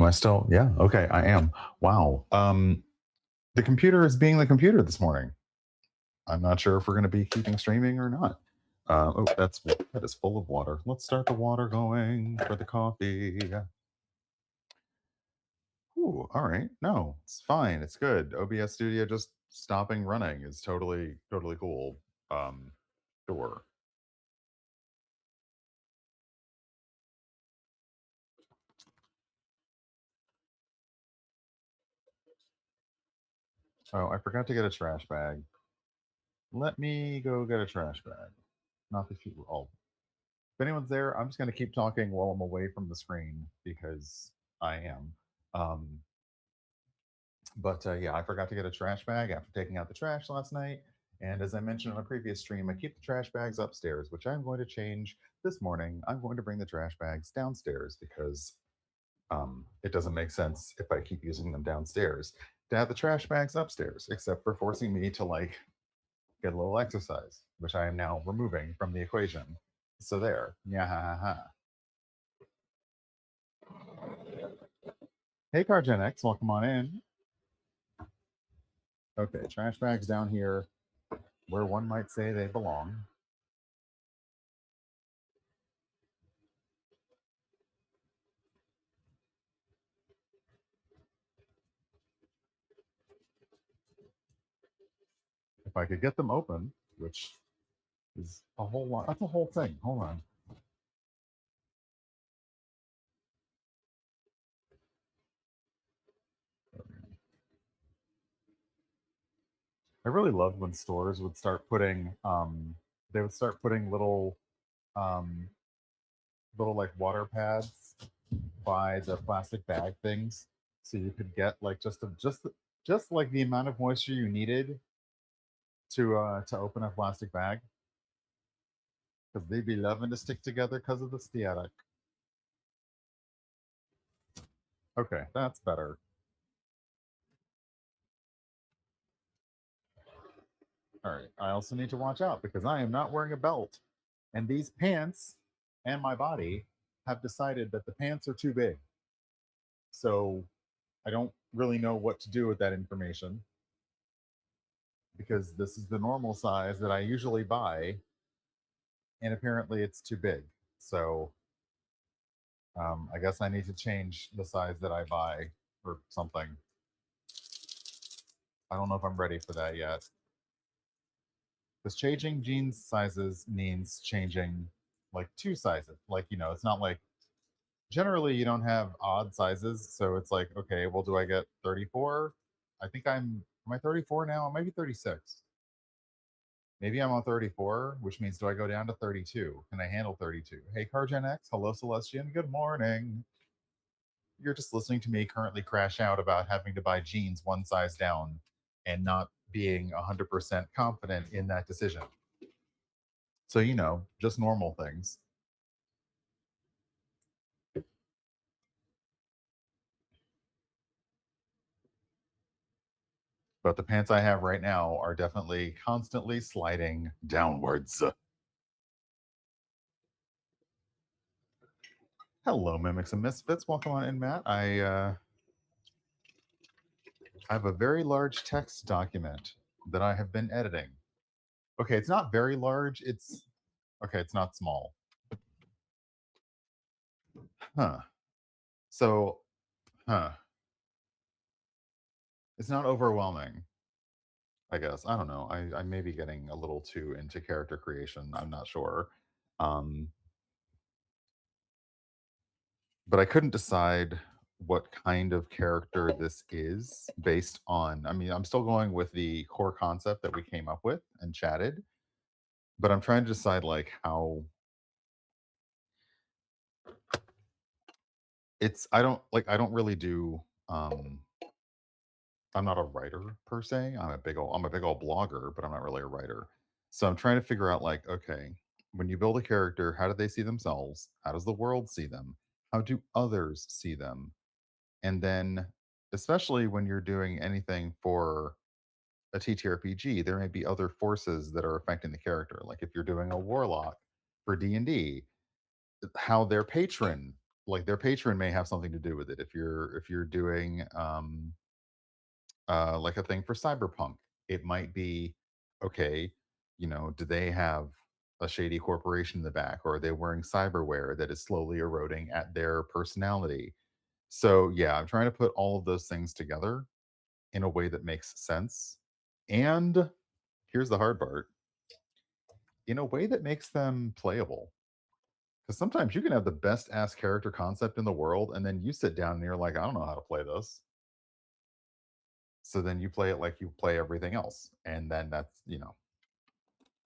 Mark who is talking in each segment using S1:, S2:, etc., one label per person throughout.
S1: Am I still? Yeah. Okay, I am. Wow. The computer is being the computer this morning. I'm not sure if we're going to be keeping streaming or not. Oh, that is full of water. Let's start the water going for the coffee. Ooh, all right. No, it's fine. It's good. OBS Studio just stopping running is totally cool. Um, sure. Oh, I forgot to get a trash bag. Let me go get a trash bag. Not that you. Oh, if anyone's there, I'm just going to keep talking while I'm away from the screen because I am. Um, but yeah, I forgot to get a trash bag after taking out the trash last night. And as I mentioned on a previous stream, I keep the trash bags upstairs, which I'm going to change this morning. I'm going to bring the trash bags downstairs because it doesn't make sense if I keep using them downstairs to have the trash bags upstairs, except for forcing me to like get a little exercise, which I am now removing from the equation. So there. Yeah, ha, ha, ha. Hey, CarGen X, welcome on in. Okay, trash bags down here where one might say they belong. If I could get them open, which is a whole lot, that's a whole thing. Hold on. I really loved when stores would start putting, they would start putting um, little like water pads by the plastic bag things, so you could get like just like the amount of moisture you needed to open a plastic bag because they'd be loving to stick together because of the static. Okay, that's better. All right. I also need to watch out because I am not wearing a belt, and these pants and my body have decided that the pants are too big. So I don't really know what to do with that information because this is the normal size that I usually buy, and apparently it's too big. So I guess I need to change the size that I buy or something. I don't know if I'm ready for that yet. Because changing jeans sizes means changing like two sizes. Like, it's not like generally you don't have odd sizes. So it's like, okay, well, do I get 34? I think am I 34 now? I might be 36. Maybe I'm on 34, which means do I go down to 32? Can I handle 32? Hey, CarGen X. Hello, Celestian. Good morning. You're just listening to me currently crash out about having to buy jeans one size down and not being 100% confident in that decision. So, just normal things. But the pants I have right now are definitely constantly sliding downwards. Hello, Mimics and Misfits. Welcome on in, Matt. I have a very large text document that I have been editing. Okay, it's not very large. It's not small. Huh. So, huh. It's not overwhelming, I guess. I don't know. I may be getting a little too into character creation. I'm not sure. Um, but I couldn't decide what kind of character this is based on. I mean, I'm still going with the core concept that we came up with and chatted, but I'm trying to decide like how I don't really do I'm not a writer per se. I'm a big old blogger, but I'm not really a writer. So I'm trying to figure out like, okay, when you build a character, how do they see themselves? How does the world see them? How do others see them? And then especially when you're doing anything for a TTRPG, there may be other forces that are affecting the character. Like if you're doing a warlock for D&D, how their patron like their patron may have something to do with it. If you're doing like a thing for cyberpunk, it might be okay. You know, do they have a shady corporation in the back, or are they wearing cyberware that is slowly eroding at their personality? So yeah, I'm trying to put all of those things together in a way that makes sense. And here's the hard part, in a way that makes them playable. Because sometimes you can have the best ass character concept in the world, and then you sit down and you're like, I don't know how to play this. So then you play it like you play everything else. And then that's, you know,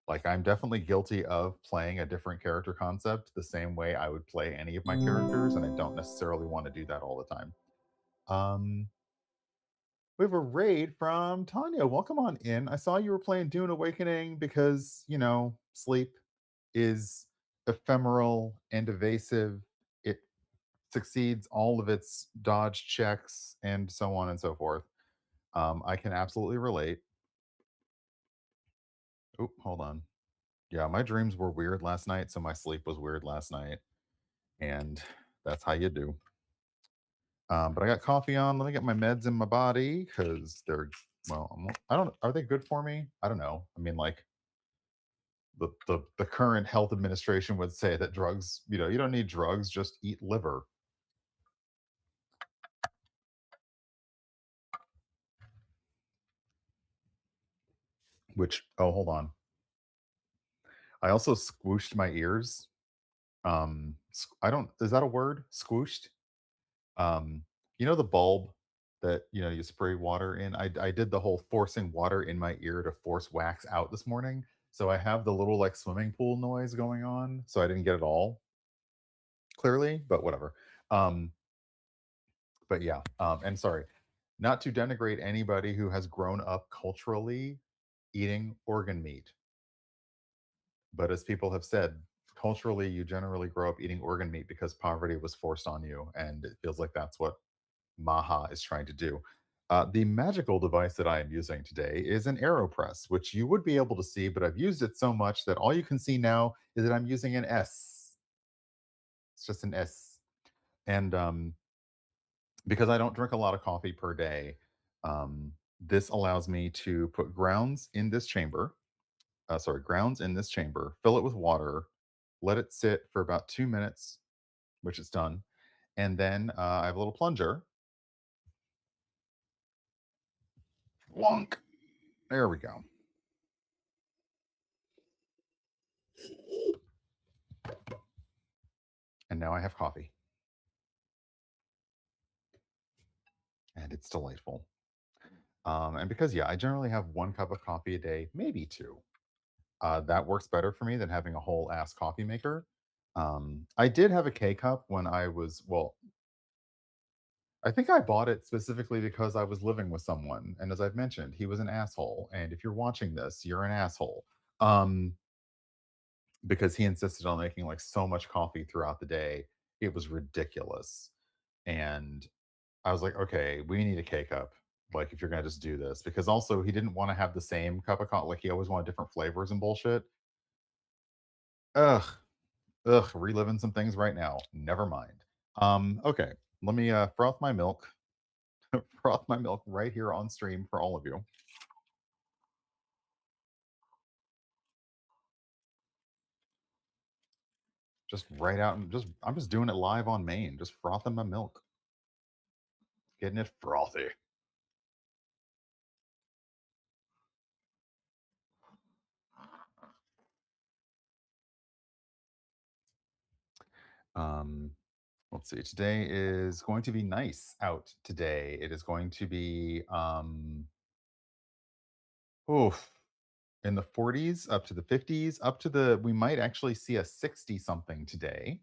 S1: like I'm definitely guilty of playing a different character concept the same way I would play any of my characters. And I don't necessarily want to do that all the time. Um, we have a raid from Tanya. Welcome on in. I saw you were playing Dune Awakening because, you know, sleep is ephemeral and evasive. It succeeds all of its dodge checks and so on and so forth. I can absolutely relate. Oh, hold on. Yeah, my dreams were weird last night, so my sleep was weird last night, and that's how you do. But I got coffee on. Let me get my meds in my body because they're well. I don't. Are they good for me? I don't know. I mean, like the current health administration would say that drugs. You know, you don't need drugs. Just eat liver. Which oh, hold on. I also squooshed my ears. I don't. Is that a word? Squooshed. Um, you know the bulb that, you know, you spray water in? I did the whole forcing water in my ear to force wax out this morning, so I have the little, like, swimming pool noise going on, so I didn't get it all clearly, but whatever. Um, but yeah, and sorry, not to denigrate anybody who has grown up culturally eating organ meat, but as people have said, culturally, you generally grow up eating organ meat because poverty was forced on you, and it feels like that's what Maha is trying to do. The magical device that I am using today is an AeroPress, which you would be able to see, but I've used it so much that all you can see now is that I'm using an S. It's just an S. And because I don't drink a lot of coffee per day, this allows me to put grounds in this chamber. Sorry, grounds in this chamber, fill it with water, let it sit for about 2 minutes, which it's done. And then I have a little plunger. Flunk. There we go. And now I have coffee, and it's delightful. And because, yeah, I generally have 1 cup of coffee a day, maybe two. That works better for me than having a whole ass coffee maker. I did have a K cup when I was, well, I think I bought it specifically because I was living with someone. And as I've mentioned, he was an asshole. And if you're watching this, you're an asshole. Um, because he insisted on making like so much coffee throughout the day. It was ridiculous. And I was like, okay, we need a K cup. Like, if you're gonna just do this, because also he didn't want to have the same cup of coffee. Like, he always wanted different flavors and bullshit. Ugh, ugh, reliving some things right now. Never mind. Okay, let me froth my milk, froth my milk right here on stream for all of you. Just right out and just I'm just doing it live on main, just frothing my milk, getting it frothy. Um, let's see. Today is going to be nice out today. It is going to be oof, in the 40s, up to the 50s, up to the we might actually see a 60 something today.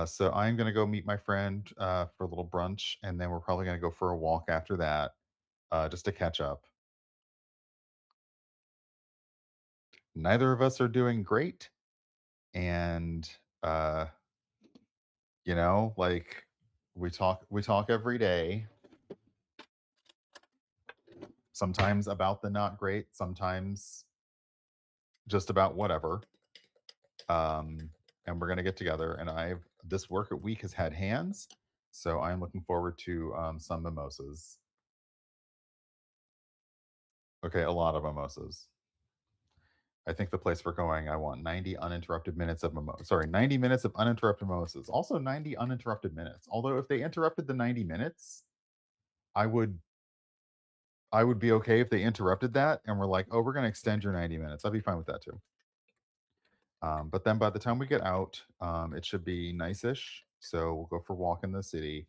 S1: So I'm going to go meet my friend for a little brunch, and then we're probably going to go for a walk after that, just to catch up. Neither of us are doing great, and uh, you know, like we talk every day. Sometimes about the not great, sometimes just about whatever. And we're going to get together, and I've this work week has had hands, so I'm looking forward to some mimosas. Okay, a lot of mimosas. I think the place we're going, I want 90 uninterrupted minutes of mimosas. Sorry, 90 minutes of uninterrupted mimosas. Also 90 uninterrupted minutes. Although if they interrupted the 90 minutes, I would I would be okay if they interrupted that and we're like, oh, we're going to extend your 90 minutes. I'd be fine with that too. But then by the time we get out, it should be nice-ish. So we'll go for a walk in the city.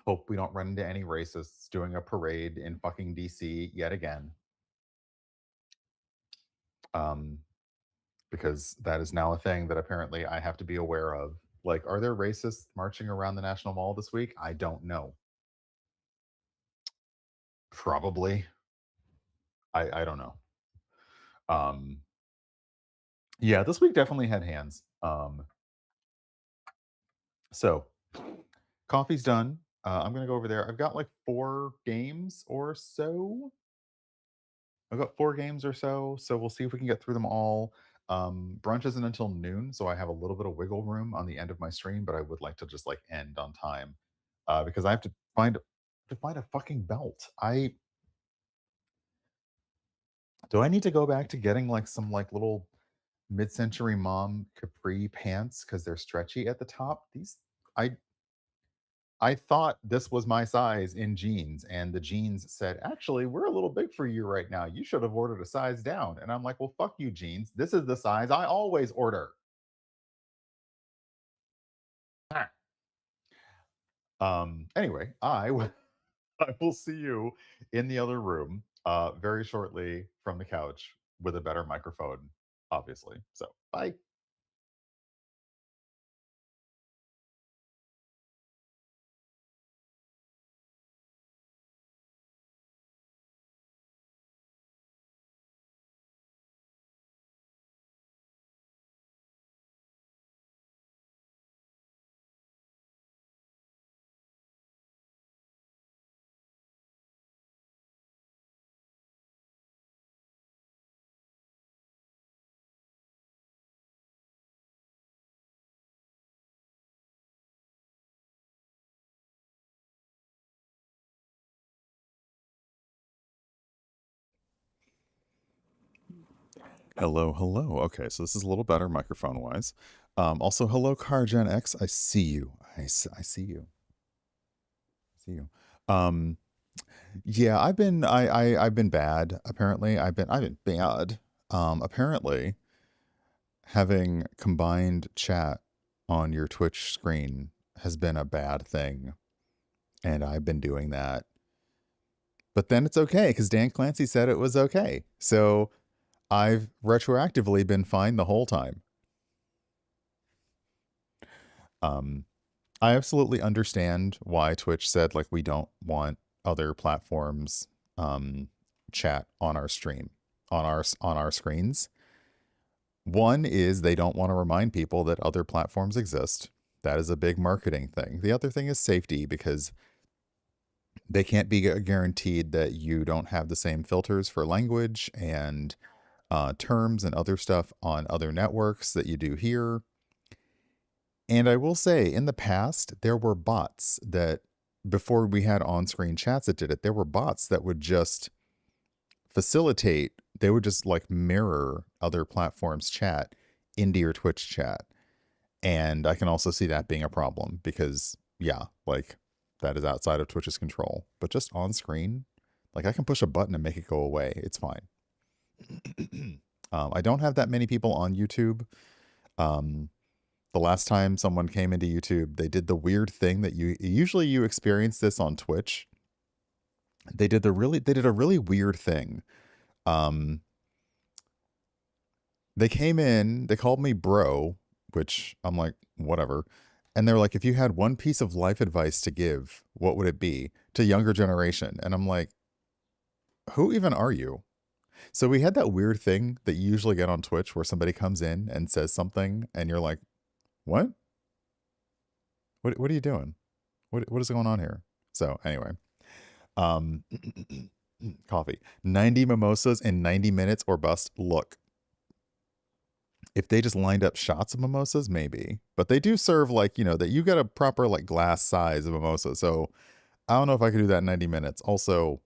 S1: Hope we don't run into any racists doing a parade in fucking DC yet again. Um, because that is now a thing that apparently I have to be aware of. Like, are there racists marching around the National Mall this week? I don't know. Probably. I don't know. Um, yeah, this week definitely had hands. So coffee's done. I'm gonna go over there. I've got like 4 games or so. I've got 4 games or so, so we'll see if we can get through them all. Brunch isn't until noon, so I have a little bit of wiggle room on the end of my stream, but I would like to just like end on time because I have to find a fucking belt. I do I need to go back to getting like some like little mid-century mom capri pants because they're stretchy at the top. These I I thought this was my size in jeans, and the jeans said, "Actually, we're a little big for you right now. You should have ordered a size down." And I'm like, "Well, fuck you, jeans. This is the size I always order." Ah. Anyway, I will see you in the other room very shortly from the couch with a better microphone, obviously. So, bye. Hello, hello. Okay, so this is a little better microphone wise. Also, hello, CarGen X. I see you. I see you. I see you. Um, yeah, I've been bad. Apparently, I've been bad. Apparently, having combined chat on your Twitch screen has been a bad thing, and I've been doing that. But then it's okay because Dan Clancy said it was okay. So I've retroactively been fine the whole time. Um, I absolutely understand why Twitch said like we don't want other platforms chat on our stream on our screens. One is they don't want to remind people that other platforms exist. That is a big marketing thing. The other thing is safety because they can't be guaranteed that you don't have the same filters for language and terms and other stuff on other networks that you do here. And I will say, in the past, there were bots that, before we had on screen chats that did it, there were bots that would just facilitate, they would just like mirror other platforms' chat into your Twitch chat. And I can also see that being a problem because, yeah, like that is outside of Twitch's control. But just on screen, like I can push a button and make it go away. It's fine. I don't have that many people on YouTube. The last time someone came into YouTube, they did the weird thing that you experience this on Twitch. They did a really weird thing. They came in, they called me bro, which I'm like, whatever. And they're like, if you had one piece of life advice to give, what would it be to younger generation? And I'm like, who even are you? So we had that weird thing that you usually get on Twitch where somebody comes in and says something and you're like, what? What are you doing? What is going on here? So anyway, um, coffee, 90 mimosas in 90 minutes or bust. Look,
S2: If they just lined up shots of mimosas, maybe. But they do serve like, that you get a proper like glass size of mimosa. So I don't know if I could do that in 90 minutes. Also,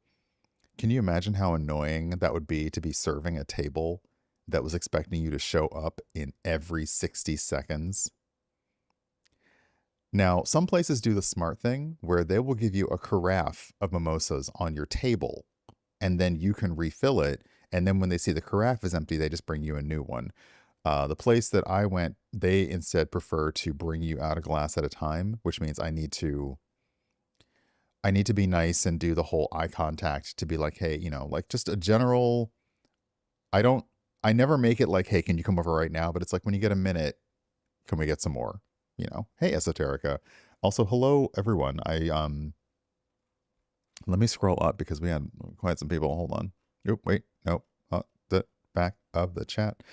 S2: can you imagine how annoying that would be to be serving a table that was expecting you to show up in every 60 seconds? Now, some places do the smart thing where they will give you a carafe of mimosas on your table and then you can refill it. And then when they see the carafe is empty, they just bring you a new one. The place that I went, they instead prefer to bring you out a glass at a time, which means I need to be nice and do the whole eye contact to be like, hey, like just a general. I don't. I never make it like, hey, can you come over right now? But it's like when you get a minute, can we get some more? Hey, Esoterica. Also, hello everyone. Let me scroll up because we had quite some people. Hold on. Oh, wait, nope. The back of the chat.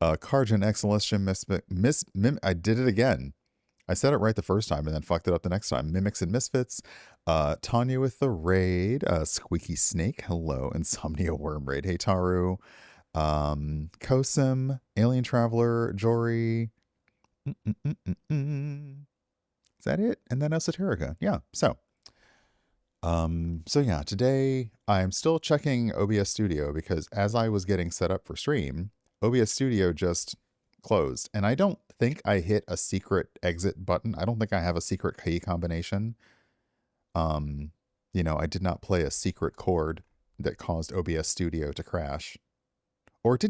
S2: Carjan Excellation I did it again. I said it right the first time and then fucked it up the next time. Mimics and Misfits. Tanya with the raid. Squeaky Snake. Hello. Insomnia Worm Raid. Hey, Taru. Kosim. Alien Traveler. Jory. Is that it? And then Esoterica. Yeah. So yeah, today I'm still checking OBS Studio because as I was getting set up for stream, OBS Studio just closed. And I don't think I hit a secret exit button. I don't think I have a secret key combination. I did not play a secret chord that caused OBS Studio to crash. Or it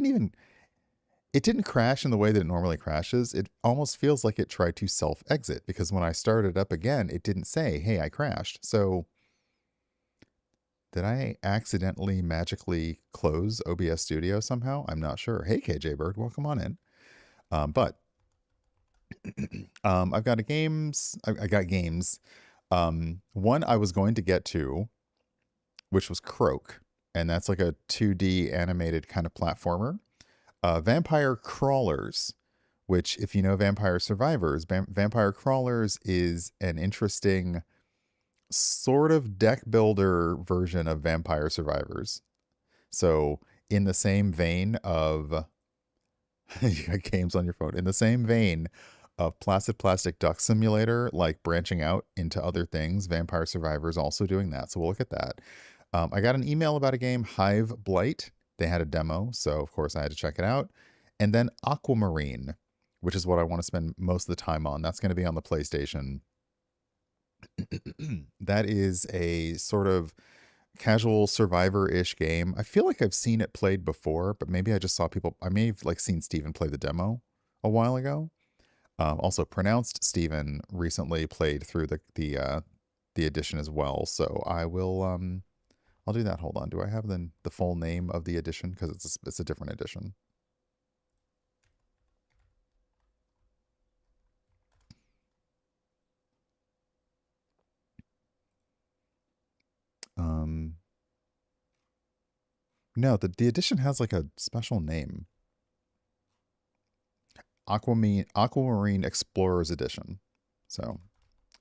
S2: didn't crash in the way that it normally crashes. It almost feels like it tried to self-exit because when I started up again, it didn't say, hey, I crashed. So did I accidentally magically close OBS Studio somehow? I'm not sure. Hey, KJ Bird, welcome on in. But I've got games. I got games. One I was going to get to, which was Croak, and that's like a 2D animated kind of platformer. Vampire Crawlers, which, if you know Vampire Survivors, Vampire Crawlers is an interesting sort of deck builder version of Vampire Survivors. So, in the same vein of you got games on your phone, in the same vein of Placid Plastic Duck Simulator, like branching out into other things, Vampire Survivors also doing that. So we'll look at that. I got an email about a game, Hive Blight. They had a demo, so of course I had to check it out. And then Aquamarine, which is what I want to spend most of the time on. That's going to be on the PlayStation. That is a sort of casual survivor-ish game. I feel like I've seen it played before, but maybe I just saw people. I may have like seen Steven play the demo a while ago. Also, pronounced Steven recently played through the edition as well. So I will I'll do that. Hold on. Do I have the full name of the edition? Because it's a different edition. No, the edition has like a special name. Aquamarine Explorers Edition. So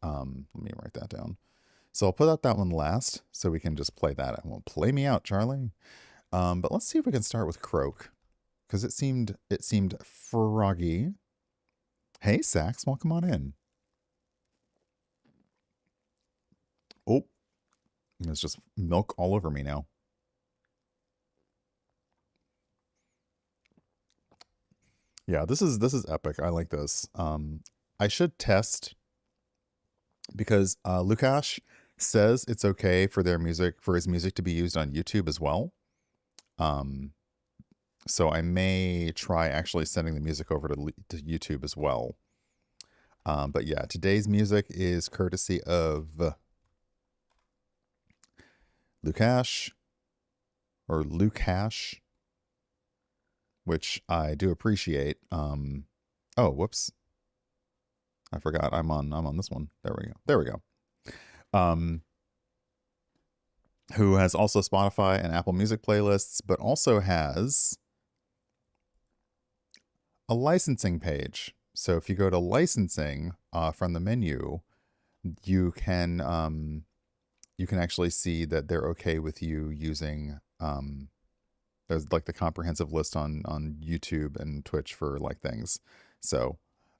S2: let me write that down. So I'll put out that one last so we can just play that. It won't play me out, Charlie. But let's see if we can start with Croak. Because it seemed froggy. Hey, Sax, welcome on in. Oh, there's just milk all over me now. Yeah, this is epic. I like this. I should test because Lukash says it's okay for his music to be used on YouTube as well. So I may try actually sending the music over to YouTube as well. But yeah, today's music is courtesy of Lukash, which I do appreciate. Oh, whoops. I forgot. I'm on this one. There we go. Who has also Spotify and Apple Music playlists, but also has a licensing page. So if you go to licensing from the menu, you can actually see that they're okay with you using There's like the comprehensive list on YouTube and Twitch for like things. So,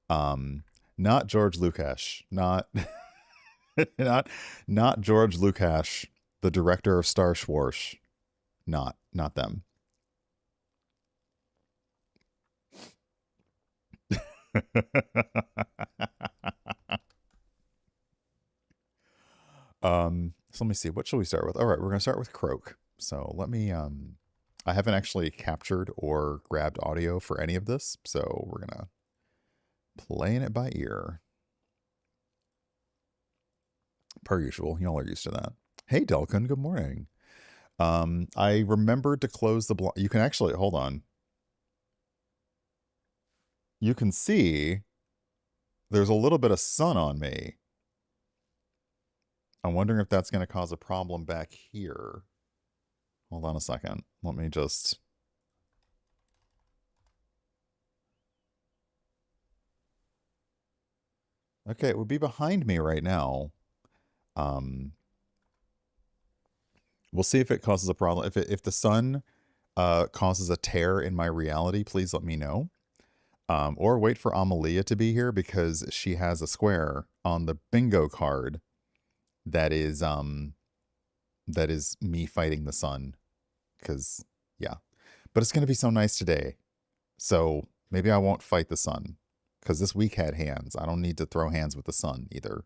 S2: not George Lucas, not not George Lucas, the director of Star Wars. Not them. So let me see. What shall we start with? All right, we're gonna start with Croak. So let me I haven't actually captured or grabbed audio for any of this, so we're gonna playing it by ear. Per usual, y'all are used to that. Hey Delkin, good morning. I remembered to close the blind. You can actually hold on. You can see there's a little bit of sun on me. I'm wondering if that's going to cause a problem back here. Hold on a second. Let me just... Okay, it would be behind me right now. We'll see if it causes a problem. If the sun causes a tear in my reality, please let me know. Or wait for Amalia to be here because she has a square on the bingo card that is me fighting the sun. Because, yeah. But it's going to be so nice today. So maybe I won't fight the sun. Because this week had hands. I don't need to throw hands with the sun either.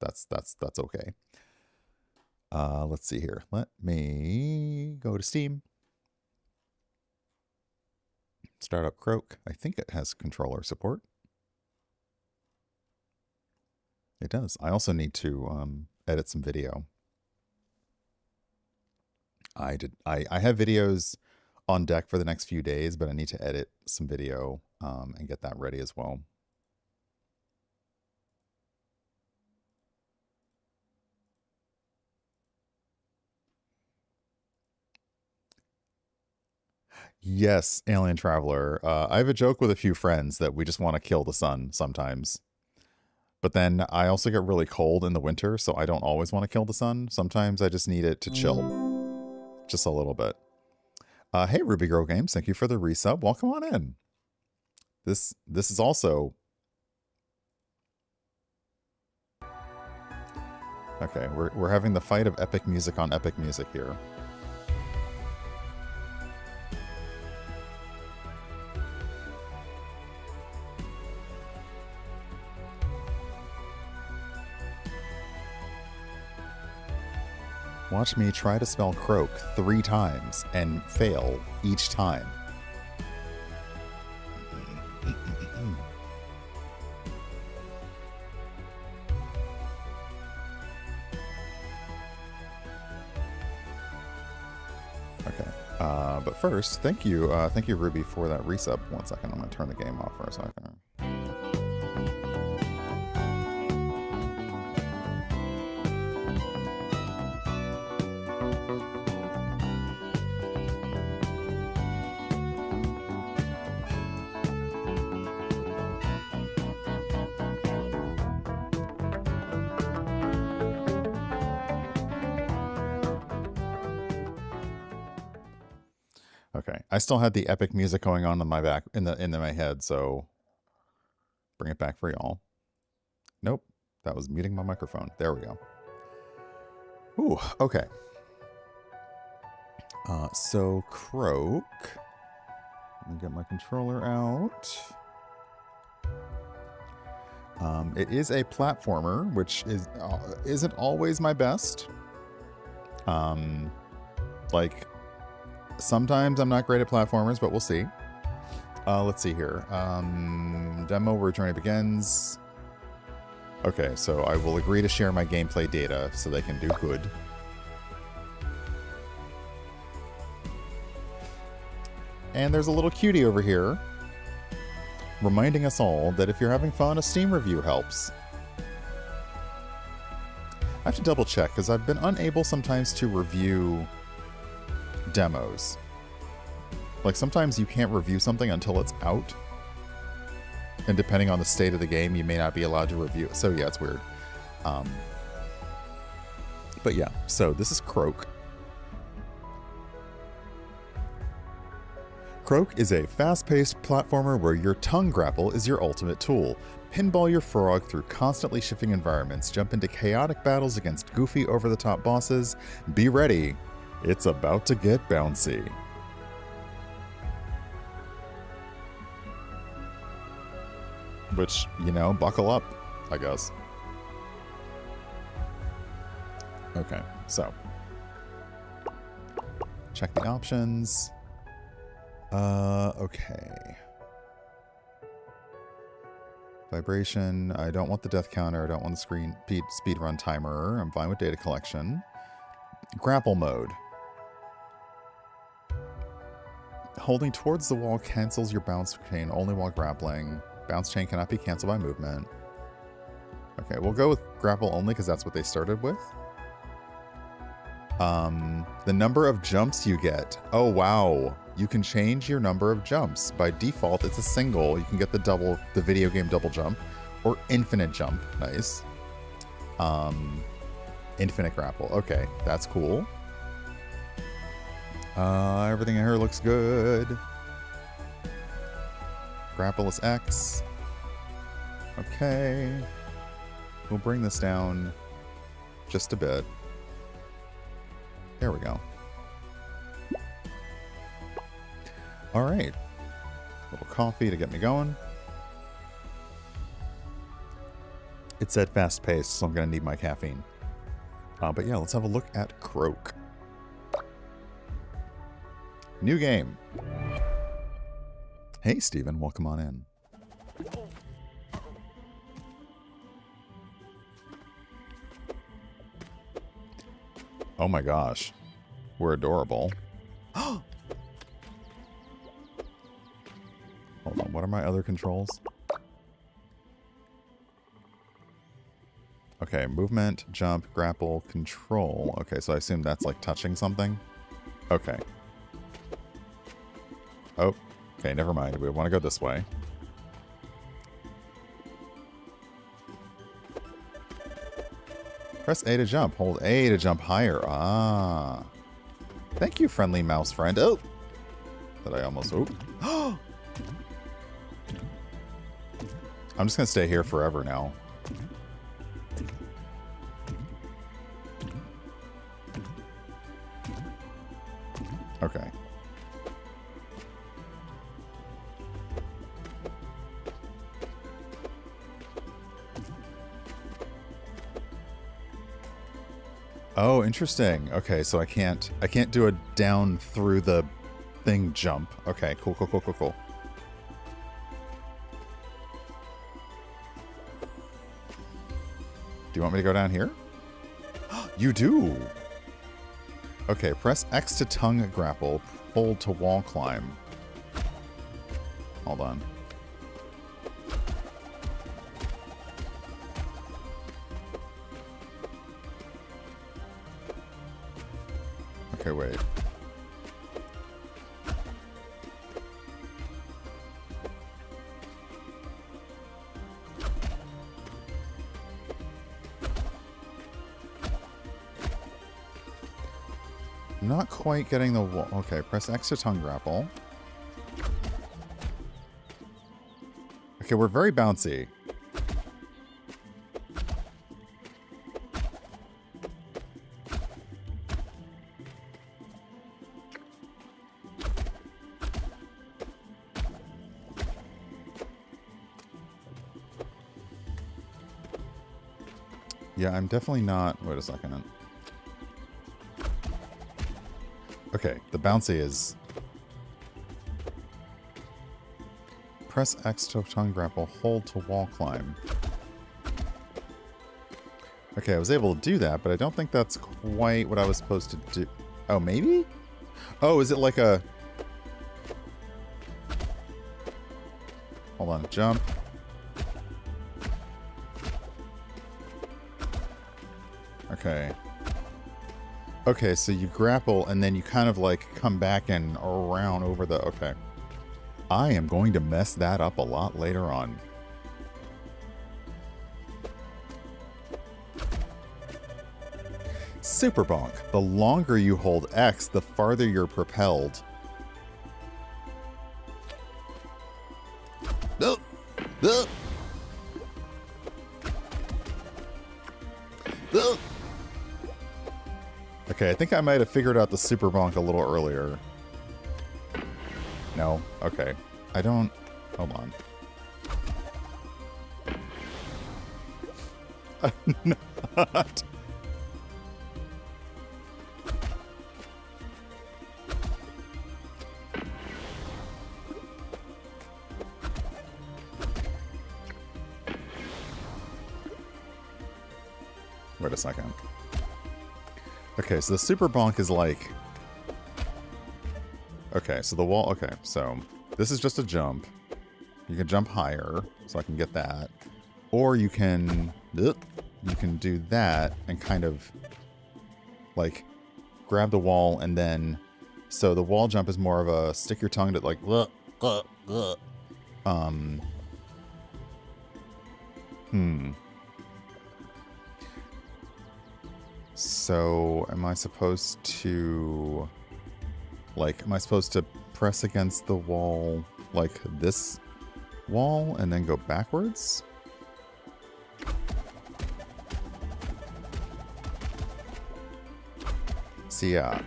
S2: That's okay. Let's see here. Let me go to Steam. Start up Croak. I think it has controller support. It does. I also need to edit some video. I have videos on deck for the next few days, but I need to edit some video and get that ready as well. Yes, Alien Traveler. I have a joke with a few friends that we just want to kill the sun sometimes. But then I also get really cold in the winter, so I don't always want to kill the sun. Sometimes I just need it to chill. Just a little bit. Hey, Ruby Girl Games, thank you for the resub. Welcome on in. This is also... Okay, we're having the fight of epic music on epic music here. Watch me try to spell croak 3 times and fail each time. Okay, but first, thank you Ruby for that resub. 1 second, I'm gonna turn the game off for a second. Okay, I still had the epic music going on in my back in my head, so bring it back for y'all. Nope, that was muting my microphone. There we go. Ooh, okay. So Croak. Let me get my controller out. It is a platformer, which isn't always my best. Like. Sometimes I'm not great at platformers, but we'll see. Let's see here. Demo where journey begins. Okay, so I will agree to share my gameplay data so they can do good. And there's a little cutie over here reminding us all that if you're having fun, a Steam review helps. I have to double check because I've been unable sometimes to review demos. Like sometimes you can't review something until it's out, and depending on the state of the game you may not be allowed to review it. So yeah, it's weird. But yeah, so this is Croak. Croak is a fast-paced platformer where your tongue grapple is your ultimate tool. Pinball your frog through constantly shifting environments, jump into chaotic battles against goofy over-the-top bosses. Be ready. It's about to get bouncy. Which, you know, buckle up, I guess. Okay, so. Check the options. Okay. Vibration. I don't want the death counter. I don't want the speed run timer. I'm fine with data collection. Grapple mode. Holding towards the wall cancels your bounce chain only while grappling. Bounce chain cannot be canceled by movement. Okay, we'll go with grapple only because that's what they started with. The number of jumps you get. Oh, wow. You can change your number of jumps. By default, it's a single. You can get the video game double jump or infinite jump. Nice. Infinite grapple. Okay, that's cool. Everything in here looks good. Grapple is X. Okay. We'll bring this down just a bit. There we go. All right. A little coffee to get me going. It said fast paced, so I'm going to need my caffeine. But yeah, let's have a look at Croak. New game. Hey, Steven, welcome on in. Oh my gosh. We're adorable. Hold on, what are my other controls? Okay, movement, jump, grapple, control. Okay, so I assume that's like touching something. Okay. Oh, okay, never mind. We want to go this way. Press A to jump. Hold A to jump higher. Ah. Thank you, friendly mouse friend. Oh! That I almost... Oh! I'm just going to stay here forever now. Okay. Oh, interesting. Okay, so I can't do a down through the thing jump. Okay, cool. Do you want me to go down here? You do! Okay, press X to tongue grapple, hold to wall climb. Hold on. Okay, wait. I'm not quite getting the wall. Okay, press X to tongue grapple. Okay, we're very bouncy. Yeah, I'm definitely not... Wait a second. Okay, the bouncy is... Press X to tongue grapple, hold to wall climb. Okay, I was able to do that, but I don't think that's quite what I was supposed to do. Oh, maybe? Oh, is it like a... Hold on, jump. Okay. Okay, so you grapple and then you kind of like come back and around over the... Okay. I am going to mess that up a lot later on. Super bonk. The longer you hold X, the farther you're propelled. Ugh. Ugh. Okay, I think I might have figured out the super bonk a little earlier. No? Okay. I don't... Hold on. I'm not... Wait a second. Okay, so the super bonk is like... Okay, so the wall... Okay, so this is just a jump. You can jump higher, so I can get that. Or you can... You can do that and kind of... Like, grab the wall and then... So the wall jump is more of a stick your tongue to like... So, am I supposed to... Like, am I supposed to press against the wall, like this wall, and then go backwards? So, yeah.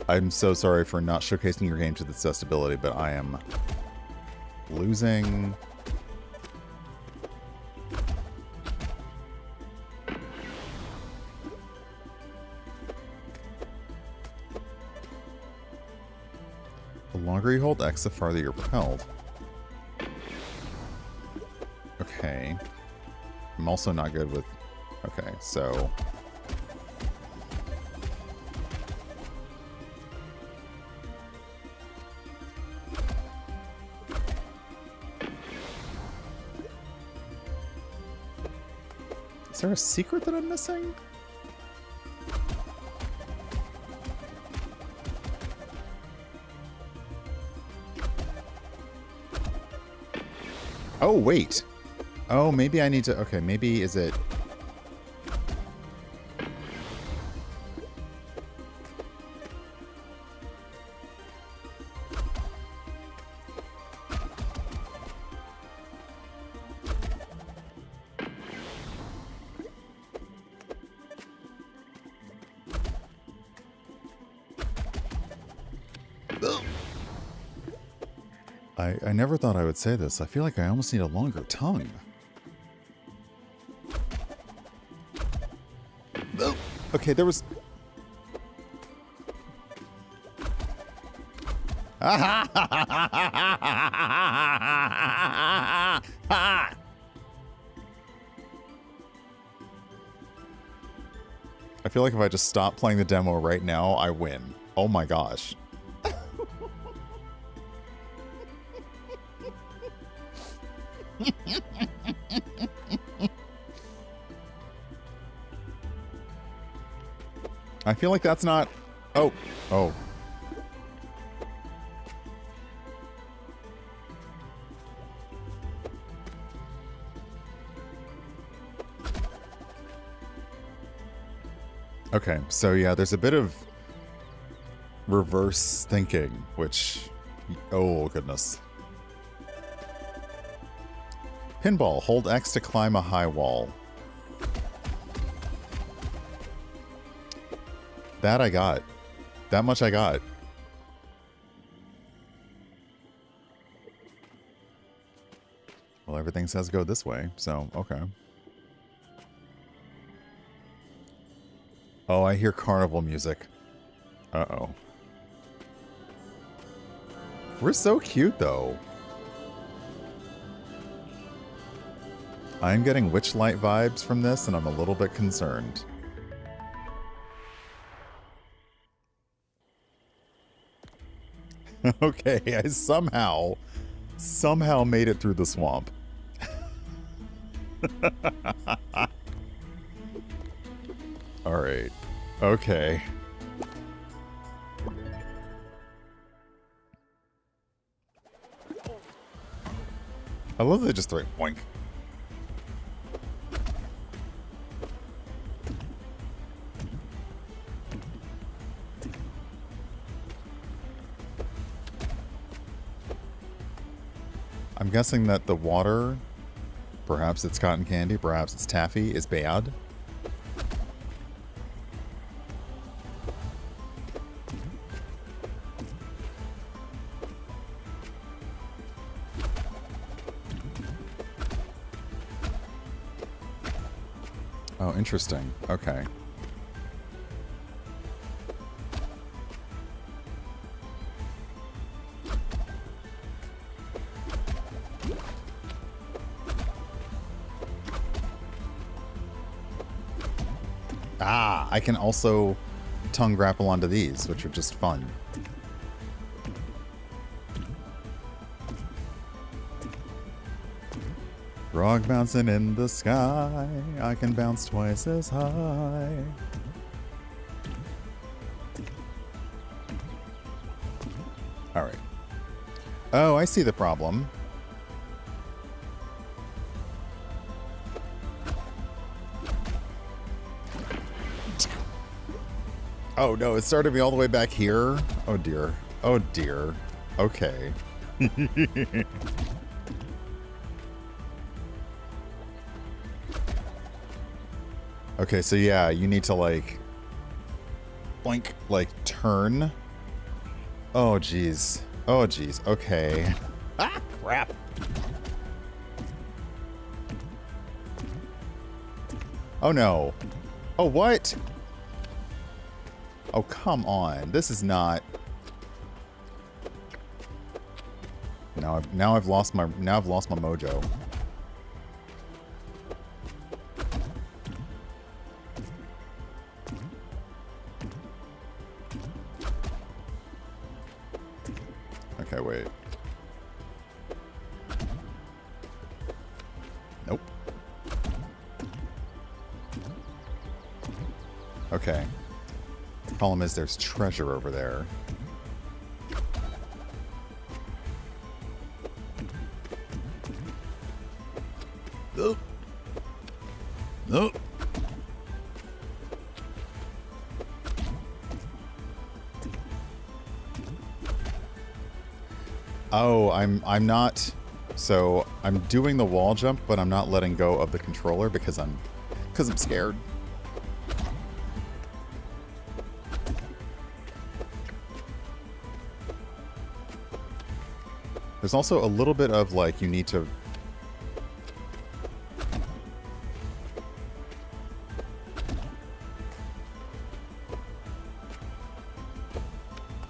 S2: I'm so sorry for not showcasing your game to its accessibility, but I am losing... The longer you hold X, the farther you're propelled. Okay. I'm also not good with... Okay, so... Is there a secret that I'm missing? Oh, wait. Oh, maybe I need to... Okay, maybe is it... I never thought I would say this. I feel like I almost need a longer tongue. Okay, there was... I feel like if I just stop playing the demo right now, I win. Oh my gosh. I feel like that's not... Oh. Oh. Okay, so yeah, there's a bit of reverse thinking, which... Oh, goodness. Pinball. Hold X to climb a high wall. That I got. That much I got. Well, everything says go this way, so okay. Oh, I hear carnival music. Uh-oh. We're so cute, though. I'm getting Witchlight vibes from this, and I'm a little bit concerned. Okay, I somehow made it through the swamp. Alright. Okay. I love that they just throw it. Boink. I'm guessing that the water, perhaps it's cotton candy, perhaps it's taffy, is bad. Oh, interesting. Okay. Ah, I can also tongue grapple onto these, which are just fun. Frog bouncing in the sky, I can bounce twice as high. Alright. Oh, I see the problem. Oh no, it started me all the way back here? Oh dear. Oh dear. Okay. Okay, so yeah, you need to like... Boink. Like, turn. Oh jeez. Oh jeez. Okay. Ah, crap. Oh no. Oh, what? Oh, come on. This is not... Now I've lost my mojo. Okay, wait. Nope. Okay. The problem is there's treasure over there. Nope. Nope. Oh, I'm not... So, I'm doing the wall jump, but I'm not letting go of the controller because I'm scared. There's also a little bit of, like, you need to...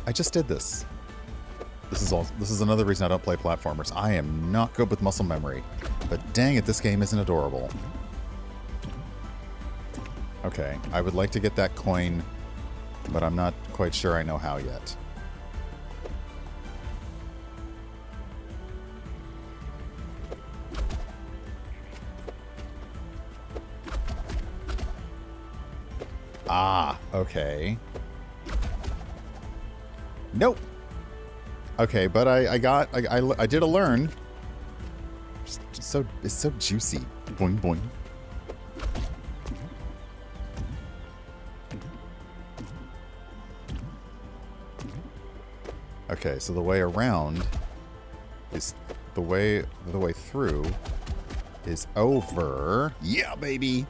S2: I just did this. This is another reason I don't play platformers. I am not good with muscle memory. But dang it, this game isn't adorable. Okay, I would like to get that coin, but I'm not quite sure I know how yet. Ah, okay. Nope. Okay, but I did a learn. It's so juicy. Boing boing. Okay, so the way around is the way through is over. Yeah, baby.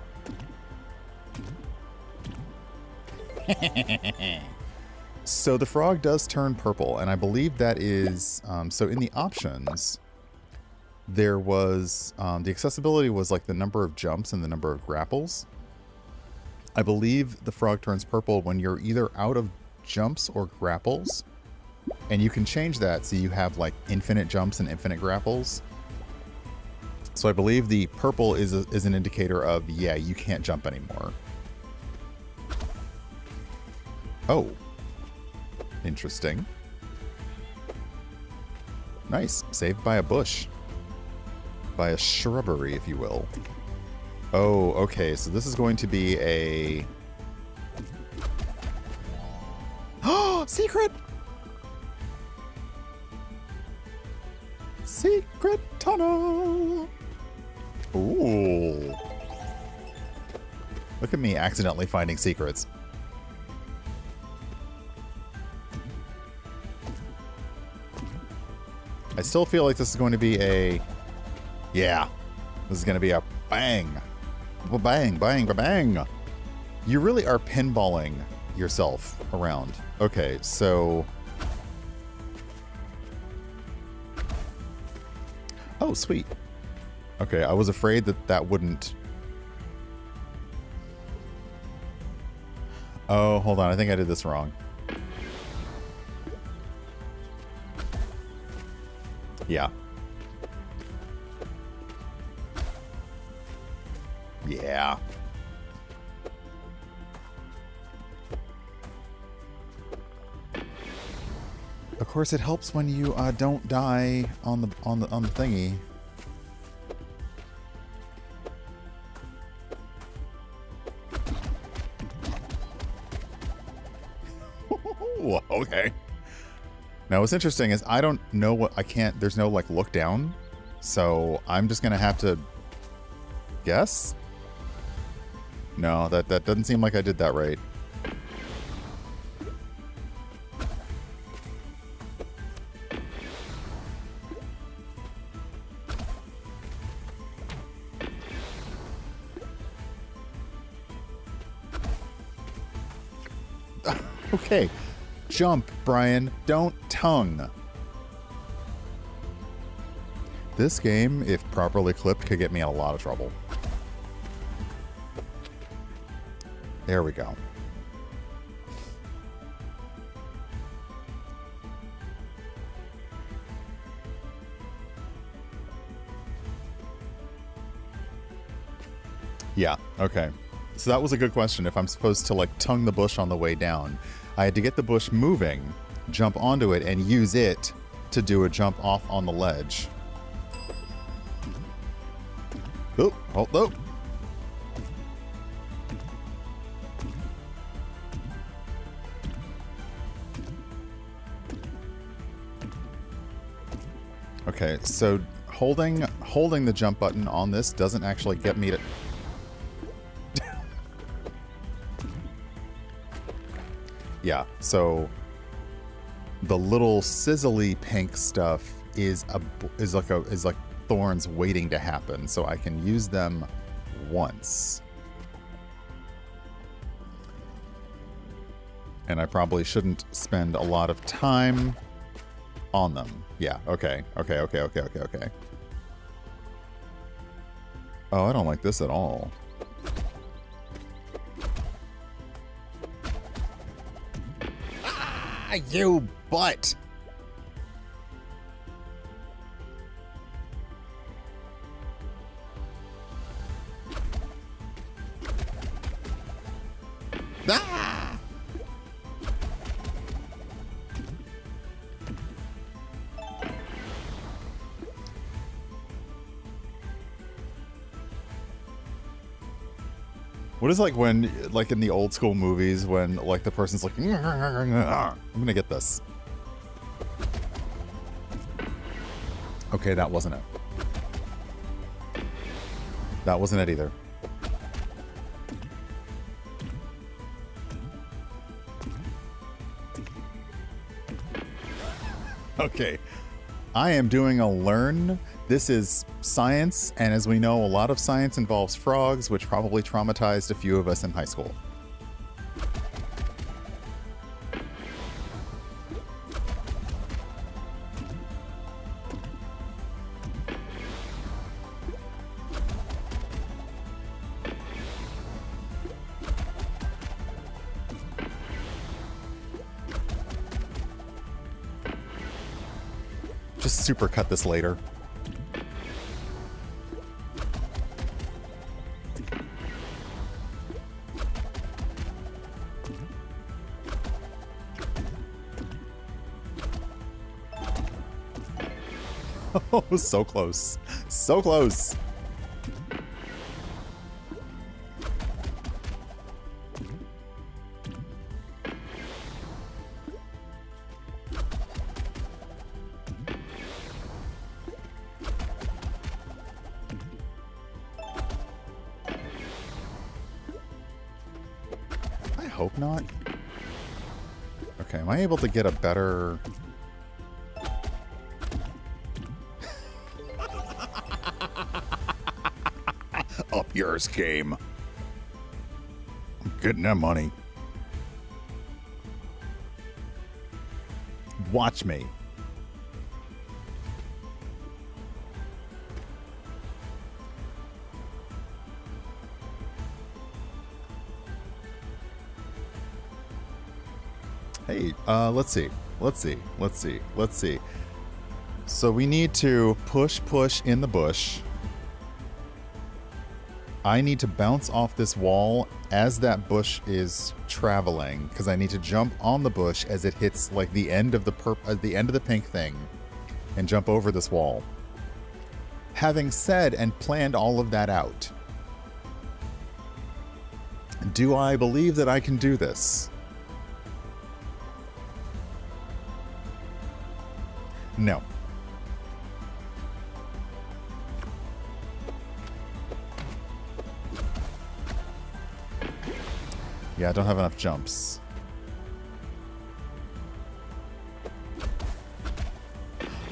S2: So the frog does turn purple, and I believe that is... so in the options, there was... the accessibility was like the number of jumps and the number of grapples. I believe the frog turns purple when you're either out of jumps or grapples. And you can change that so you have like infinite jumps and infinite grapples. So I believe the purple is an indicator of, yeah, you can't jump anymore. Oh. Interesting. Nice. Saved by a bush. By a shrubbery, if you will. Oh, okay. So this is going to be a... Oh, secret! Secret tunnel! Ooh. Look at me accidentally finding secrets. I still feel like this is going to be a... Yeah. This is going to be a bang. Bang, bang, bang. You really are pinballing yourself around. Okay, so... Oh, sweet. Okay, I was afraid that that wouldn't... Oh, hold on. I think I did this wrong. Yeah. Yeah. Of course, it helps when you don't die on the thingy. Okay. Now, what's interesting is I don't know what I can't. There's no like look down, so I'm just gonna have to guess. No, that doesn't seem like I did that right. Okay. Jump, Brian. Don't tongue. This game, if properly clipped, could get me in a lot of trouble. There we go. Yeah, okay. So that was a good question. If I'm supposed to, like, tongue the bush on the way down, I had to get the bush moving, jump onto it, and use it to do a jump off on the ledge. Oh, hold up. Okay, so holding the jump button on this doesn't actually get me to... Yeah, so the little sizzly pink stuff is like thorns waiting to happen, so I can use them once. And I probably shouldn't spend a lot of time on them. Yeah, okay. Oh, I don't like this at all. Ah, you butt! Ah! What is like when, like in the old school movies, when like the person's like, I'm gonna get this. Okay, that wasn't it. That wasn't it either. Okay. I am doing a learn. This is science, and as we know, a lot of science involves frogs, which probably traumatized a few of us in high school. Just supercut this later. Oh, so close. So close. I hope not. Okay, am I able to get a better... Yours, game. I'm getting that money. Watch me. Hey, let's see. So we need to push in the bush. I need to bounce off this wall as that bush is traveling, because I need to jump on the bush as it hits like the end of the pink thing, and jump over this wall. Having said and planned all of that out, do I believe that I can do this? No. Yeah, I don't have enough jumps.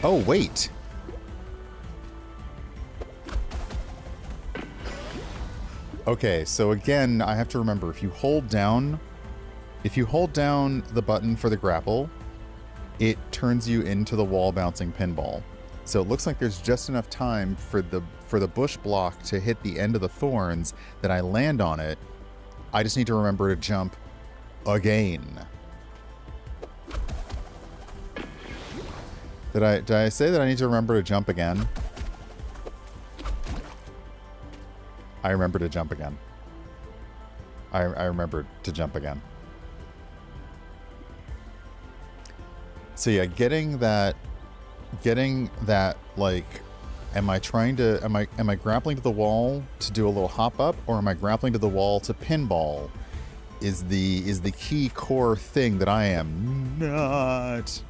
S2: Oh, wait. Okay, so again, I have to remember, if you hold down the button for the grapple, it turns you into the wall bouncing pinball. So it looks like there's just enough time for the bush block to hit the end of the thorns that I land on it. I just need to remember to jump again. Did I say that I need to remember to jump again? I remember to jump again. I remember to jump again. So yeah, getting that like, am I grappling to the wall to do a little hop up, or am I grappling to the wall to pinball? Is the key core thing that I am not.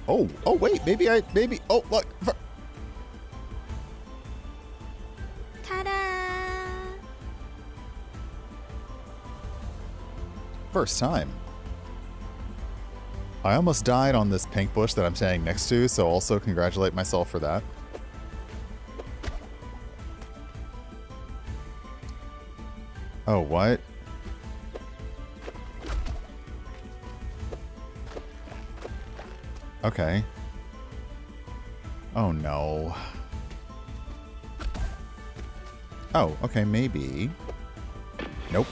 S2: Oh wait, maybe oh look.
S3: Ta-da!
S2: First time. I almost died on this pink bush that I'm standing next to, so also congratulate myself for that. Oh, what? Okay. Oh, no. Oh, okay, maybe. Nope.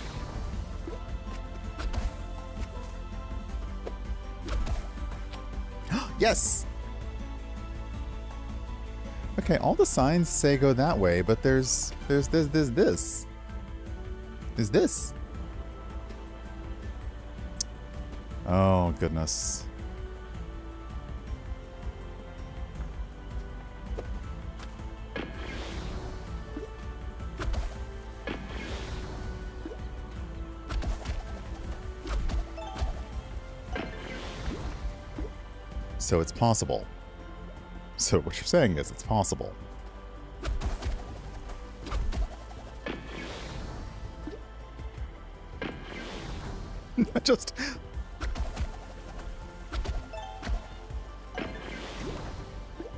S2: Yes! Okay, all the signs say go that way, but there's this. There's this. Oh, goodness. So it's possible. So what you're saying is it's possible.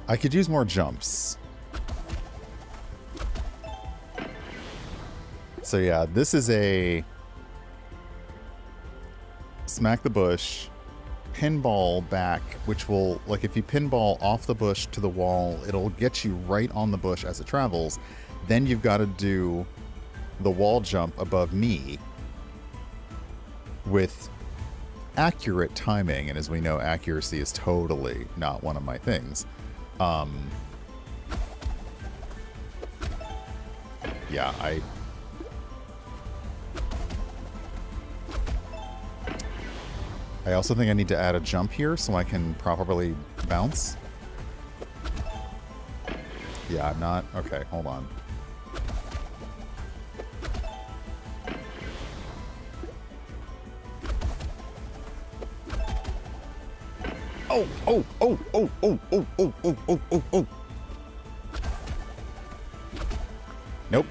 S2: I could use more jumps. So yeah, this is a smack the bush, pinball back, which will, like, if you pinball off the bush to the wall, it'll get you right on the bush as it travels. Then you've got to do the wall jump above me with accurate timing, and as we know, accuracy is totally not one of my things. Yeah, I also think I need to add a jump here so I can properly bounce. Yeah, I'm not. Okay, hold on. Oh. Nope.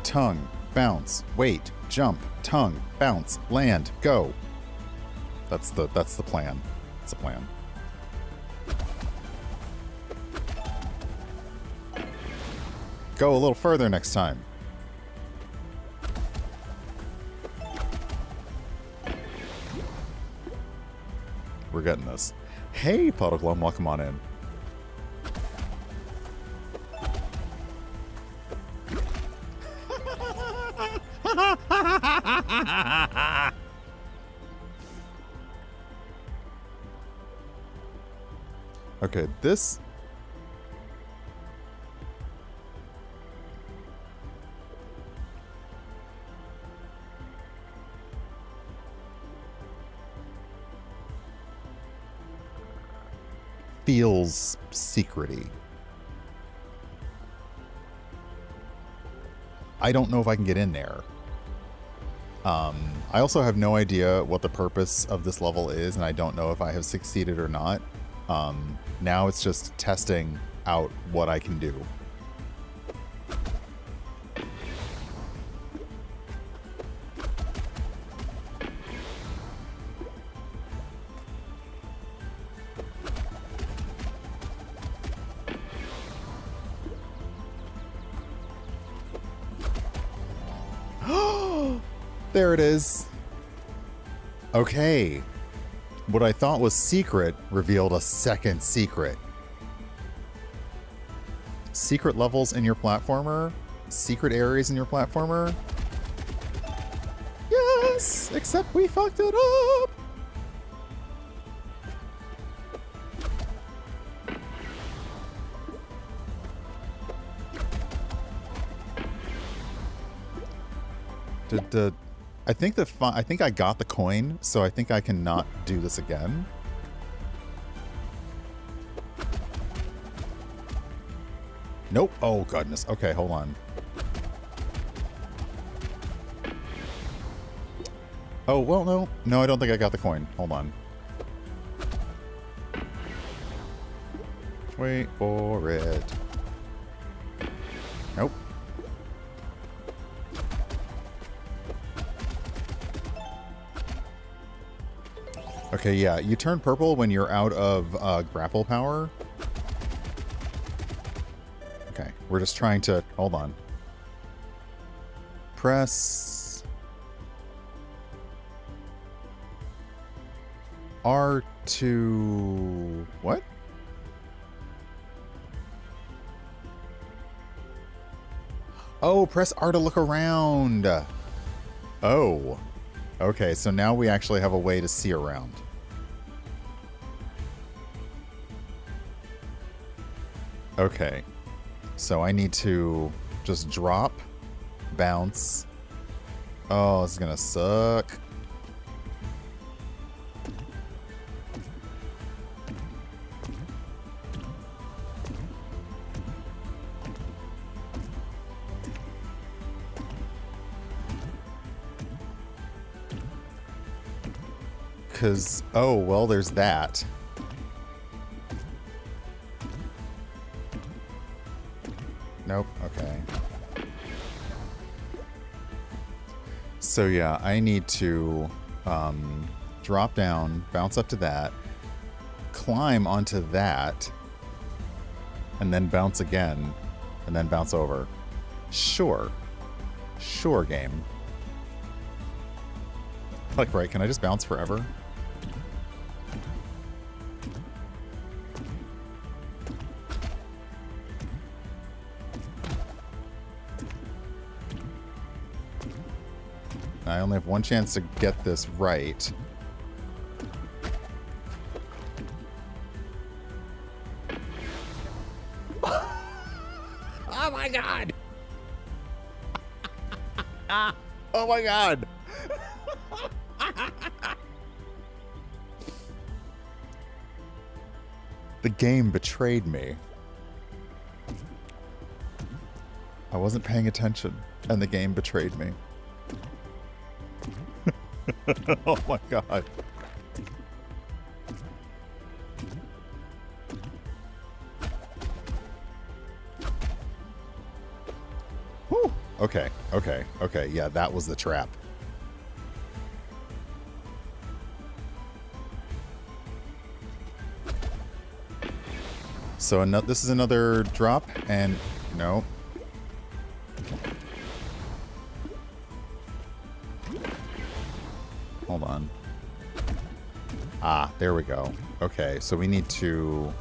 S2: Tongue, bounce, wait, jump, tongue, bounce, land, go. That's the plan. That's the plan. Go a little further next time. We're getting this. Hey, Puddle Glum, welcome on in. Okay, this... feels secrety. I don't know if I can get in there. I also have no idea what the purpose of this level is, and I don't know if I have succeeded or not. Now it's just testing out what I can do. There it is. Okay. What I thought was secret revealed a second secret. Secret levels in your platformer? Secret areas in your platformer? Yes! Except we fucked it up! I think I got the coin, so I think I can not do this again. Nope. Oh, goodness. Okay, hold on. Oh, well, no. No, I don't think I got the coin. Hold on. Wait for it. Nope. Okay, yeah, you turn purple when you're out of grapple power. Okay, we're just trying to... Hold on. Press... R2... What? Oh, press R to look around. Oh. Okay, so now we actually have a way to see around. Okay. So I need to just drop, bounce. Oh, this is gonna suck. Because, oh, well, there's that. Nope, okay. So yeah, I need to drop down, bounce up to that, climb onto that, and then bounce again, and then bounce over. Sure. Sure, game. Like, right, can I just bounce forever? I only have one chance to get this right. Oh my god! Oh my god! The game betrayed me. I wasn't paying attention, and the game betrayed me. Oh my god. Whew. Okay, okay, okay. Yeah, that was the trap. So this is another drop, and no. Hold on. Ah, there we go. Okay, so we need to...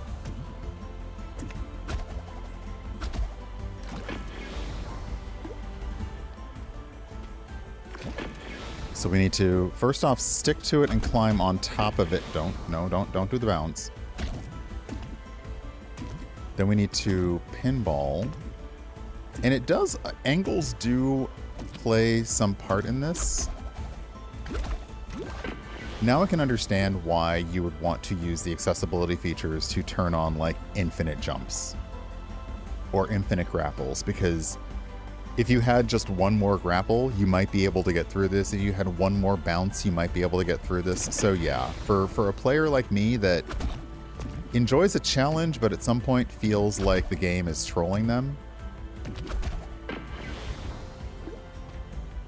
S2: So we need to, first off, stick to it and climb on top of it. Don't do the bounce. Then we need to pinball. And it does, angles do play some part in this. Now I can understand why you would want to use the accessibility features to turn on, like, infinite jumps. Or infinite grapples, because if you had just one more grapple, you might be able to get through this. If you had one more bounce, you might be able to get through this. So yeah, for a player like me that enjoys a challenge, but at some point feels like the game is trolling them,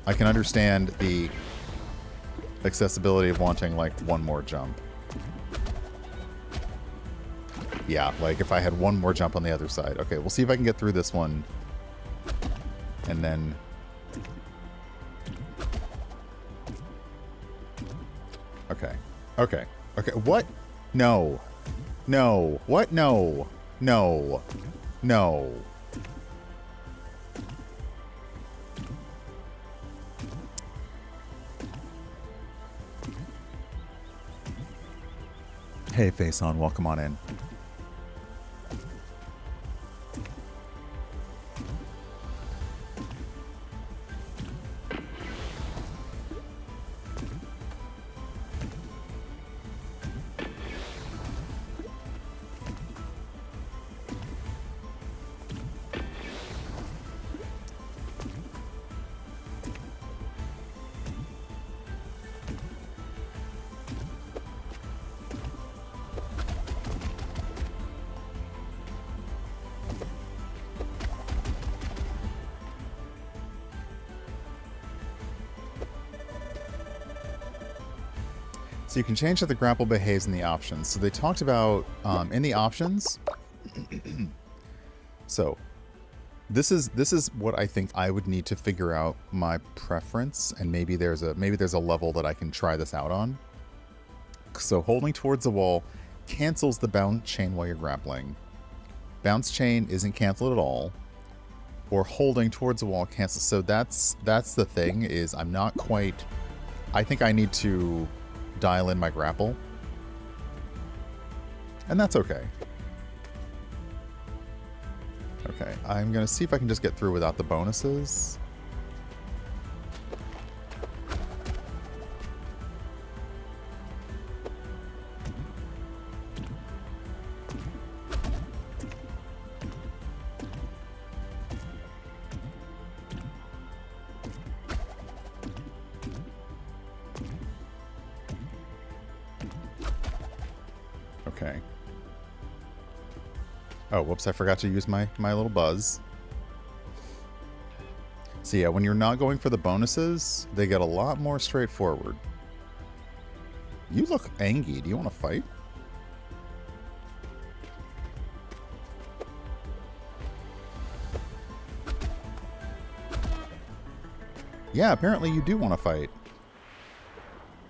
S2: I can understand the accessibility of wanting, like, one more jump. Yeah, like if I had one more jump on the other side. Okay, we'll see if I can get through this one. And then... Okay. Okay. Okay. What? No. No. What? No. No. No. Hey, Face On. Welcome on in. So you can change how the grapple behaves in the options. So they talked about in the options. So this is what I think I would need to figure out my preference, and maybe there's a level that I can try this out on. So holding towards the wall cancels the bounce chain while you're grappling. Bounce chain isn't canceled at all. Or holding towards the wall cancels. So that's the thing, is I'm not quite... I think I need to dial in my grapple. And that's okay. Okay, I'm going to see if I can just get through without the bonuses. Okay. Oh, whoops, I forgot to use my little buzz. So yeah, when you're not going for the bonuses, they get a lot more straightforward. You look angry. Do you want to fight? Yeah, apparently you do want to fight.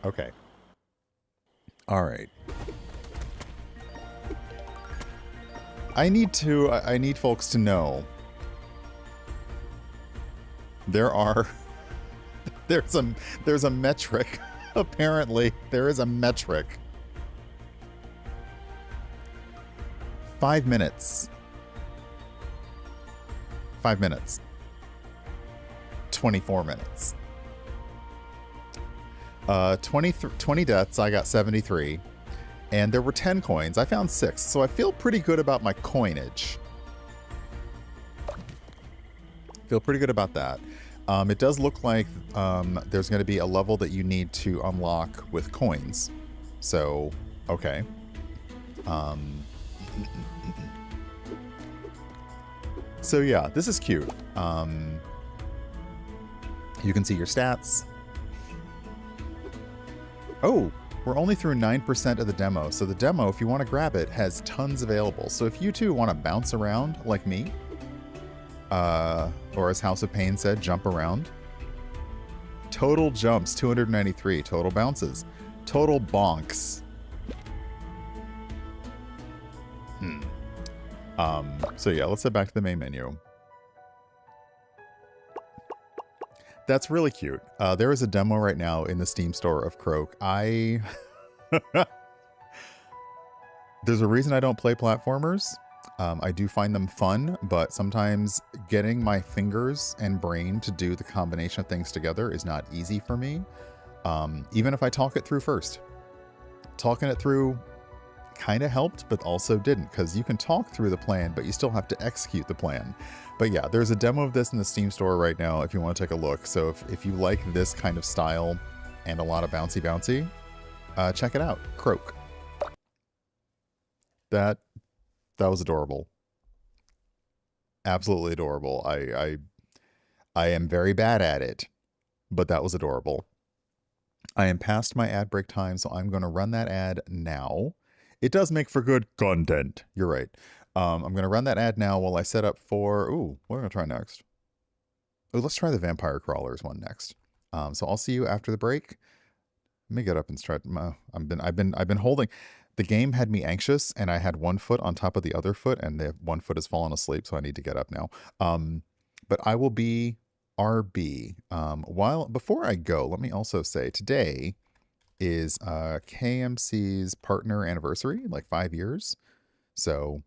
S2: Okay. All right. I need folks to know there's a metric. Apparently, there is a metric. 5 minutes. 5 minutes. 24 minutes. 20 deaths, I got 73. And there were 10 coins. I found 6, so I feel pretty good about my coinage. Feel pretty good about that. It does look like there's going to be a level that you need to unlock with coins. So, okay. So yeah, this is cute. You can see your stats. Oh! We're only through 9% of the demo, so the demo, if you want to grab it, has tons available. So if you too want to bounce around like me, or as House of Pain said, jump around, Total jumps, 293. Total bounces. Total bonks. So yeah, let's head back to the main menu. That's really cute. There is a demo right now in the Steam store of Croak. There's a reason I don't play platformers. I do find them fun, but sometimes getting my fingers and brain to do the combination of things together is not easy for me. Even if I talk it through first. Talking it through kind of helped, but also didn't, because you can talk through the plan, but you still have to execute the plan. But yeah, there's a demo of this in the Steam store right now if you want to take a look. So if you like this kind of style and a lot of bouncy, check it out. Croak. That was adorable. Absolutely adorable. I am very bad at it, but that was adorable. I am past my ad break time, so I'm going to run that ad now. It does make for good content. You're right. I'm going to run that ad now while I set up for... Ooh, what are we going to try next? Oh, let's try the Vampire Crawlers one next. So I'll see you after the break. Let me get up and start. I've been holding... The game had me anxious, and I had one foot on top of the other foot, and the one foot has fallen asleep, so I need to get up now. But I will be RB. Before I go, let me also say today is KMC's partner anniversary, like 5 years. So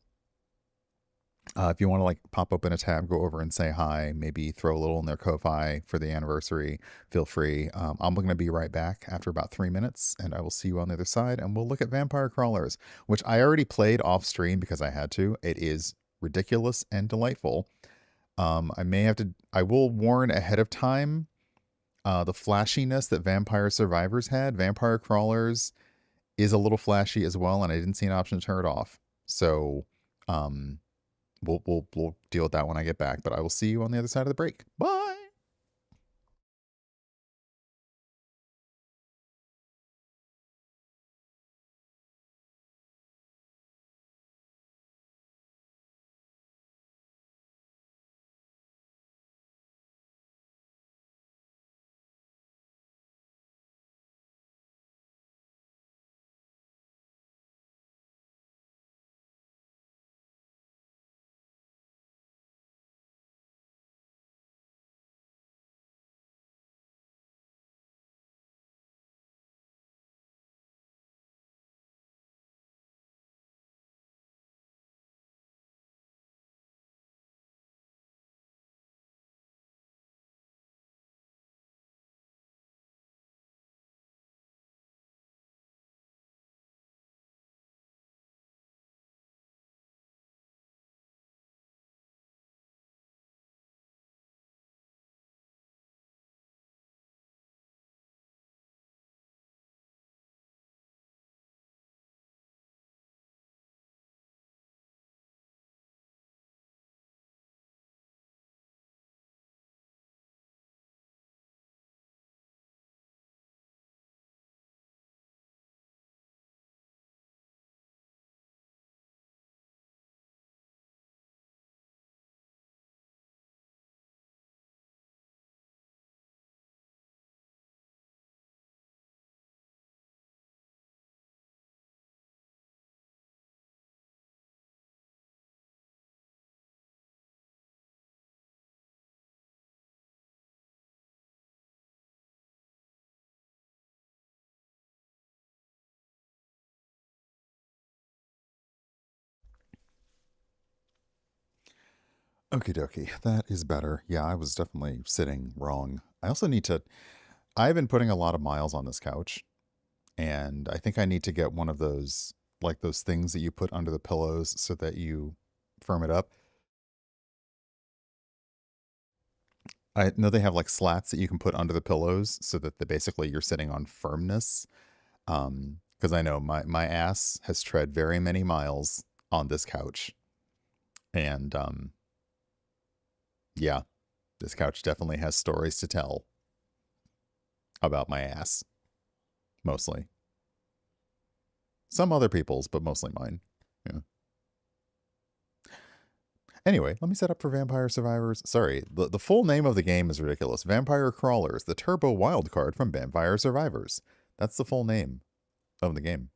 S2: if you want to like pop open a tab, go over and say hi, maybe throw a little in their Ko-Fi for the anniversary, feel free. I'm going to be right back after about 3 minutes, and I will see you on the other side, and we'll look at Vampire Crawlers, which I already played off stream because I had to. It is ridiculous and delightful. I will warn ahead of time, the flashiness that Vampire Survivors had, Vampire Crawlers is a little flashy as well, and I didn't see an option to turn it off. So, we'll deal with that when I get back, but I will see you on the other side of the break. Bye! Okie dokie, that is better. Yeah, I was definitely sitting wrong. I've been putting a lot of miles on this couch, and I think I need to get one of those, like those things that you put under the pillows so that you firm it up. I know they have like slats that you can put under the pillows so that basically you're sitting on firmness. Because I know my ass has tread very many miles on this couch. And yeah, this couch definitely has stories to tell about my ass. Mostly. Some other people's, but mostly mine. Yeah. Anyway, let me set up for Vampire Survivors. Sorry, the full name of the game is ridiculous. Vampire Crawlers, the turbo wildcard from Vampire Survivors. That's the full name of the game.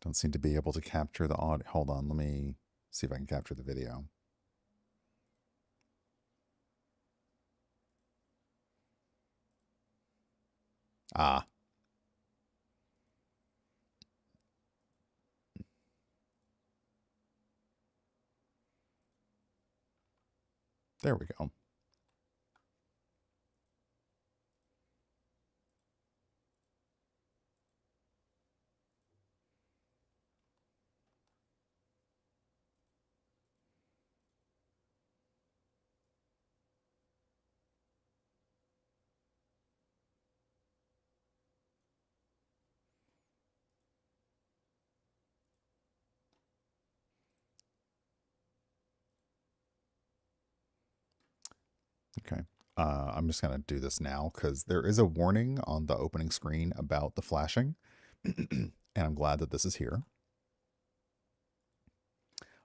S2: Don't seem to be able to capture the audio. Hold on, let me see if I can capture the video. Ah. There we go. Okay. I'm just going to do this now because there is a warning on the opening screen about the flashing. And I'm glad that this is here.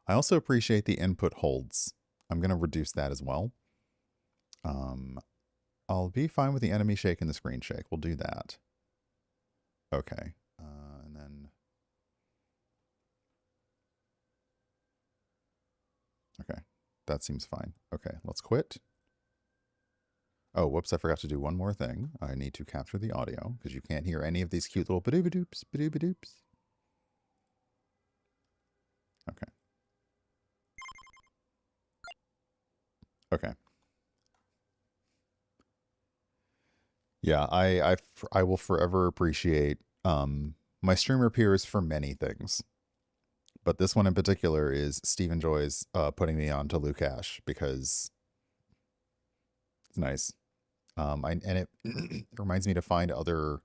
S2: I also appreciate the input holds. I'm going to reduce that as well. I'll be fine with the enemy shake and the screen shake. We'll do that. Okay. And then... Okay. That seems fine. Okay, let's quit. Oh, whoops, I forgot to do one more thing. I need to capture the audio because you can't hear any of these cute little ba-doo-ba-doops, ba-doo-ba-doops. Okay. Okay. Yeah, I will forever appreciate my streamer peers for many things. But this one in particular is Steve enjoys putting me on to Lukash because it's nice. And it reminds me to find other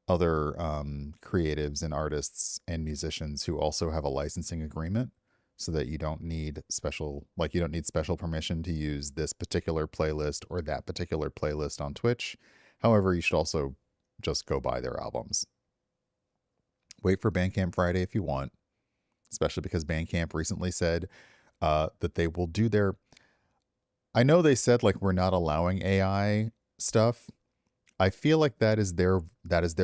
S2: creatives and artists and musicians who also have a licensing agreement so that you don't need special permission to use this particular playlist or that particular playlist on Twitch. However, you should also just go buy their albums. Wait for Bandcamp Friday if you want, especially because Bandcamp recently said that they will do their... I know they said like we're not allowing AI stuff. I feel like that is their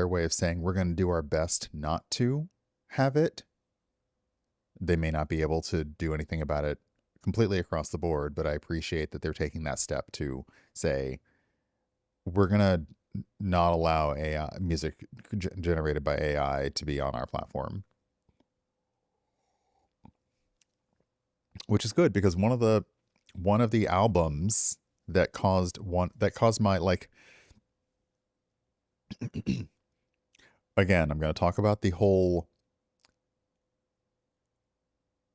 S2: way of saying we're going to do our best not to have it. They may not be able to do anything about it completely across the board, but I appreciate that they're taking that step to say we're going to not allow AI music generated by AI to be on our platform. Which is good because one of the albums that caused my like again, I'm going to talk about the whole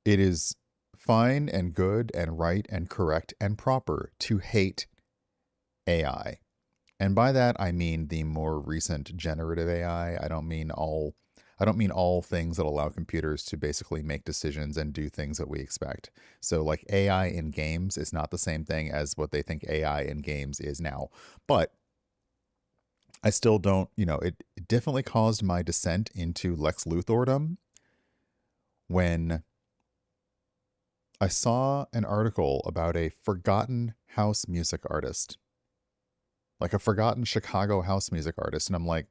S2: it is fine and good and right and correct and proper to hate AI. And by that I mean the more recent generative AI. I don't mean all things that allow computers to basically make decisions and do things that we expect. So like AI in games is not the same thing as what they think AI in games is now. But I still don't, it definitely caused my descent into Lex Luthordom when I saw an article about a forgotten house music artist. Like a forgotten Chicago house music artist. And I'm like,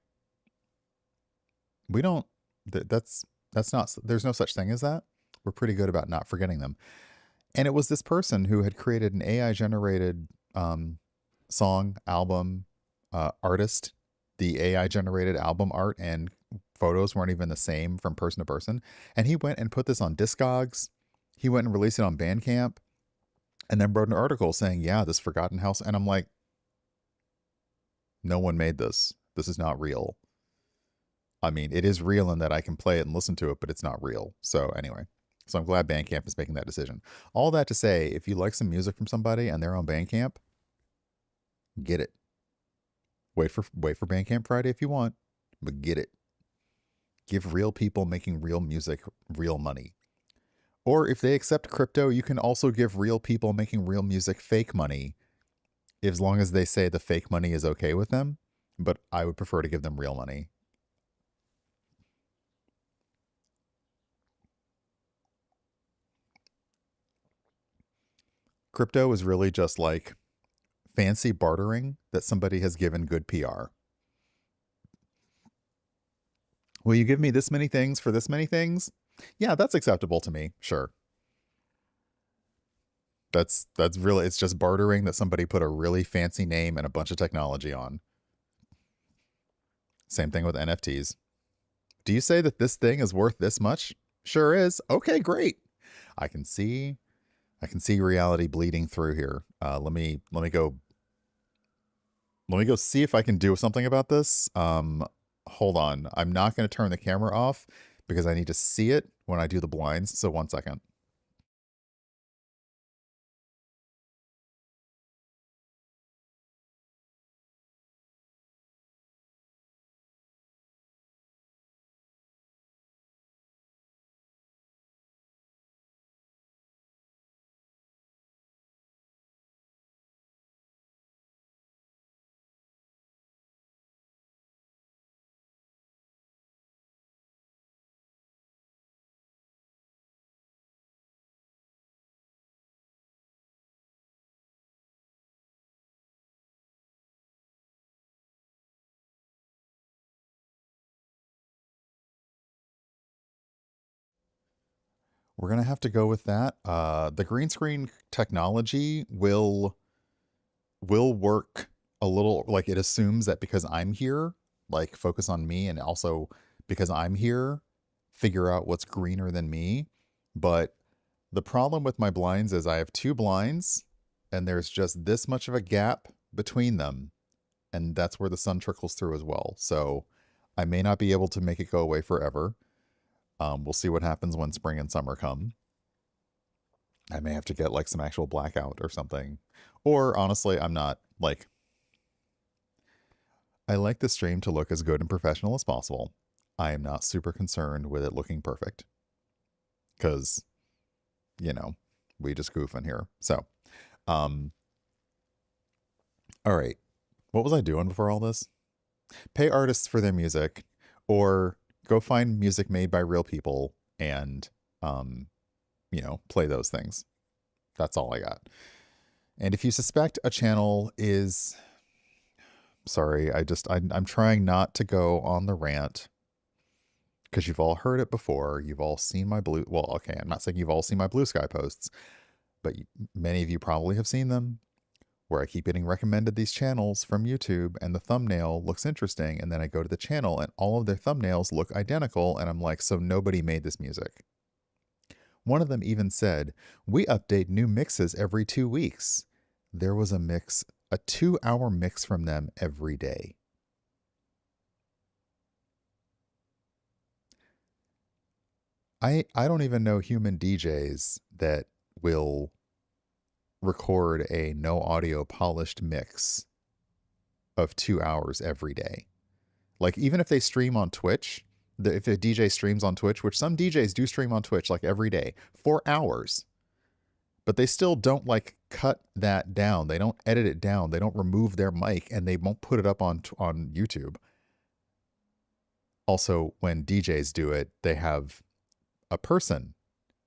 S2: we don't, that's not, there's no such thing as that. We're pretty good about not forgetting them. And it was this person who had created an AI generated song, album, artist. The AI generated album art and photos weren't even the same from person to person. And he went and put this on Discogs. He went and released it on Bandcamp and then wrote an article saying, yeah, this forgotten house. And I'm like, No one made this. This is not real. I mean, it is real in that I can play it and listen to it, but it's not real. So anyway, so I'm glad Bandcamp is making that decision. All that to say, if you like some music from somebody and they're on Bandcamp, get it. Wait for Bandcamp Friday if you want, but get it. Give real people making real music real money. Or if they accept crypto, you can also give real people making real music fake money, as long as they say the fake money is okay with them. But I would prefer to give them real money. Crypto is really just like fancy bartering that somebody has given good PR. Will you give me this many things for this many things? Yeah, that's acceptable to me. Sure. That's really, it's just bartering that somebody put a really fancy name and a bunch of technology on. Same thing with NFTs. Do you say that this thing is worth this much? Sure is. Okay, great. I can see reality bleeding through here. Let me go see if I can do something about this. Hold on. I'm not going to turn the camera off because I need to see it when I do the blinds. So 1 second. We're going to have to go with that. The green screen technology will work a little, like it assumes that because I'm here, like focus on me, and also because I'm here, figure out what's greener than me. But the problem with my blinds is I have 2 blinds and there's just this much of a gap between them, and that's where the sun trickles through as well. So I may not be able to make it go away forever. We'll see what happens when spring and summer come. I may have to get like some actual blackout or something. Or honestly, I'm not like, I like the stream to look as good and professional as possible. I am not super concerned with it looking perfect. Because, you know, we just goof in here. So, all right. What was I doing before all this? Pay artists for their music, or go find music made by real people and, you know, play those things. That's all I got. And if you suspect a channel is, sorry, I'm trying not to go on the rant because you've all heard it before. You've all seen my well, okay, I'm not saying you've all seen my Blue Sky posts, but many of you probably have seen them, where I keep getting recommended these channels from YouTube and the thumbnail looks interesting. And then I go to the channel and all of their thumbnails look identical. And I'm like, so nobody made this music. One of them even said, we update new mixes every 2 weeks. There was a 2-hour mix from them every day. I don't even know human DJs that will record a no audio polished mix of 2 hours every day. Like, even if they stream on Twitch, if a DJ streams on Twitch, which some DJs do stream on Twitch like every day for hours, but they still don't like cut that down. They don't edit it down. They don't remove their mic, and they won't put it up on YouTube. Also, when DJs do it, they have a person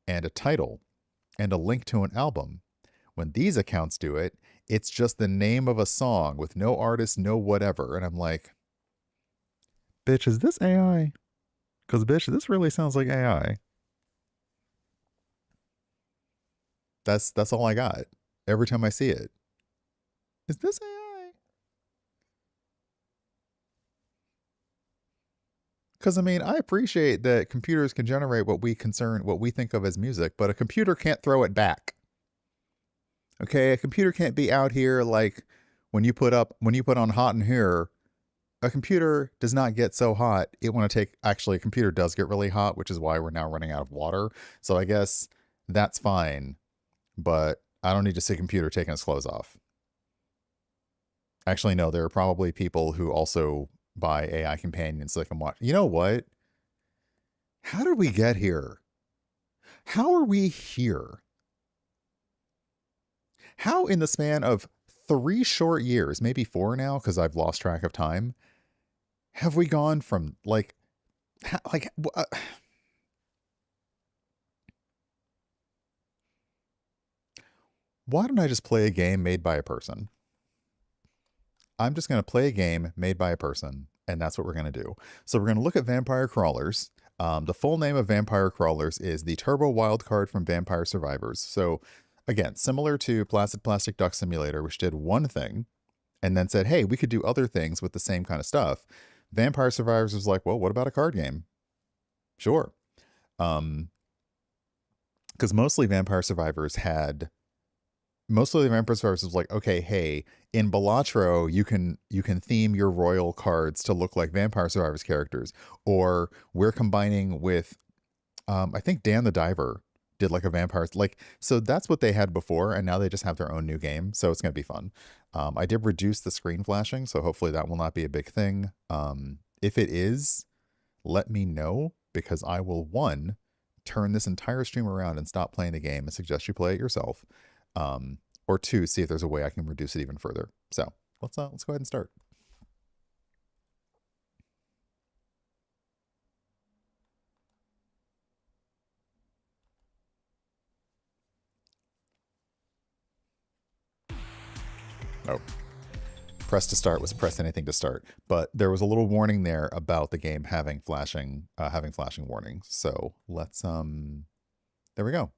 S2: and a title and a link to an album. When these accounts do it, it's just the name of a song with no artist, no whatever. And I'm like, bitch, is this AI? Because, bitch, this really sounds like AI. That's all I got. Every time I see it. Is this AI? Because, I mean, I appreciate that computers can generate what we think of as music, but a computer can't throw it back. Okay, a computer can't be out here like when you put on hot in here, a computer does not get so hot. It want to take actually a computer does get really hot, which is why we're now running out of water. So I guess that's fine, but I don't need to see a computer taking its clothes off. Actually, no, there are probably people who also buy AI companions so they can watch. You know what? How did we get here? How are we here? How in the span of 3 short years, maybe 4 now, because I've lost track of time, have we gone from like, like, why don't I just play a game made by a person? I'm just going to play a game made by a person, and that's what we're going to do. So we're going to look at Vampire Crawlers. The full name of Vampire Crawlers is the Turbo Wildcard from Vampire Survivors. So again, similar to Placid Plastic Duck Simulator, which did one thing and then said, hey, we could do other things with the same kind of stuff. Vampire Survivors was like, well, what about a card game? Sure. Because mostly Vampire Survivors was like, okay, hey, in Balatro, you can theme your royal cards to look like Vampire Survivors characters, or we're combining with, I think Dan the Diver did like a vampire, like, so that's what they had before, and now they just have their own new game, so it's gonna be fun. I did reduce the screen flashing, so hopefully that will not be a big thing. If it is, let me know, because I will, one, turn this entire stream around and stop playing the game and suggest you play it yourself. Or two, see if there's a way I can reduce it even further. So let's go ahead and start. Oh, press to start was press anything to start, but there was a little warning there about the game having flashing warnings. So let's there we go.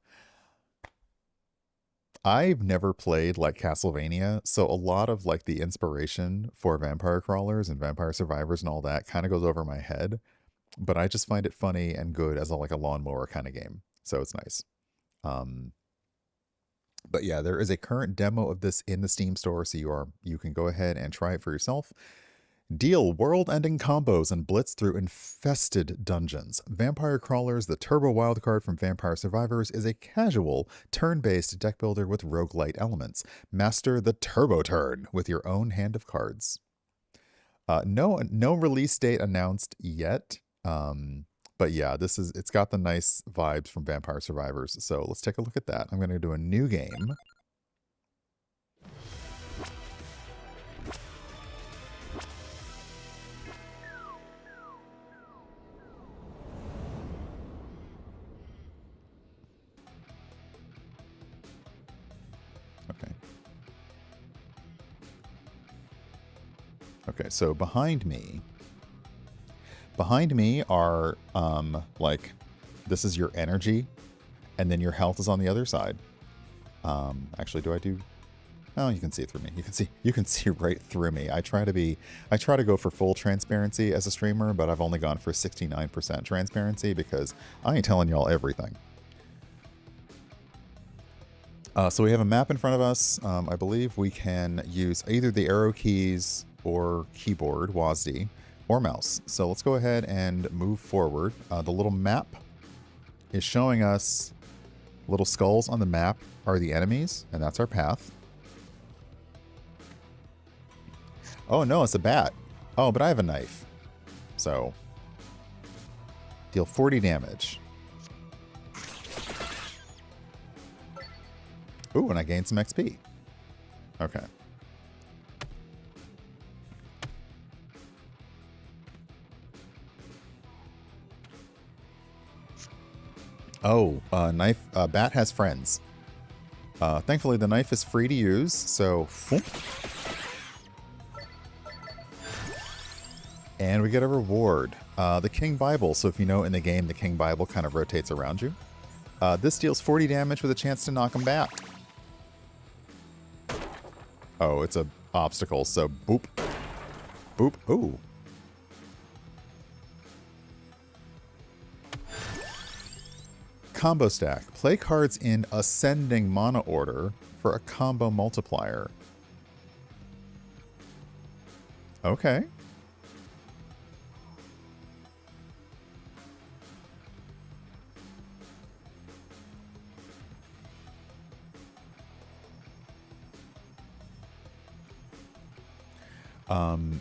S2: I've never played like Castlevania, so a lot of like the inspiration for Vampire Crawlers and Vampire Survivors and all that kind of goes over my head, but I just find it funny and good as like a lawnmower kind of game. So it's nice. But yeah, there is a current demo of this in the Steam store, so you can go ahead and try it for yourself. Deal world-ending combos and blitz through infested dungeons. Vampire Crawlers, the turbo wildcard from Vampire Survivors, is a casual, turn-based deck builder with roguelite elements. Master the turbo turn with your own hand of cards. No release date announced yet. But yeah, it's got the nice vibes from Vampire Survivors. So let's take a look at that. I'm going to do a new game. Okay, so behind me are, like, this is your energy, and then your health is on the other side. Actually, oh, you can see it through me. You can see right through me. I try to go for full transparency as a streamer, but I've only gone for 69% transparency because I ain't telling y'all everything. So we have a map in front of us. I believe we can use either the arrow keys or keyboard, WASD, or mouse. So let's go ahead and move forward. The little map is showing us little skulls on the map are the enemies, and that's our path. Oh no, it's a bat. Oh, but I have a knife. So, deal 40 damage. Ooh, and I gained some XP. Okay. Oh, bat has friends. Thankfully, the knife is free to use, so... And we get a reward. The King Bible. So if you know in the game, the King Bible kind of rotates around you. This deals 40 damage with a chance to knock him back. Oh, it's a obstacle, so boop. Boop. Ooh. Combo stack. Play cards in ascending mana order for a combo multiplier. Okay.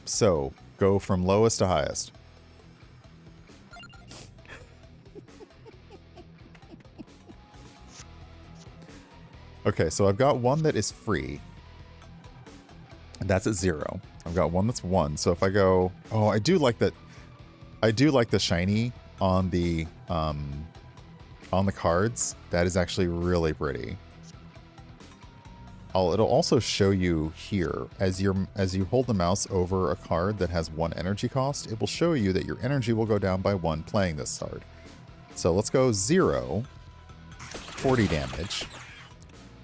S2: So go from lowest to highest. Okay, so I've got one that is free. That's at 0. I've got one that's 1. So if I go, oh, I do like that. I do like the shiny on the cards. That is actually really pretty. It'll also show you here as you hold the mouse over a card that has 1 energy cost. It will show you that your energy will go down by 1 playing this card. So let's go 0, 40 damage.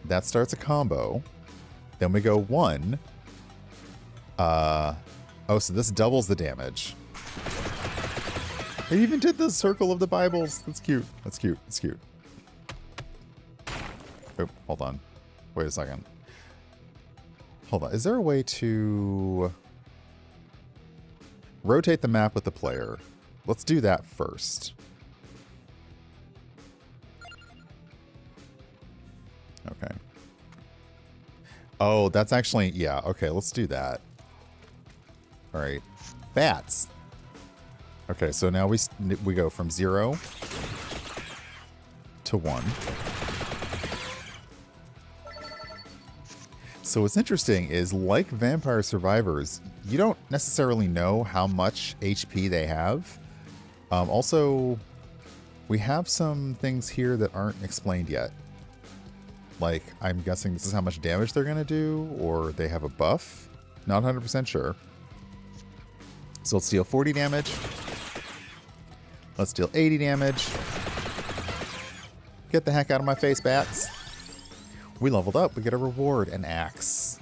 S2: That starts a combo. Then we go 1. Oh, so this doubles the damage. They even did the circle of the Bibles. That's cute. That's cute. That's cute. Oh, hold on. Wait a second. Hold on. Is there a way to rotate the map with the player? Let's do that first. Okay. Oh, that's actually... Yeah, okay, let's do that. All right. Bats. Okay, so now we go from 0 to 1. So what's interesting is, like Vampire Survivors, you don't necessarily know how much HP they have. Also, we have some things here that aren't explained yet. Like, I'm guessing this is how much damage they're going to do, or they have a buff. Not 100% sure. So let's deal 40 damage. Let's deal 80 damage. Get the heck out of my face, bats. We leveled up. We get a reward, an axe.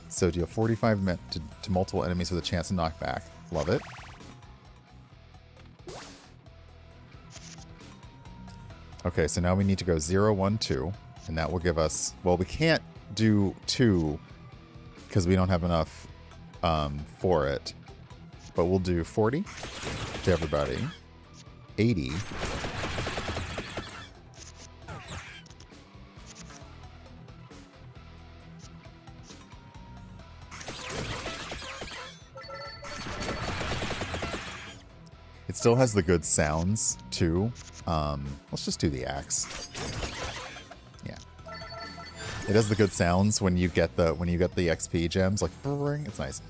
S2: So deal 45 to multiple enemies with a chance to knock back. Love it. Okay, so now we need to go 0, 1, 2. And that will give us... Well, we can't do 2 because we don't have enough for it. But we'll do 40 to everybody. 80. It still has the good sounds, too. Let's just do the axe. Yeah. It has the good sounds when you get the XP gems, like brrring. It's nice.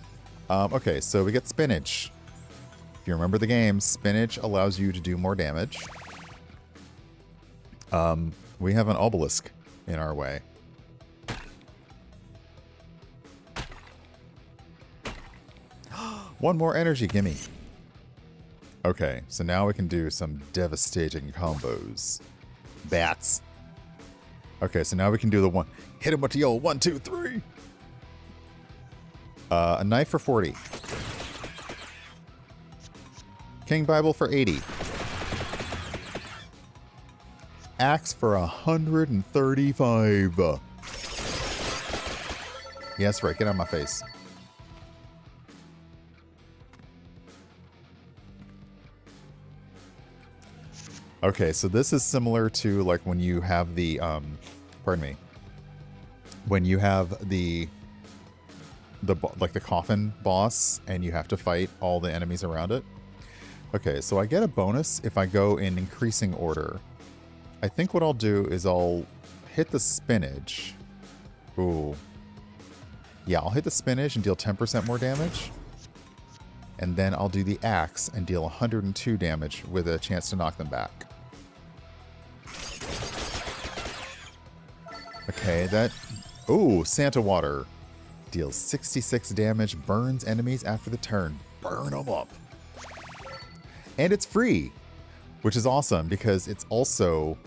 S2: Okay, so we get spinach. If you remember the game, spinach allows you to do more damage. We have an obelisk in our way. One more energy, gimme. Okay, so now we can do some devastating combos. Bats. Okay, so now we can do the one. Hit him with the old 1, 2, 3. A knife for 40. King Bible for 80. Axe for 135. Yes, right. Get out of my face. Okay, so this is similar to like when you have the pardon me. When you have the coffin boss and you have to fight all the enemies around it. Okay, so I get a bonus if I go in increasing order. I think what I'll do is I'll hit the spinach. Ooh. Yeah, I'll hit the spinach and deal 10% more damage. And then I'll do the axe and deal 102 damage with a chance to knock them back. Okay, that... Ooh, Santa Water. Deals 66 damage, burns enemies after the turn. Burn them up. And it's free, which is awesome because it's also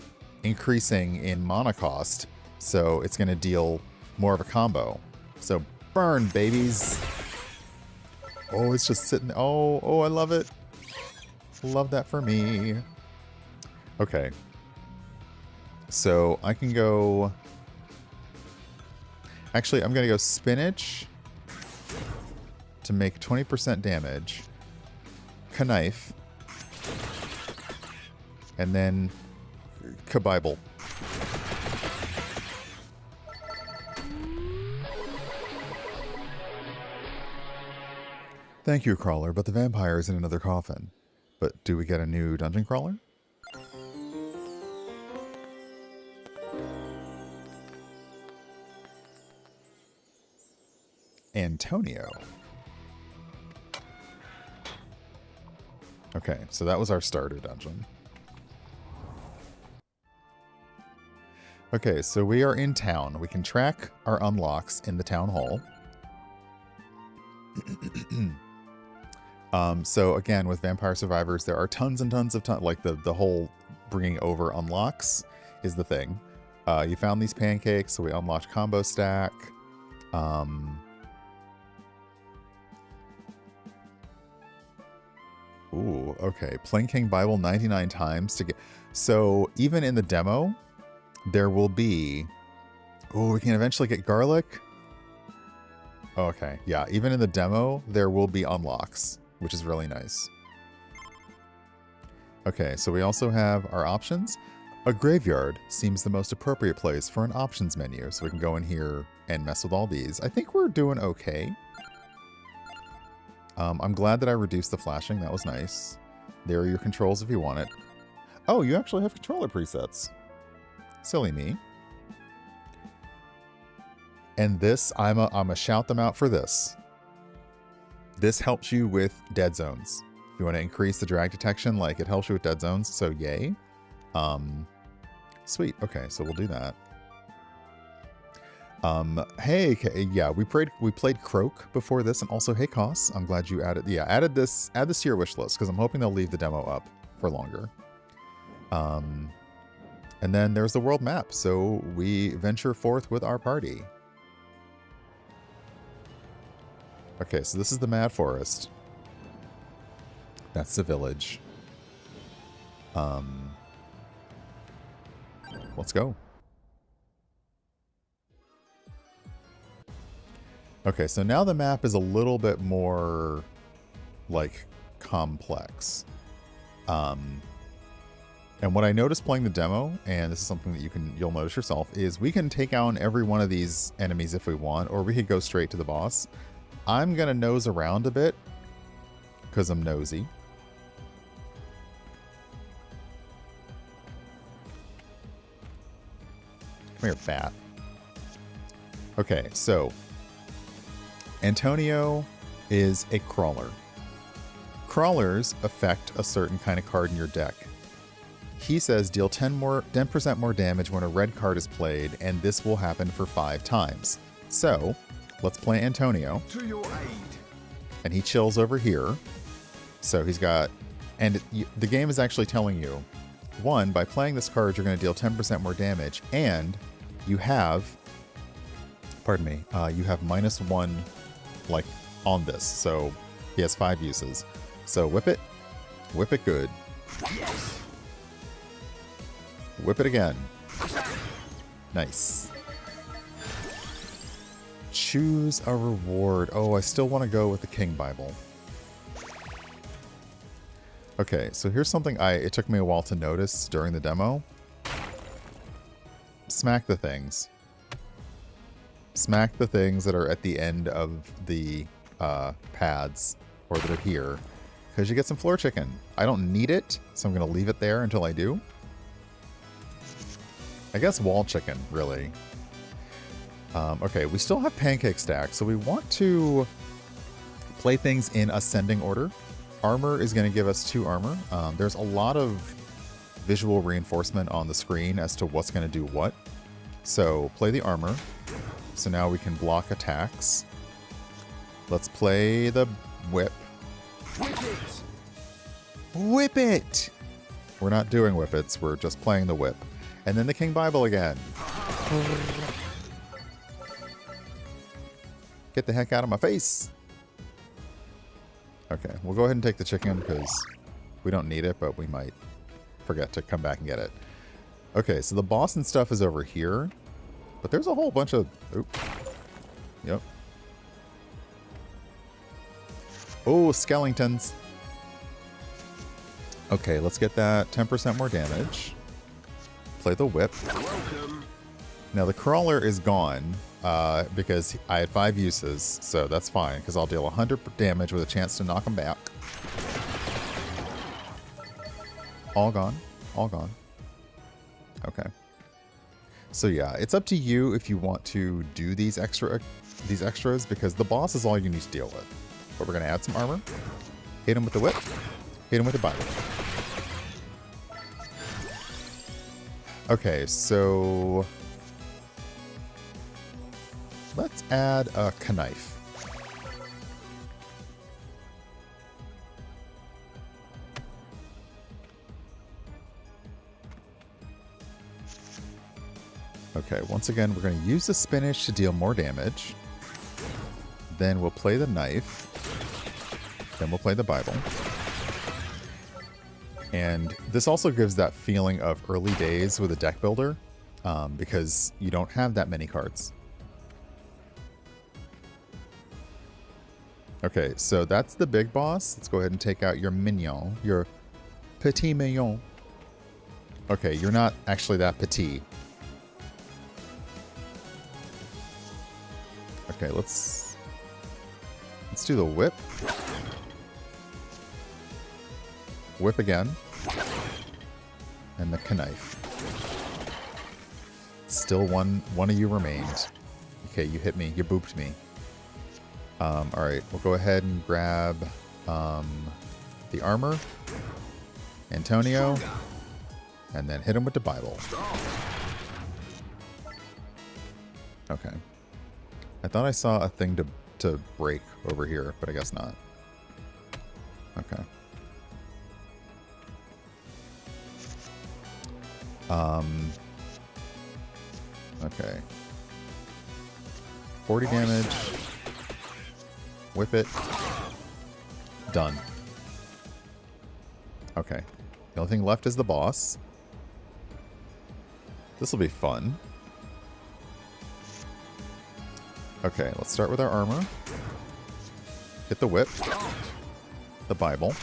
S2: increasing in mana cost. So it's going to deal more of a combo. So burn, babies. Oh, it's just sitting... Oh, I love it. Love that for me. Okay. So I can go... Actually, I'm going to go spinach to make 20% damage. Knife. And then Kabible. Thank you, Crawler, but the vampire is in another coffin. But do we get a new dungeon crawler? Antonio. Okay, so that was our starter dungeon. Okay, so we are in town. We can track our unlocks in the town hall. So again, with Vampire Survivors, there are tons and tons of like the whole bringing over unlocks is the thing. You found these pancakes, so we unlocked combo stack. Ooh, okay. Plain King Bible 99 times to get... So even in the demo, there will be... Oh, we can eventually get garlic. Okay, yeah. Even in the demo, there will be unlocks, which is really nice. Okay, so we also have our options. A graveyard seems the most appropriate place for an options menu, so we can go in here and mess with all these. I think we're doing okay. I'm glad that I reduced the flashing. That was nice. There are your controls if you want it. Oh, you actually have controller presets. Silly me. And this, I'm a shout them out for this. This helps you with dead zones. If you want to increase the drag detection, like it helps you with dead zones, so yay. Sweet. Okay, so we'll do that. Hey, yeah, we played Croak before this, and also Hey Koss, I'm glad you add this to your wish list, because I'm hoping they'll leave the demo up for longer. And then there's the world map, so we venture forth with our party. Okay, so this is the Mad Forest. That's the village. Let's go. Okay, so now the map is a little bit more, like, complex. And what I noticed playing the demo, and this is something that you'll notice yourself, is we can take on every one of these enemies if we want, or we could go straight to the boss. I'm gonna nose around a bit, because I'm nosy. Come here, bat. Okay, so Antonio is a crawler. Crawlers affect a certain kind of card in your deck. He says deal 10% more damage when a red card is played, and this will happen for 5 times. So, let's play Antonio.
S3: To your aid.
S2: And he chills over here. So he's got... And the game is actually telling you, 1, by playing this card, you're going to deal 10% more damage, and you have... Pardon me. You have -1, like, on this. So he has 5 uses. So whip it. Whip it good.
S3: Yes.
S2: Whip it again. Nice. Choose a reward. Oh, I still want to go with the King Bible. Okay, so here's something it took me a while to notice during the demo. Smack the things. Smack the things that are at the end of the pads, or that are here, because you get some floor chicken. I don't need it, so I'm going to leave it there until I do. I guess wall chicken, really. Okay, we still have pancake stack, so we want to play things in ascending order. Armor is going to give us 2 armor. There's a lot of visual reinforcement on the screen as to what's going to do what. So play the armor. So now we can block attacks. Let's play the whip.
S3: Whip it.
S2: Whip it! We're not doing whippets, we're just playing the whip. And then the King Bible again. Get the heck out of my face! Okay, we'll go ahead and take the chicken because we don't need it, but we might forget to come back and get it. Okay, so the boss and stuff is over here. But there's a whole bunch of... Oop. Yep. Oh, skeletons. Okay, let's get that 10% more damage. Play the whip.
S3: Welcome.
S2: Now the crawler is gone because I had 5 uses, so that's fine because I'll deal 100 damage with a chance to knock him back. All gone. All gone. Okay. So yeah, it's up to you if you want to do these extras because the boss is all you need to deal with. But we're gonna add some armor. Hit him with the whip. Hit him with the Bible. Okay, so let's add a knife. Okay, once again, we're going to use the spinach to deal more damage. Then we'll play the knife. Then we'll play the Bible. And this also gives that feeling of early days with a deck builder, because you don't have that many cards. Okay, so that's the big boss. Let's go ahead and take out your mignon, your petit mignon. Okay, you're not actually that petit. Okay, let's do the whip. Whip again. And the knife. Still one of you remained. Okay, you hit me. You booped me. Alright, we'll go ahead and grab the armor. Antonio. And then hit him with the Bible. Okay. I thought I saw a thing to break over here, but I guess not. Okay. Okay. 40 damage. Whip it. Done. Okay. The only thing left is the boss. This will be fun. Okay, let's start with our armor. Hit the whip. The Bible.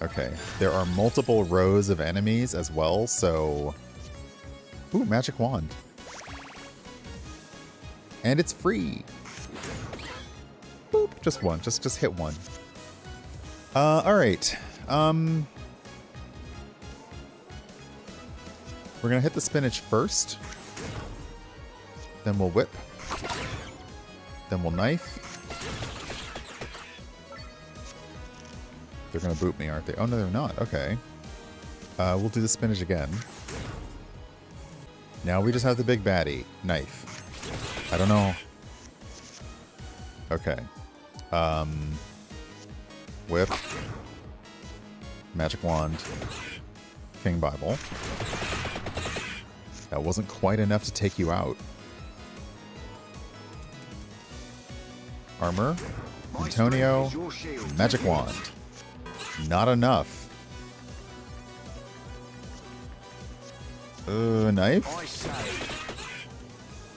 S2: Okay, there are multiple rows of enemies as well, so... Ooh, magic wand. And it's free! Boop, just one. Just hit one. Alright. We're gonna hit the spinach first. Then we'll whip. Then we'll knife. They're gonna boot me, aren't they? Oh, no, they're not. Okay. We'll do the spinach again. Now we just have the big baddie. Knife. I don't know. Okay. Whip. Magic wand. King Bible. That wasn't quite enough to take you out. Armor. Antonio. Magic wand. Not enough. Knife?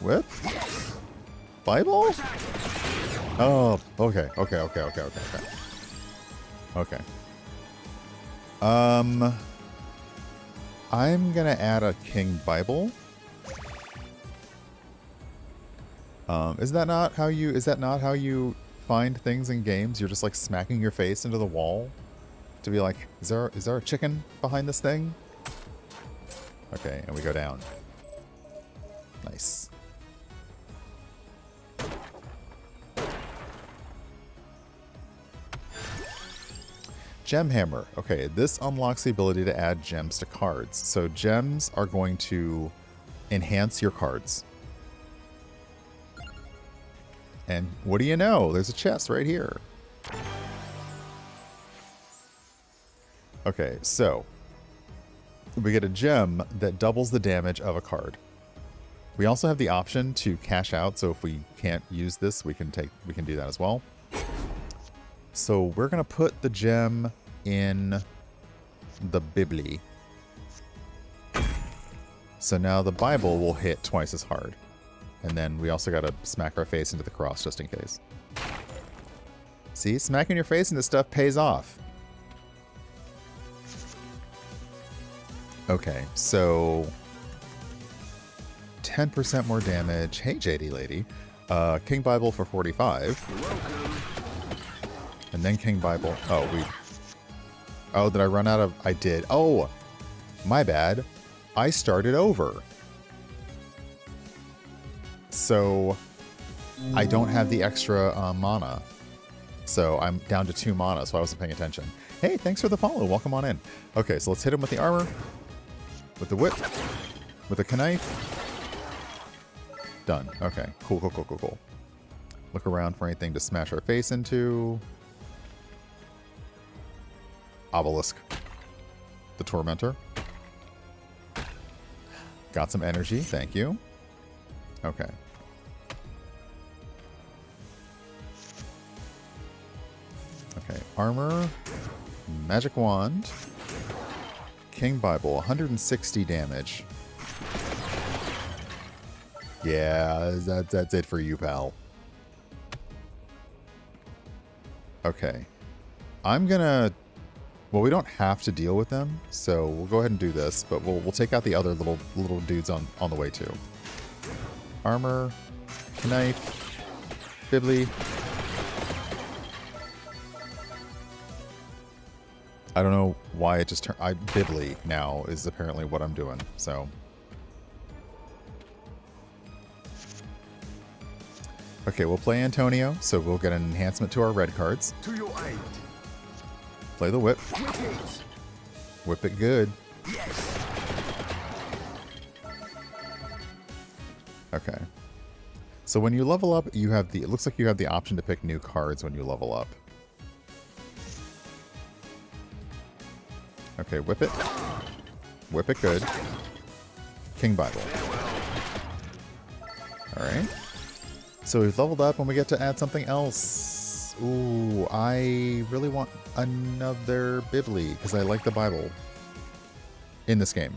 S2: Whip? Bible? Oh, okay. Okay. I'm gonna add a King Bible. Is that not how you find things in games? You're just like smacking your face into the wall to be like, is there a chicken behind this thing? Okay, and we go down. Nice. Gem Hammer. Okay, this unlocks the ability to add gems to cards. So gems are going to enhance your cards. And what do you know? There's a chest right here. Okay, so we get a gem that doubles the damage of a card. We also have the option to cash out, so if we can't use this, we can do that as well. So we're gonna put the gem in the Bibli. So now the Bible will hit twice as hard. And then we also gotta smack our face into the cross just in case. See, smacking your face into stuff pays off. Okay, so 10% more damage. Hey, JD lady. King Bible for 45. And then King Bible. Oh, did I run out of... I did. Oh, my bad. I started over. So I don't have the extra mana. So I'm down to 2 mana, so I wasn't paying attention. Hey, thanks for the follow. Welcome on in. Okay, so let's hit him with the armor. With the whip. With the knife. Done. Okay, cool, cool, cool, cool, cool. Look around for anything to smash our face into. Obelisk. The Tormentor. Got some energy, thank you. Okay. Okay, armor. Magic Wand. King Bible, 160 damage. Yeah, that's it for you, pal. Okay. I'm gonna... Well, we don't have to deal with them, so we'll go ahead and do this, but we'll take out the other little dudes on the way, too. Armor. Knife. Bibli. I don't know why it just turned... Bibli now is apparently what I'm doing, so... Okay, we'll play Antonio, so we'll get an enhancement to our red cards.
S3: To your aid.
S2: Play the whip.
S3: Wicket.
S2: Whip it good.
S3: Yes.
S2: Okay. So when you level up, you have the... It looks like you have the option to pick new cards when you level up. Okay, whip it. Whip it good. King Bible. Alright. So we've leveled up and we get to add something else. Ooh, I really want another Bibli because I like the Bible. In this game.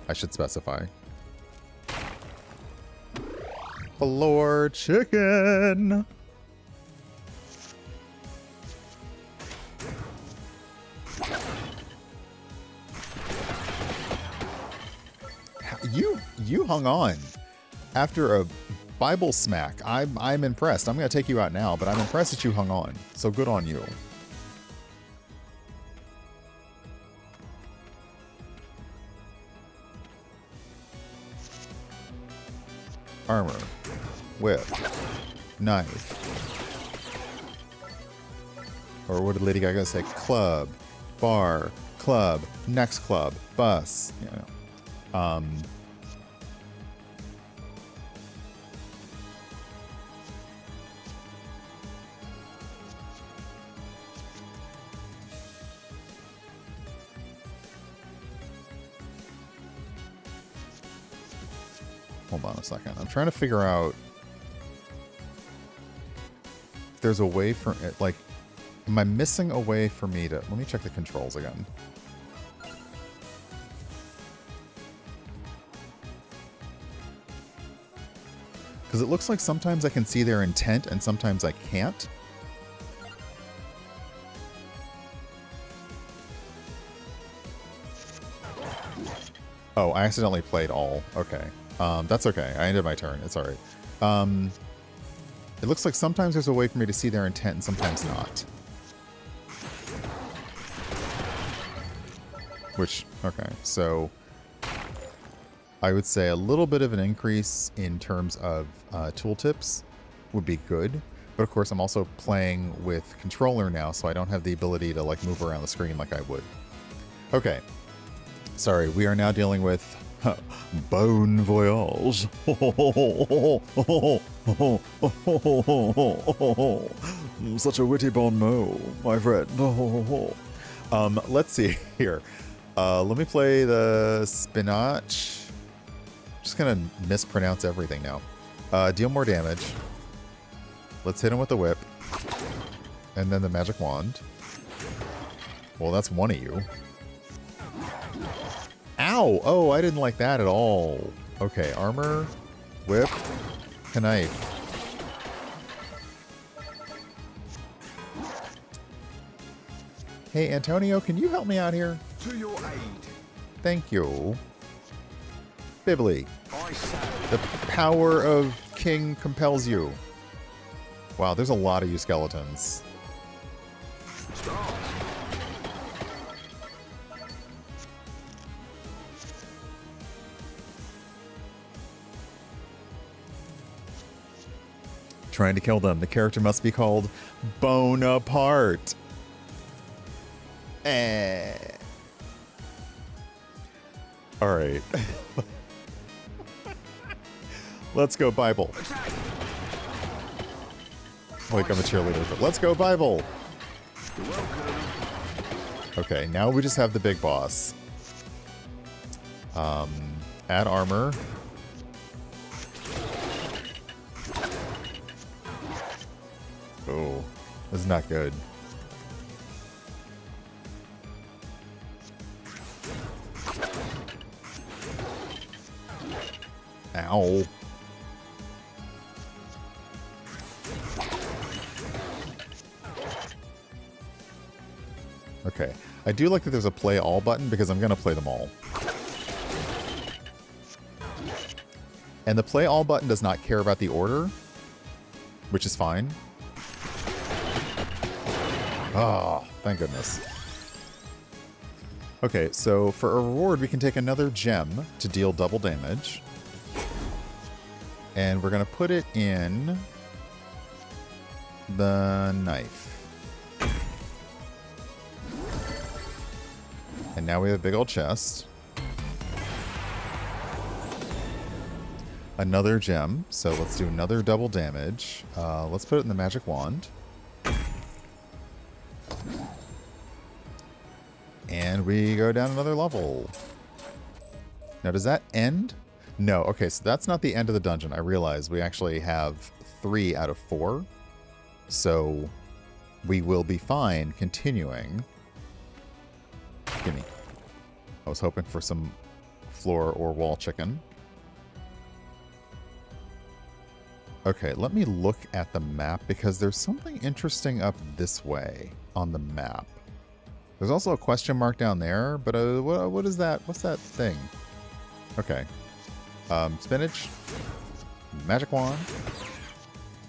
S2: I should specify. Floor chicken! You hung on after a Bible smack. I'm impressed. I'm going to take you out now, but I'm impressed that you hung on. So good on you. Armor. Whip. Knife. Or what did Lady Gaga say? Club. Bar. Club. Next club. Bus. You know. Hold on a second. I'm trying to figure out if there's a way for it. Like, am I missing a way for me to... Let me check the controls again. Because it looks like sometimes I can see their intent and sometimes I can't. Oh, I accidentally played all. Okay. That's okay. I ended my turn. It's alright. It looks like sometimes there's a way for me to see their intent and sometimes not. Which, okay, so I would say a little bit of an increase in terms of tooltips would be good. But of course, I'm also playing with controller now, so I don't have the ability to like move around the screen like I would. Okay. Sorry, we are now dealing with Bone Voyage. Such a witty bon mot, my friend. Let's see here. Let me play the spinach. Just gonna mispronounce everything now. Deal more damage. Let's hit him with the whip. And then the magic wand. Well, that's one of you. Ow! Oh, I didn't like that at all. Okay, armor, whip, knife. Hey, Antonio, can you help me out here?
S3: To your aid.
S2: Thank you. Bibli,
S3: I say.
S2: the power of King compels you. Wow, there's a lot of you skeletons.
S3: Start.
S2: Trying to kill them. The character must be called Bonaparte. All right. Let's go Bible.
S3: Attack.
S2: Like I'm a cheerleader, but let's go Bible.
S3: You're welcome.
S2: Okay, now we just have the big boss. Add armor. Oh, this is not good. Ow. Okay. I do like that there's a play all button because I'm going to play them all. And the play all button does not care about the order, which is fine. Oh, thank goodness. Okay, so for a reward, we can take another gem to deal double damage. And we're going to put it in the knife. And now we have a big old chest. Another gem. So let's do another double damage. Let's put it in the magic wand. And we go down another level. Now, does that end? No. Okay, so that's not the end of the dungeon. I realize we actually have 3 out of 4. So we will be fine continuing. Gimme. I was hoping for some floor or wall chicken. Okay, let me look at the map because there's something interesting up this way on the map. There's also a question mark down there, but what is that? What's that thing? Okay. Spinach. Magic wand.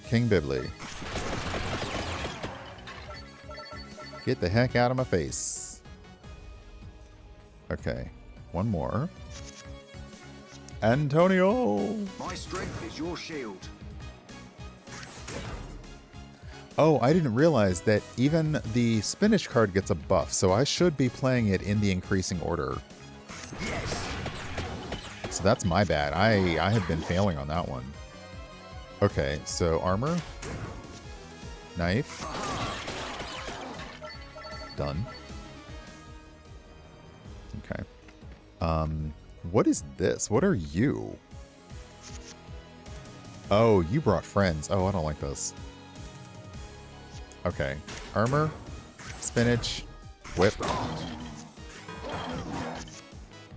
S2: King Bibli. Get the heck out of my face. Okay. One more. Antonio!
S3: My strength is your shield.
S2: Oh, I didn't realize that even the spinach card gets a buff, so I should be playing it in the increasing order.
S3: Yes.
S2: So that's my bad. I have been failing on that one. Okay, so armor. Knife. Done. Okay. What is this? What are you? Oh, you brought friends. Oh, I don't like this. Okay. Armor. Spinach. Whip.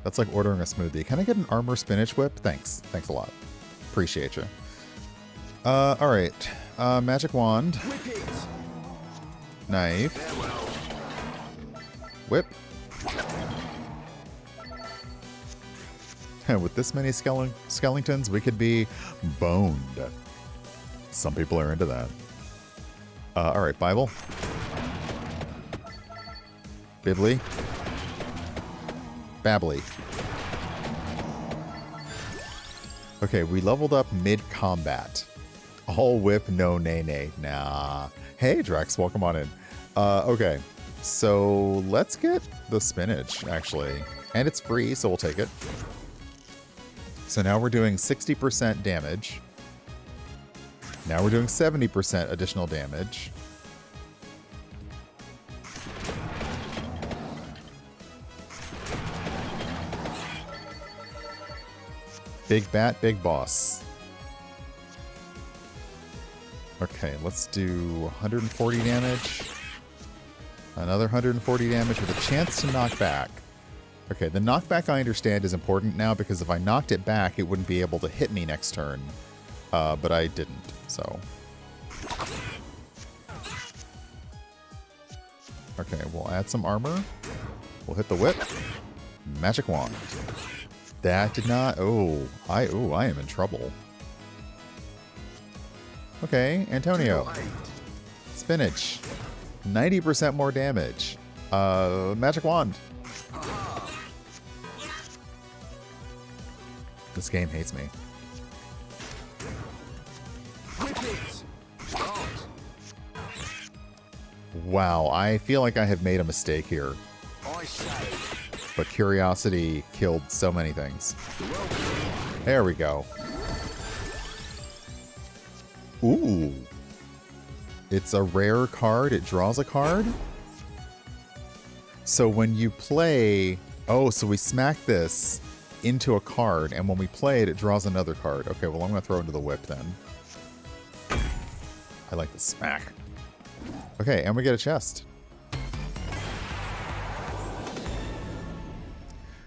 S2: That's like ordering a smoothie. Can I get an armor spinach whip? Thanks. Thanks a lot. Appreciate you. Alright. Magic wand.
S3: Whip it.
S2: Knife.
S3: Farewell.
S2: Whip. With this many skeletons, we could be boned. Some people are into that. Alright, Bible. Bibli. Babbly. Okay, we leveled up mid-combat. All whip, no nay-nay. Nah. Hey, Drex, welcome on in. Okay, so let's get the spinach, actually. And it's free, so we'll take it. So now we're doing 60% damage. Now we're doing 70% additional damage. Big bat, big boss. Okay, let's do 140 damage. Another 140 damage with a chance to knock back. Okay, the knockback I understand is important now because if I knocked it back, it wouldn't be able to hit me next turn. But I didn't, so. Okay, we'll add some armor. We'll hit the whip. Magic wand. That did not... Oh, I am in trouble. Okay, Antonio. Spinach. 90% more damage. Magic wand. This game hates me.
S3: Whip it. Start.
S2: Wow, I feel like I have made a mistake here.
S3: I say.
S2: But curiosity killed so many things.
S3: You're welcome.
S2: There we go. Ooh. It's a rare card. It draws a card. So when you play... Oh, so we smack this into a card, and when we play it, it draws another card. Okay, well, I'm going to throw it into the whip then. I like the smack. Okay, and we get a chest.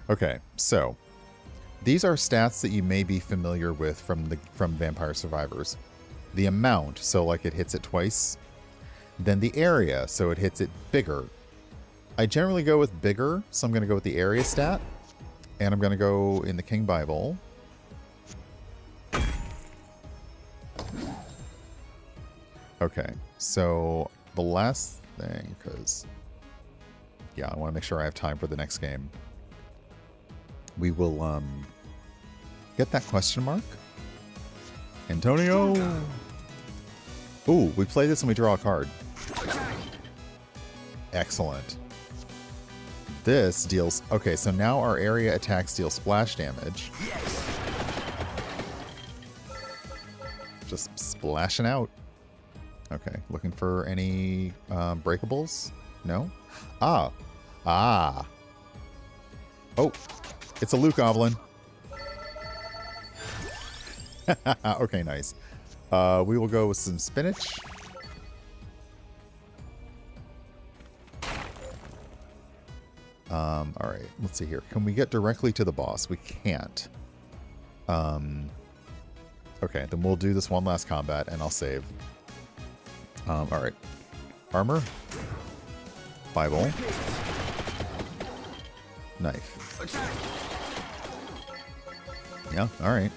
S2: Okay, so these are stats that you may be familiar with from Vampire Survivors. The amount, so like it hits it twice. Then the area, so it hits it bigger. I generally go with bigger, so I'm going to go with the area stat. And I'm going to go in the King Bible. Okay, so the last thing, because, yeah, I want to make sure I have time for the next game. We will get that question mark. Antonio! Ooh, we play this and we draw a card. Excellent. This deals... Okay, so now our area attacks deal splash damage. Just splashing out. Okay, looking for any breakables? No? Ah. Ah. Oh, it's a loot goblin. Okay, nice. We will go with some spinach. All right, let's see here. Can we get directly to the boss? We can't. Okay, then we'll do this one last combat, and I'll save. All right. Armor. Bible. Knife. Yeah, all right.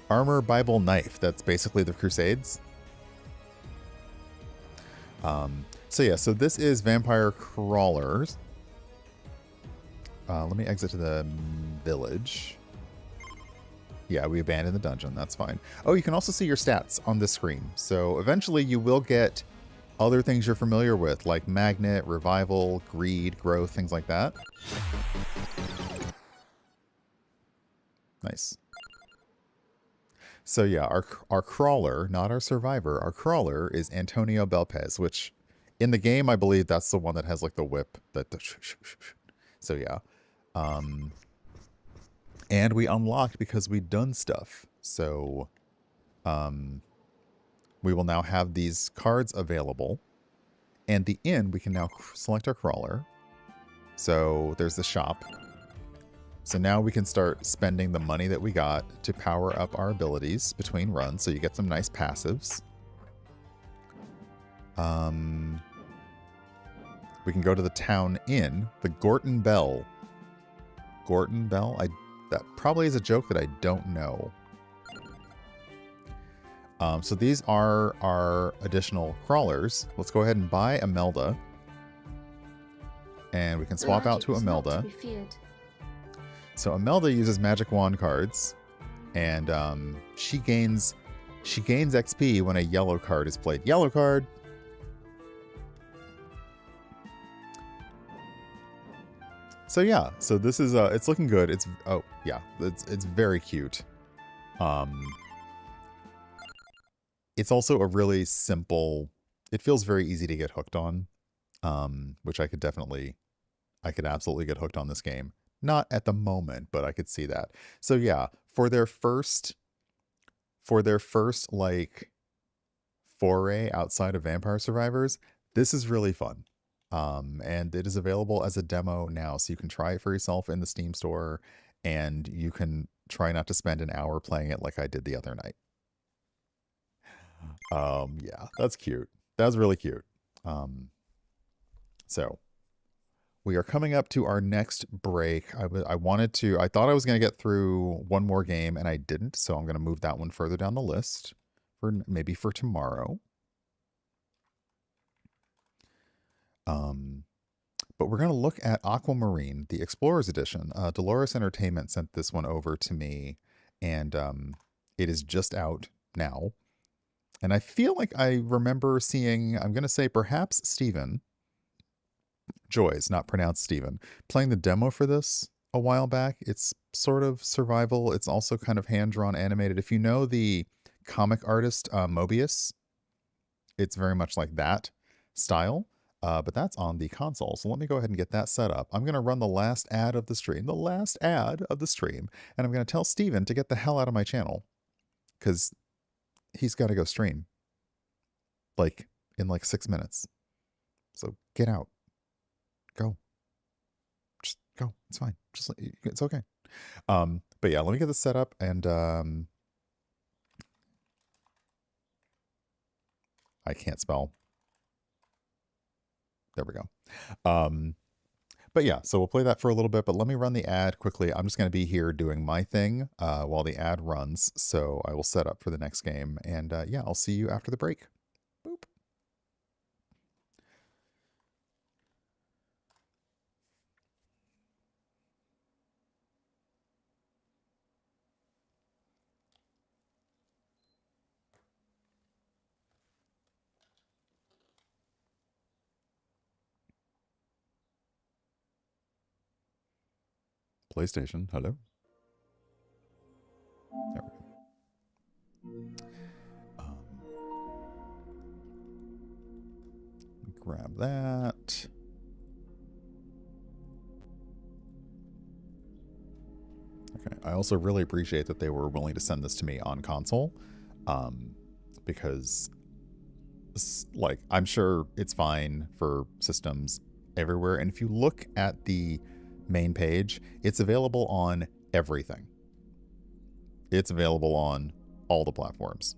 S2: Armor, Bible, knife. That's basically the Crusades. So yeah, so this is Vampire Crawlers. Let me exit to the village. Yeah, we abandoned the dungeon. That's fine. Oh, you can also see your stats on this screen. So eventually you will get other things you're familiar with, like Magnet, Revival, Greed, Growth, things like that. Nice. So yeah, our crawler, not our survivor, our crawler is Antonio Belpez, which in the game, I believe that's the one that has like the whip. So yeah. And we unlocked because we'd done stuff. So we will now have these cards available. And the inn, we can now select our crawler. So there's the shop. So now we can start spending the money that we got to power up our abilities between runs. So you get some nice passives. We can go to the town inn, the Gorton Bell. Gorton Bell? That probably is a joke that I don't know. So these are our additional crawlers. Let's go ahead and buy Imelda. And we can swap out to Imelda. So Imelda uses magic wand cards. And she gains XP when a yellow card is played. Yellow card! So yeah, so this is it's looking good. It's it's very cute. It's also a really simple. It feels very easy to get hooked on, which I could absolutely get hooked on this game. Not at the moment, but I could see that. So yeah, for their first like foray outside of Vampire Survivors, this is really fun. And it is available as a demo now, so you can try it for yourself in the Steam store, and you can try not to spend an hour playing it like I did the other night. Yeah, that's cute. That was really cute. So we are coming up to our next break. I thought I was going to get through one more game and I didn't. So I'm going to move that one further down the list for maybe for tomorrow. But we're going to look at Aquamarine, the Explorers Edition. Dolores Entertainment sent this one over to me, and it is just out now. And I feel like I remember seeing, I'm going to say perhaps Steven, Joy's, not pronounced Steven, playing the demo for this a while back. It's sort of survival. It's also kind of hand-drawn animated. If you know the comic artist Mobius, it's very much like that style. But that's on the console. So let me go ahead and get that set up. I'm going to run the last ad of the stream, and I'm going to tell Steven to get the hell out of my channel because he's got to go stream like in like 6 minutes. So get out. Go. Just go. It's fine. It's okay. But yeah, let me get this set up and I can't spell. There we go. But yeah, so we'll play that for a little bit, but let me run the ad quickly. I'm just going to be here doing my thing while the ad runs. So I will set up for the next game. And yeah, I'll see you after the break. Boop. PlayStation, hello. There we go. Grab that. Okay. I also really appreciate that they were willing to send this to me on console, because, like, I'm sure it's fine for systems everywhere. And if you look at the main page, it's available on everything. It's available on all the platforms.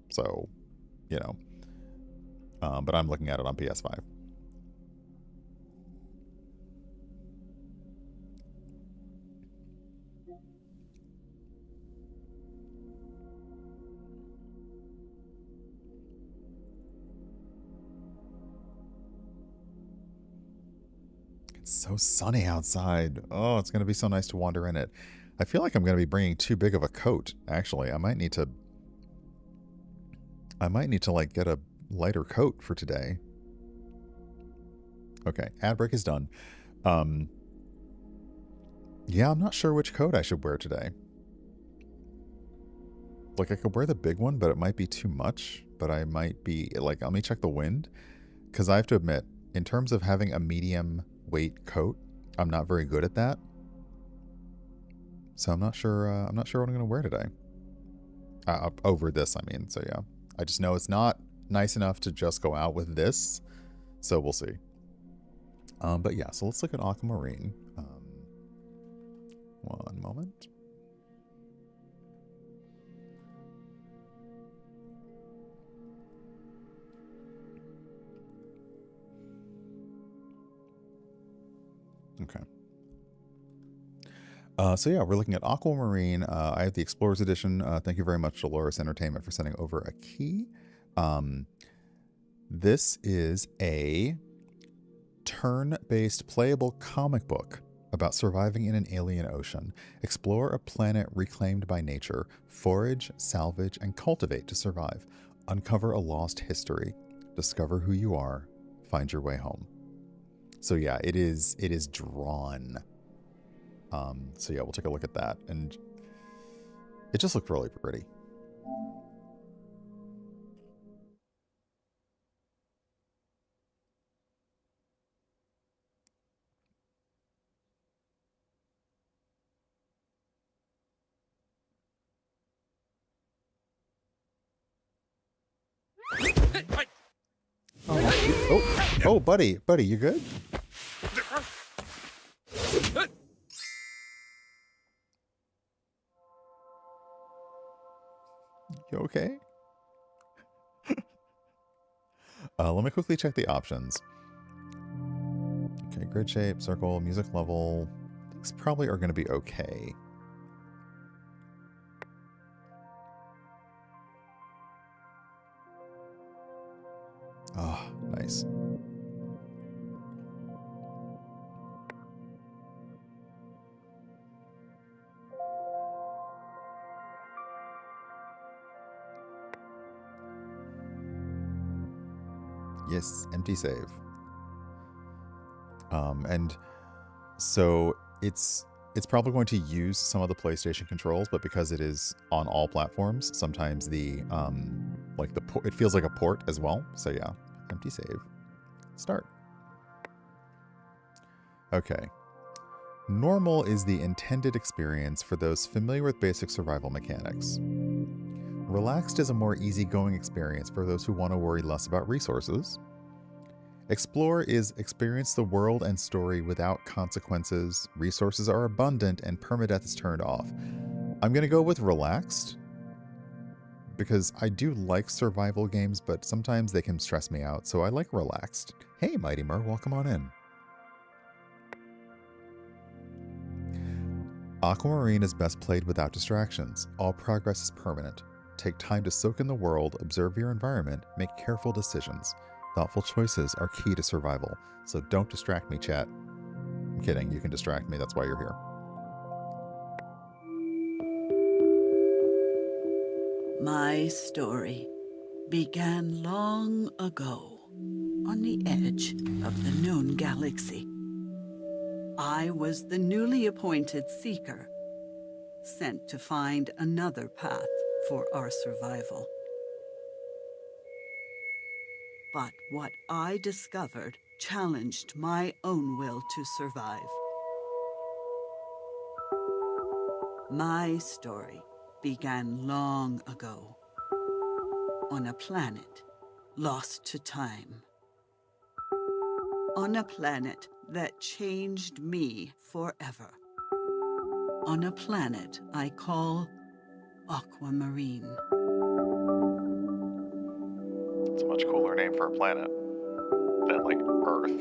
S2: So, you know, but I'm looking at it on PS5. It's so sunny outside. Oh, it's going to be so nice to wander in it. I feel like I'm going to be bringing too big of a coat, actually. I might need to like get a lighter coat for today. Okay, ad break is done. Yeah, I'm not sure which coat I should wear today. Like, I could wear the big one, but it might be too much. But I might be, like, let me check the wind. Because I have to admit, in terms of having a medium weight coat, I'm not very good at that. So I'm not sure what I'm going to wear today. Over this, I mean. So yeah, I just know it's not nice enough to just go out with this. So we'll see. But yeah, so let's look at Aquamarine. One moment. Okay. So yeah, we're looking at Aquamarine. I have the Explorers Edition. Thank you very much, Dolores Entertainment, for sending over a key. This is a turn-based playable comic book about surviving in an alien ocean. Explore a planet reclaimed by nature. Forage, salvage, and cultivate to survive. Uncover a lost history. Discover who you are. Find your way home. So yeah, it is drawn. So yeah, we'll take a look at that. And it just looked really pretty. Oh, buddy, you good? You okay? Let me quickly check the options. Okay, grid shape, circle, music level. These probably are going to be okay. Oh, nice. Yes, empty save. And so it's probably going to use some of the PlayStation controls, but because it is on all platforms, sometimes the it feels like a port as well. So yeah, empty save. Start. Okay. Normal is the intended experience for those familiar with basic survival mechanics. Relaxed is a more easygoing experience for those who want to worry less about resources. Explore is experience the world and story without consequences. Resources are abundant and permadeath is turned off. I'm going to go with relaxed because I do like survival games, but sometimes they can stress me out, so I like relaxed. Hey, Mighty Mer, welcome on in. Aquamarine is best played without distractions. All progress is permanent. Take time to soak in the world, observe your environment, make careful decisions. Thoughtful choices are key to survival, so don't distract me, chat. I'm kidding, you can distract me, that's why you're here.
S4: My story began long ago on the edge of the known galaxy. I was the newly appointed Seeker, sent to find another path for our survival. But what I discovered challenged my own will to survive. My story began long ago on a planet lost to time. On a planet that changed me forever. On a planet I call Aquamarine.
S2: It's a much cooler name for a planet than, like, Earth.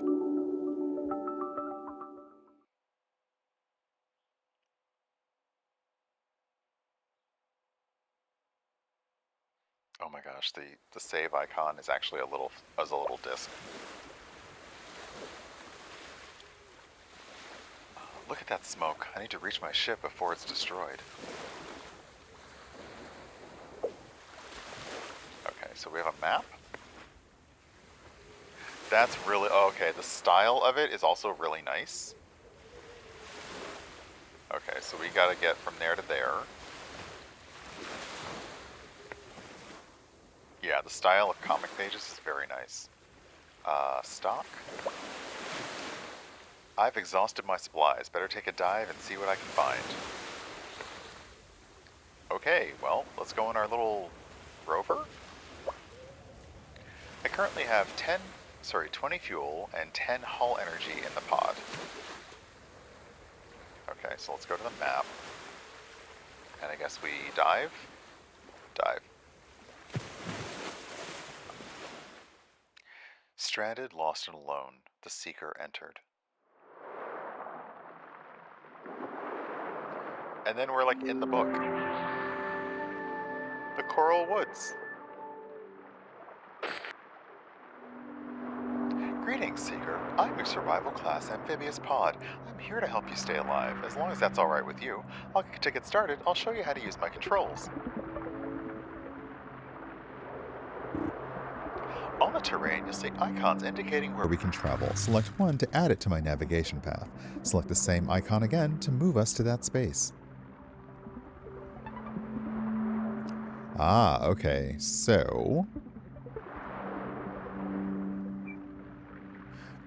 S2: Oh my gosh, the save icon is actually a little disc. Look at that smoke. I need to reach my ship before it's destroyed. Okay, so we have a map. That's really... Oh, okay, the style of it is also really nice. Okay, so we gotta get from there to there. Yeah, the style of comic pages is very nice. Stock. I've exhausted my supplies. Better take a dive and see what I can find. Okay, well, let's go in our little rover. I currently have 20 fuel and 10 hull energy in the pod. Okay, so let's go to the map. And I guess we dive? Dive. Stranded, lost, and alone, the Seeker entered. And then we're like in the book. The Coral Woods. Greetings, Seeker. I'm your survival class amphibious pod. I'm here to help you stay alive, as long as that's alright with you. To get started, I'll show you how to use my controls. On the terrain, you'll see icons indicating where we can travel. Select one to add it to my navigation path. Select the same icon again to move us to that space. Ah, okay, so...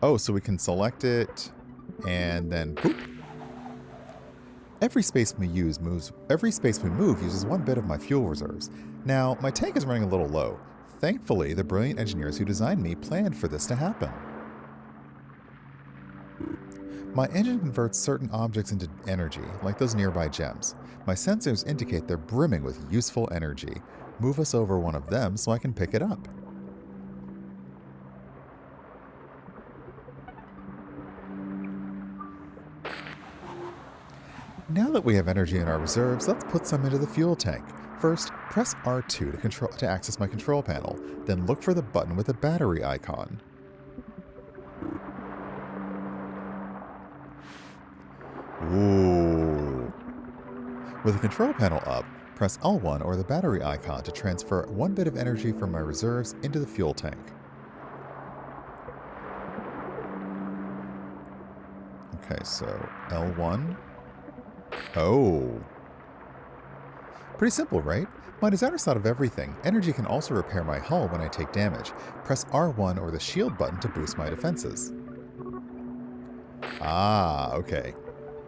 S2: Oh, so we can select it, and then... Boop. Every space we move uses one bit of my fuel reserves. Now, my tank is running a little low. Thankfully, the brilliant engineers who designed me planned for this to happen. My engine converts certain objects into energy, like those nearby gems. My sensors indicate they're brimming with useful energy. Move us over one of them so I can pick it up. that we have energy in our reserves, let's put some into the fuel tank. First, press R2 to access my control panel, then look for the button with the battery icon. Ooh. With the control panel up, press L1 or the battery icon to transfer one bit of energy from my reserves into the fuel tank. Okay, so L1. Oh. Pretty simple, right? My designer's thought of everything. Energy can also repair my hull when I take damage. Press R1 or the shield button to boost my defenses. Ah, okay.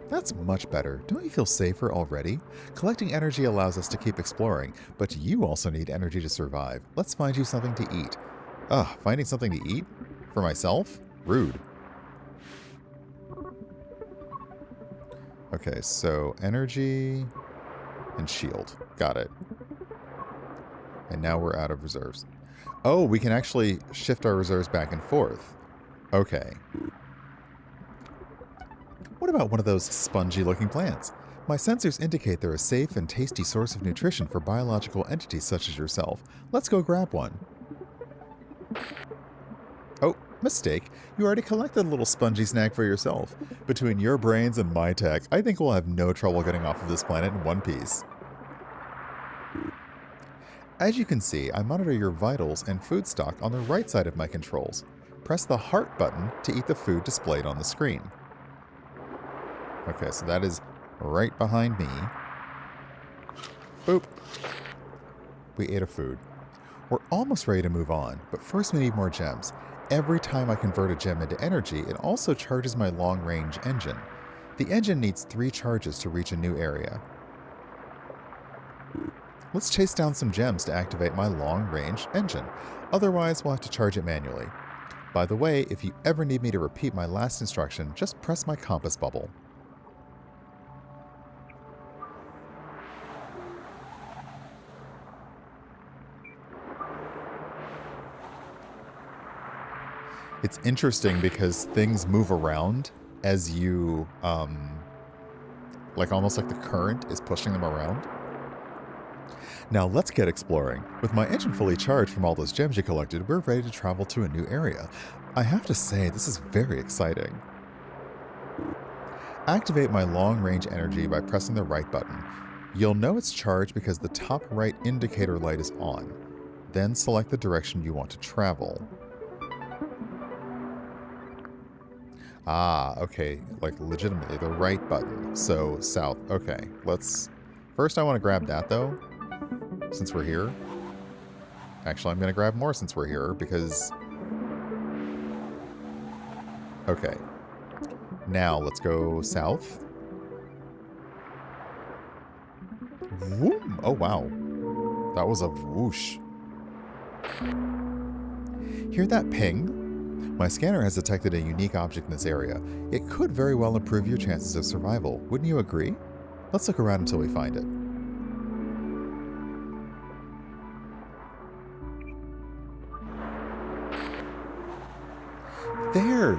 S2: That's much better. Don't you feel safer already? Collecting energy allows us to keep exploring, but you also need energy to survive. Let's find you something to eat. Ugh, finding something to eat? For myself? Rude. Okay, so energy and shield. Got it. And now we're out of reserves. Oh, we can actually shift our reserves back and forth. Okay. What about one of those spongy-looking plants? My sensors indicate they're a safe and tasty source of nutrition for biological entities such as yourself. Let's go grab one. Oh, mistake. You already collected a little spongy snack for yourself. Between your brains and my tech, I think we'll have no trouble getting off of this planet in one piece. As you can see, I monitor your vitals and food stock on the right side of my controls. Press the heart button to eat the food displayed on the screen. Okay, so that is right behind me. Boop. We ate a food. We're almost ready to move on, but first we need more gems. Every time I convert a gem into energy, it also charges my long-range engine. The engine needs 3 charges to reach a new area. Let's chase down some gems to activate my long-range engine. Otherwise, we'll have to charge it manually. By the way, if you ever need me to repeat my last instruction, just press my compass bubble. It's interesting because things move around as you, like almost like the current is pushing them around. Now let's get exploring. With my engine fully charged from all those gems you collected, we're ready to travel to a new area. I have to say, this is very exciting. Activate my long-range energy by pressing the right button. You'll know it's charged because the top right indicator light is on. Then select the direction you want to travel. Ah, okay, like legitimately the right button. So south. Okay, let's... First I want to grab that though, since we're here. Actually, I'm going to grab more since we're here because... Okay. Now let's go south. Vroom. Oh wow. That was a whoosh. Hear that ping? My scanner has detected a unique object in this area. It could very well improve your chances of survival. Wouldn't you agree? Let's look around until we find it. There!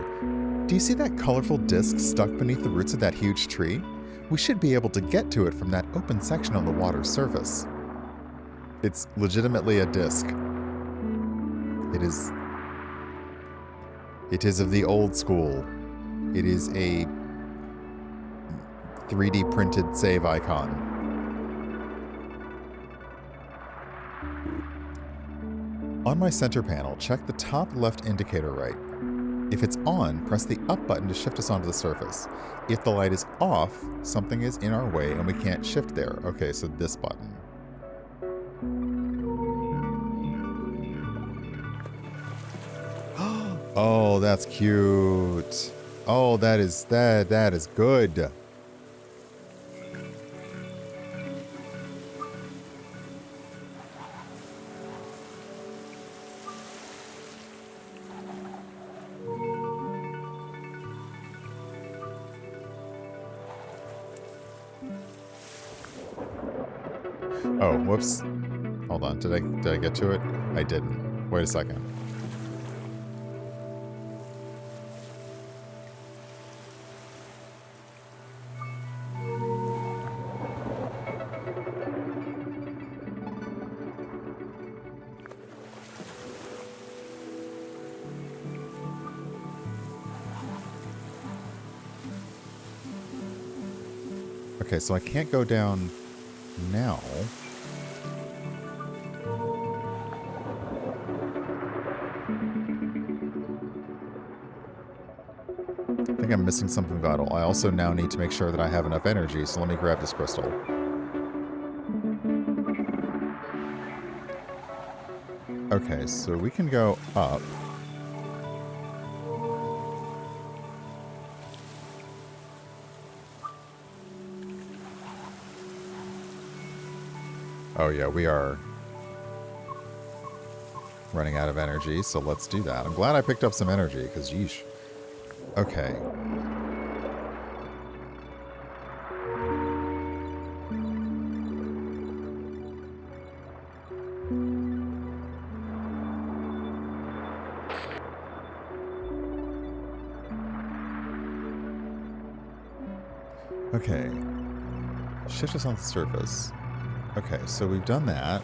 S2: Do you see that colorful disc stuck beneath the roots of that huge tree? We should be able to get to it from that open section on the water's surface. It's legitimately a disc. It is of the old school. It is a 3D printed save icon. On my center panel, check the top left indicator right. If it's on, press the up button to shift us onto the surface. If the light is off, something is in our way and we can't shift there. Okay, so this button. Oh, that's cute. Oh, that is good. Oh, whoops. Hold on. Did I get to it? I didn't. Wait a second. Okay, so I can't go down now. I think I'm missing something vital. I also now need to make sure that I have enough energy, so let me grab this crystal. Okay, so we can go up. Oh yeah, we are running out of energy, so let's do that. I'm glad I picked up some energy, because yeesh. Okay. Okay. Shit is on the surface. Okay, so we've done that.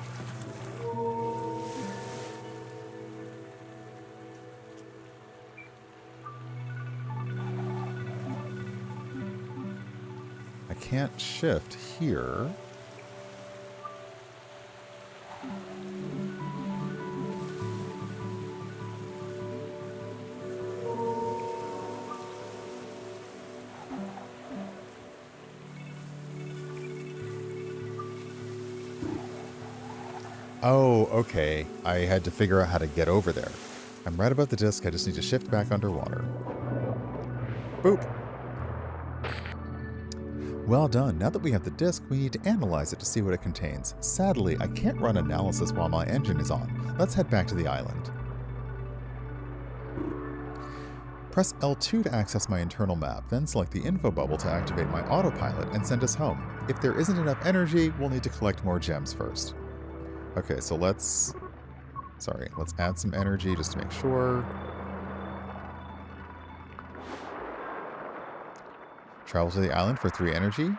S2: I can't shift here. Oh, okay. I had to figure out how to get over there. I'm right about the disc. I just need to shift back underwater. Boop. Well done. Now that we have the disc, we need to analyze it to see what it contains. Sadly, I can't run analysis while my engine is on. Let's head back to the island. Press L2 to access my internal map, then select the info bubble to activate my autopilot and send us home. If there isn't enough energy, we'll need to collect more gems first. Okay, so let's add some energy just to make sure. Travel to the island for 3 energy.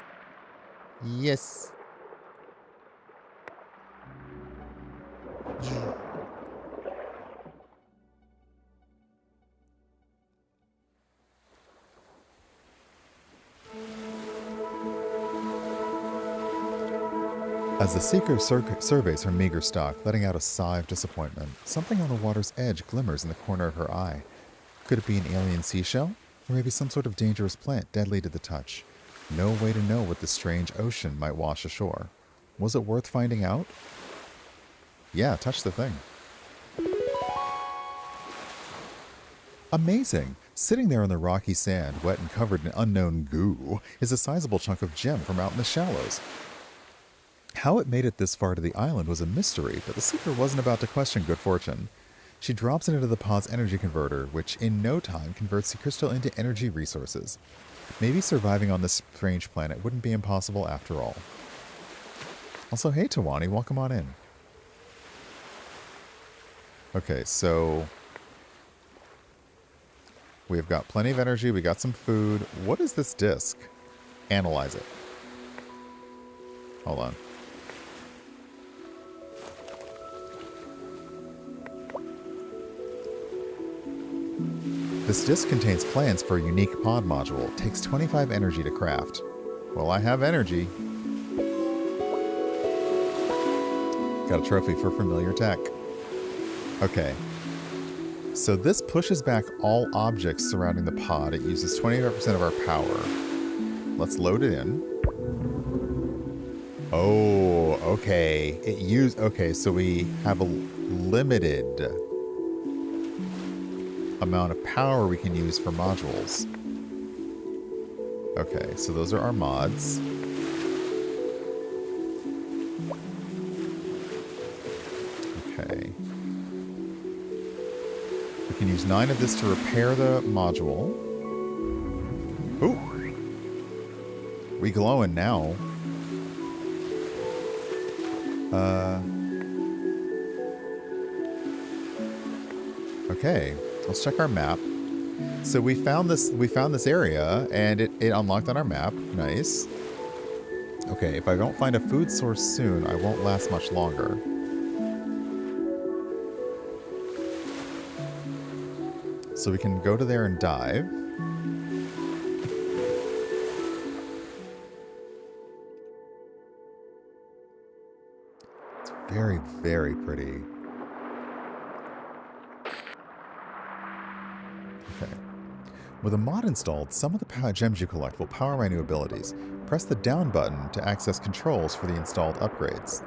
S2: Yes. As the seeker surveys her meager stock, letting out a sigh of disappointment, something on the water's edge glimmers in the corner of her eye. Could it be an alien seashell? Or maybe some sort of dangerous plant deadly to the touch? No way to know what this strange ocean might wash ashore. Was it worth finding out? Yeah, touch the thing. Amazing! Sitting there on the rocky sand, wet and covered in unknown goo, is a sizable chunk of gem from out in the shallows. How it made it this far to the island was a mystery, but the seeker wasn't about to question good fortune. She drops it into the pod's energy converter, which in no time converts the crystal into energy resources. Maybe surviving on this strange planet wouldn't be impossible after all. Also, hey Tawani, welcome on in. Okay, so we've got plenty of energy, we got some food. What is this disc? Analyze it. Hold on. This disc contains plans for a unique pod module. It takes 25 energy to craft. Well, I have energy. Got a trophy for familiar tech. Okay. So this pushes back all objects surrounding the pod. It uses 25% of our power. Let's load it in. Oh, okay. Okay, so we have a limited amount of power we can use for modules. Okay, so those are our mods. Okay. We can use 9 of this to repair the module. Ooh! We glowing now. Okay. Let's check our map. So we found this area and it unlocked on our map. Nice. Okay, if I don't find a food source soon, I won't last much longer. So we can go to there and dive. Very, very pretty. Okay. With a mod installed, some of the power gems you collect will power my new abilities. Press the down button to access controls for the installed upgrades.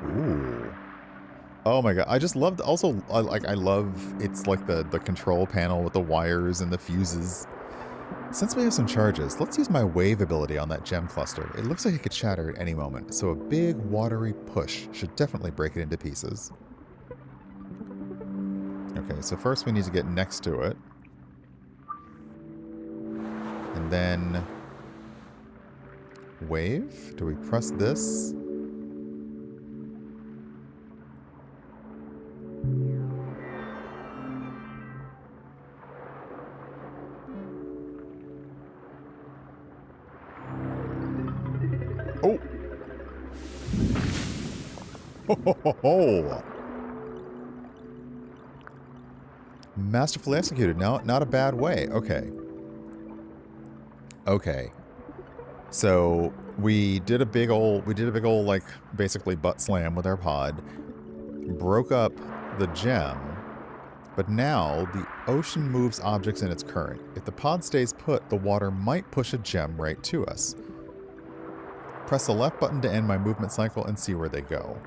S2: Ooh. Oh my god, I just love, also, I love, it's like the control panel with the wires and the fuses. Since we have some charges, let's use my wave ability on that gem cluster. It looks like it could shatter at any moment, so a big watery push should definitely break it into pieces. Okay, so first we need to get next to it. And then... wave? Do we press this? Oh! Ho ho ho ho! Masterfully executed. Now, not a bad way. Okay. Okay. So we did a big old, like, basically butt slam with our pod. Broke up the gem. But now, the ocean moves objects in its current. If the pod stays put, the water might push a gem right to us. Press the left button to end my movement cycle and see where they go.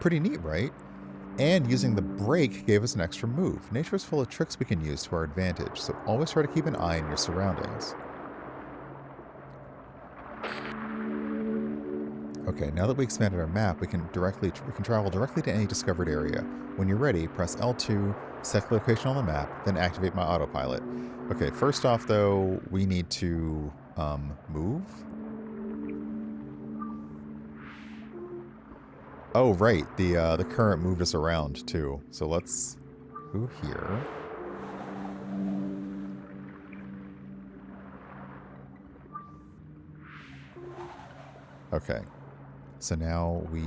S2: Pretty neat, right? And using the brake gave us an extra move. Nature is full of tricks we can use to our advantage, so always try to keep an eye on your surroundings. Okay, now that we expanded our map, we can travel directly to any discovered area. When you're ready, press L2, set the location on the map, then activate my autopilot. Okay, first off though, we need to move. Oh right, the current moved us around too. So let's go here. Okay. So now we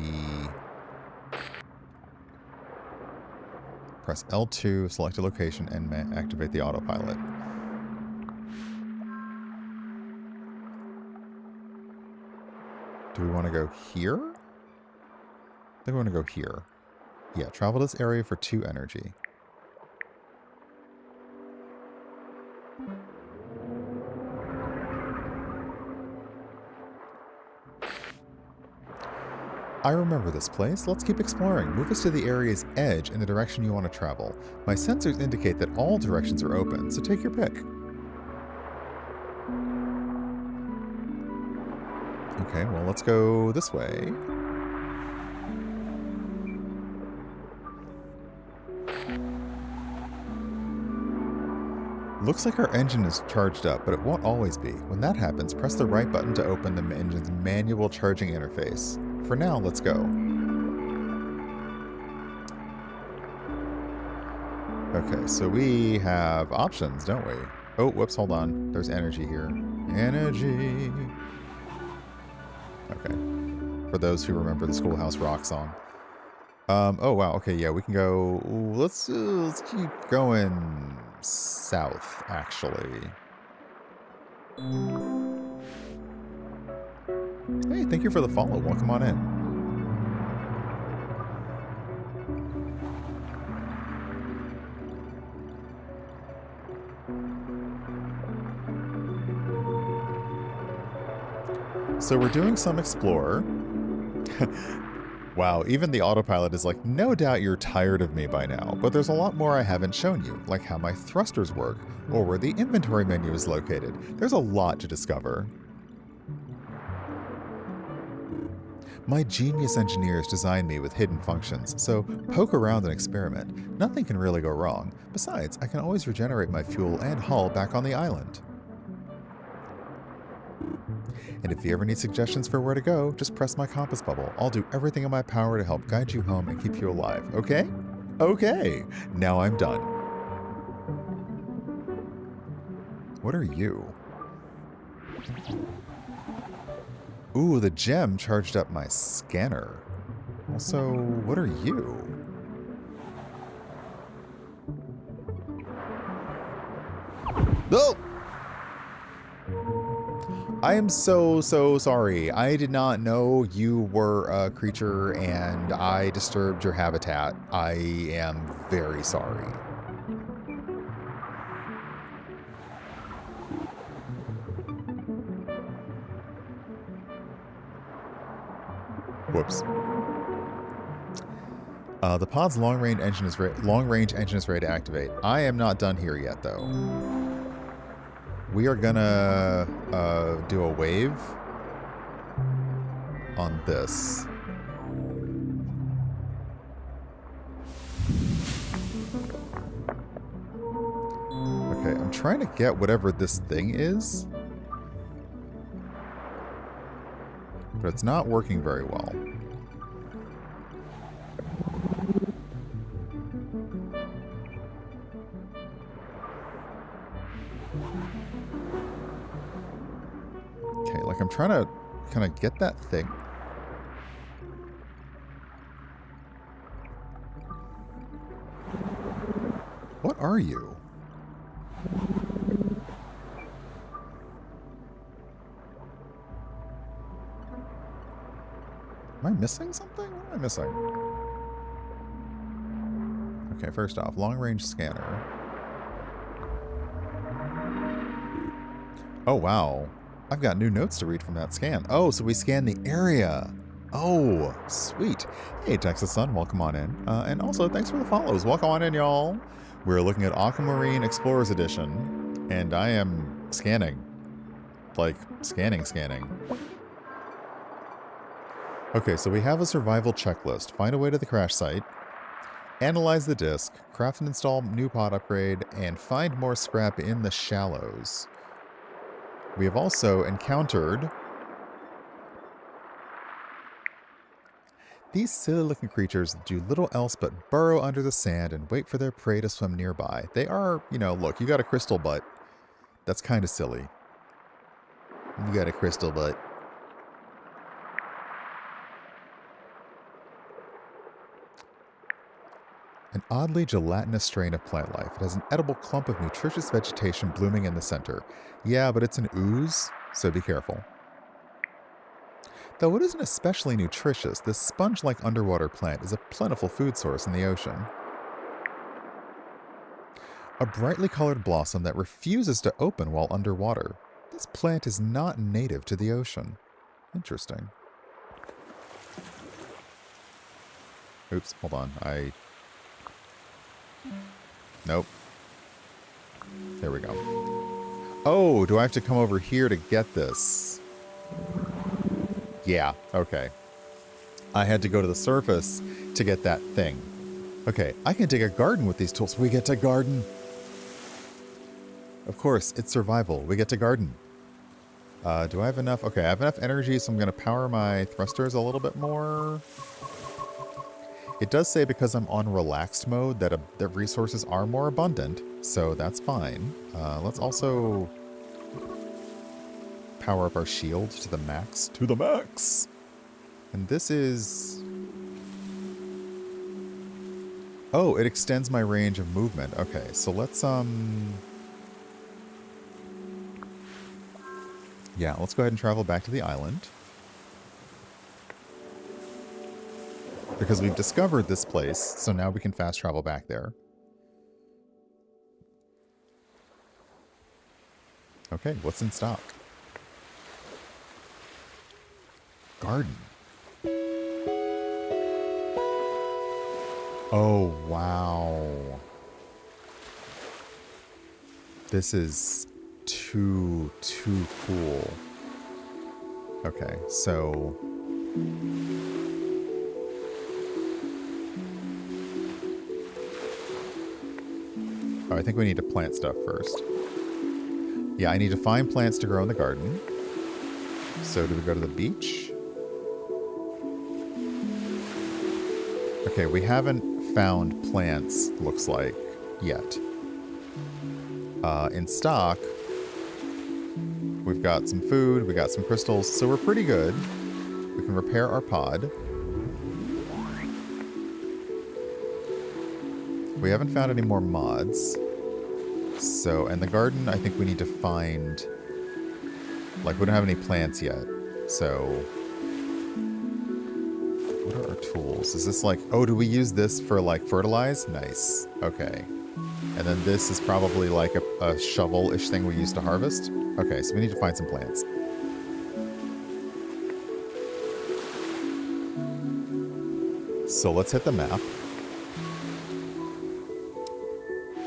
S2: press L2, select a location, and activate the autopilot. Do we want to go here? I think we want to go here. Yeah, travel this area for 2 energy. I remember this place. Let's keep exploring. Move us to the area's edge in the direction you want to travel. My sensors indicate that all directions are open, so take your pick. Okay, well, let's go this way. Looks like our engine is charged up, but it won't always be. When that happens, press the right button to open the engine's manual charging interface. For now, let's go. Okay, so we have options, don't we? Oh, whoops, hold on. There's energy here. Energy! Okay. For those who remember the Schoolhouse Rock song. Oh wow, okay, yeah, we can go... Let's keep going south, actually. Hey, thank you for the follow. Welcome on in. So we're doing some explore. Wow, even the autopilot is like, no doubt you're tired of me by now, but there's a lot more I haven't shown you, like how my thrusters work, or where the inventory menu is located. There's a lot to discover. My genius engineers designed me with hidden functions, so poke around and experiment. Nothing can really go wrong. Besides, I can always regenerate my fuel and hull back on the island. And if you ever need suggestions for where to go, just press my compass bubble. I'll do everything in my power to help guide you home and keep you alive, okay? Okay, now I'm done. What are you? Ooh, the gem charged up my scanner. Also, what are you? Oh! I am so sorry. I did not know you were a creature and I disturbed your habitat. I am very sorry. Whoops. The pod's long-range engine is ready to activate. I am not done here yet, though. We are gonna do a wave on this. Okay, I'm trying to get whatever this thing is, but it's not working very well. Okay, like I'm trying to kind of get that thing. What are you? Am I missing something? What am I missing? Okay, first off, long-range scanner. Oh, wow. I've got new notes to read from that scan. Oh, so we scan the area. Oh, sweet. Hey, Texas Sun, welcome on in. And also, thanks for the follows. Welcome on in, y'all. We're looking at Aquamarine Explorers Edition, and I am scanning. Like, scanning. Okay, so we have a survival checklist. Find a way to the crash site, analyze the disk, craft and install new pod upgrade, and find more scrap in the shallows. We have also encountered these silly-looking creatures that do little else but burrow under the sand and wait for their prey to swim nearby. They are, you know, look, you got a crystal butt. That's kind of silly. You got a crystal butt. An oddly gelatinous strain of plant life. It has an edible clump of nutritious vegetation blooming in the center. Yeah, but it's an ooze, so be careful. Though it isn't especially nutritious, this sponge-like underwater plant is a plentiful food source in the ocean. A brightly colored blossom that refuses to open while underwater. This plant is not native to the ocean. Interesting. Oops, hold on. Nope. There we go. Oh, do I have to come over here to get this? Yeah, okay. I had to go to the surface to get that thing. Okay, I can dig a garden with these tools. We get to garden. Of course, it's survival. We get to garden. Do I have enough? Okay, I have enough energy, so I'm going to power my thrusters a little bit more. It does say because I'm on relaxed mode that the resources are more abundant, so that's fine. Let's also power up our shield to the max. To the max! And this is... Oh, it extends my range of movement. Okay, so let's, yeah, let's go ahead and travel back to the island. Because we've discovered this place, so now we can fast travel back there. Okay, what's in stock? Garden. Oh, wow. This is too cool. Okay, so... Oh, I think we need to plant stuff first. Yeah, I need to find plants to grow in the garden. So do we go to the beach? Okay, we haven't found plants, looks like, yet. In stock, we've got some food, we got some crystals, so we're pretty good. We can repair our pod. We haven't found any more mods. So, and the garden, I think we need to find Like, we don't have any plants yet. So, what are our tools? Is this like, oh, do we use this for like fertilize? Nice. Okay. And then this is probably like a shovel-ish thing we use to harvest. Okay, so we need to find some plants. So let's hit the map.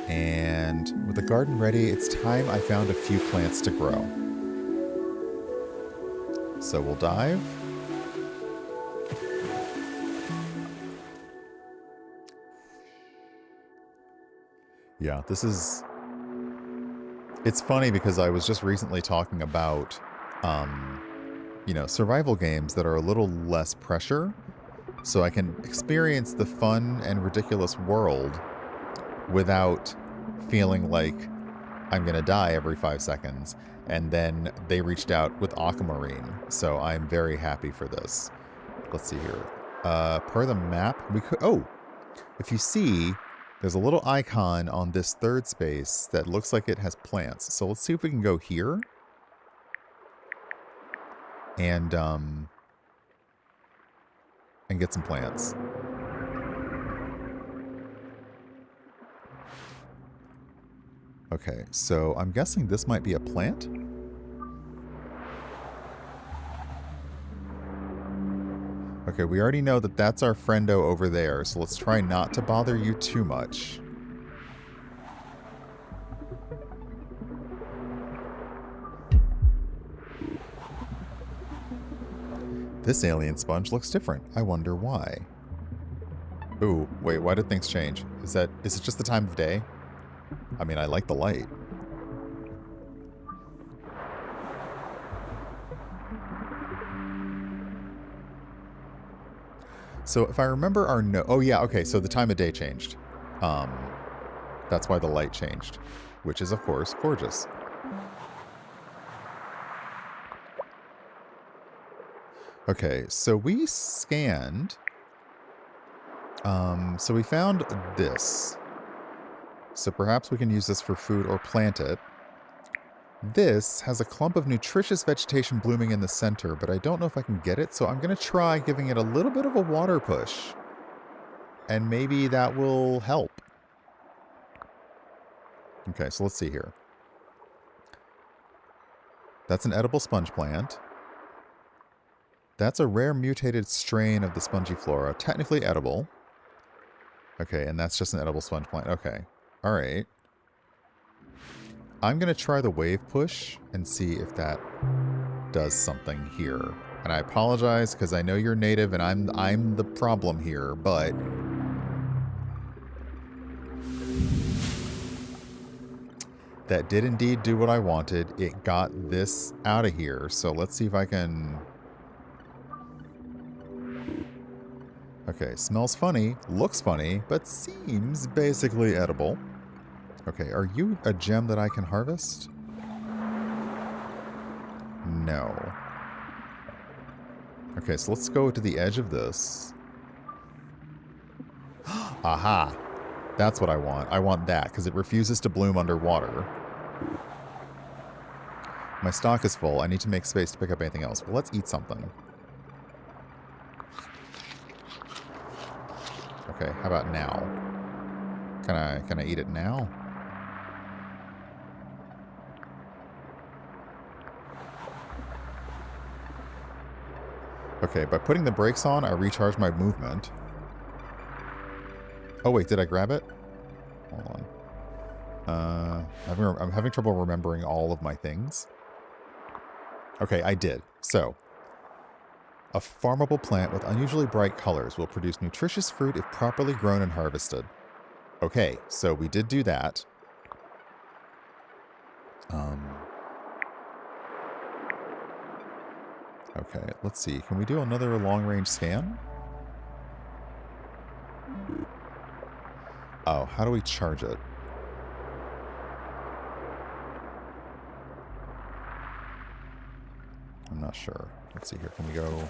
S2: And with the garden ready, it's time I found a few plants to grow. So we'll dive. Yeah, this is... It's funny because I was just recently talking about, you know, survival games that are a little less pressure, so I can experience the fun and ridiculous world without feeling like I'm going to die every 5 seconds. And then they reached out with Aquamarine, so I'm very happy for this. Let's see here. Per the map, we could... Oh! If you see, there's a little icon on this third space that looks like it has plants. So let's see if we can go here. And get some plants. Okay, so I'm guessing this might be a plant. Okay, we already know that that's our friendo over there, so let's try not to bother you too much. This alien sponge looks different. I wonder why. Ooh, wait, why did things change? Is it just the time of day? I mean, I like the light. So if I remember our oh yeah, okay, so the time of day changed. That's why the light changed, which is of course gorgeous. Okay, so we scanned. So we found this. So perhaps we can use this for food or plant it. This has a clump of nutritious vegetation blooming in the center, but I don't know if I can get it, so I'm going to try giving it a little bit of a water push. And maybe that will help. Okay, so let's see here. That's an edible sponge plant. That's a rare mutated strain of the spongiflora, technically edible. Okay, and that's just an edible sponge plant. Okay, all right. I'm going to try the wave push and see if that does something here. And I apologize because I know you're native and I'm the problem here, but that did indeed do what I wanted. It got this out of here. So let's see if I can... Okay, smells funny, looks funny, but seems basically edible. Okay, are you a gem that I can harvest? No. Okay, so let's go to the edge of this. Aha! That's what I want. I want that, because it refuses to bloom underwater. My stock is full. I need to make space to pick up anything else. Well, let's eat something. Okay, how about now? Can I eat it now? Okay, by putting the brakes on, I recharge my movement. Oh wait, did I grab it? Hold on. I'm having trouble remembering all of my things. Okay, I did. So, a farmable plant with unusually bright colors will produce nutritious fruit if properly grown and harvested. Okay, so we did do that. Okay, let's see. Can we do another long-range scan? Oh, how do we charge it? I'm not sure. Let's see here. Can we go...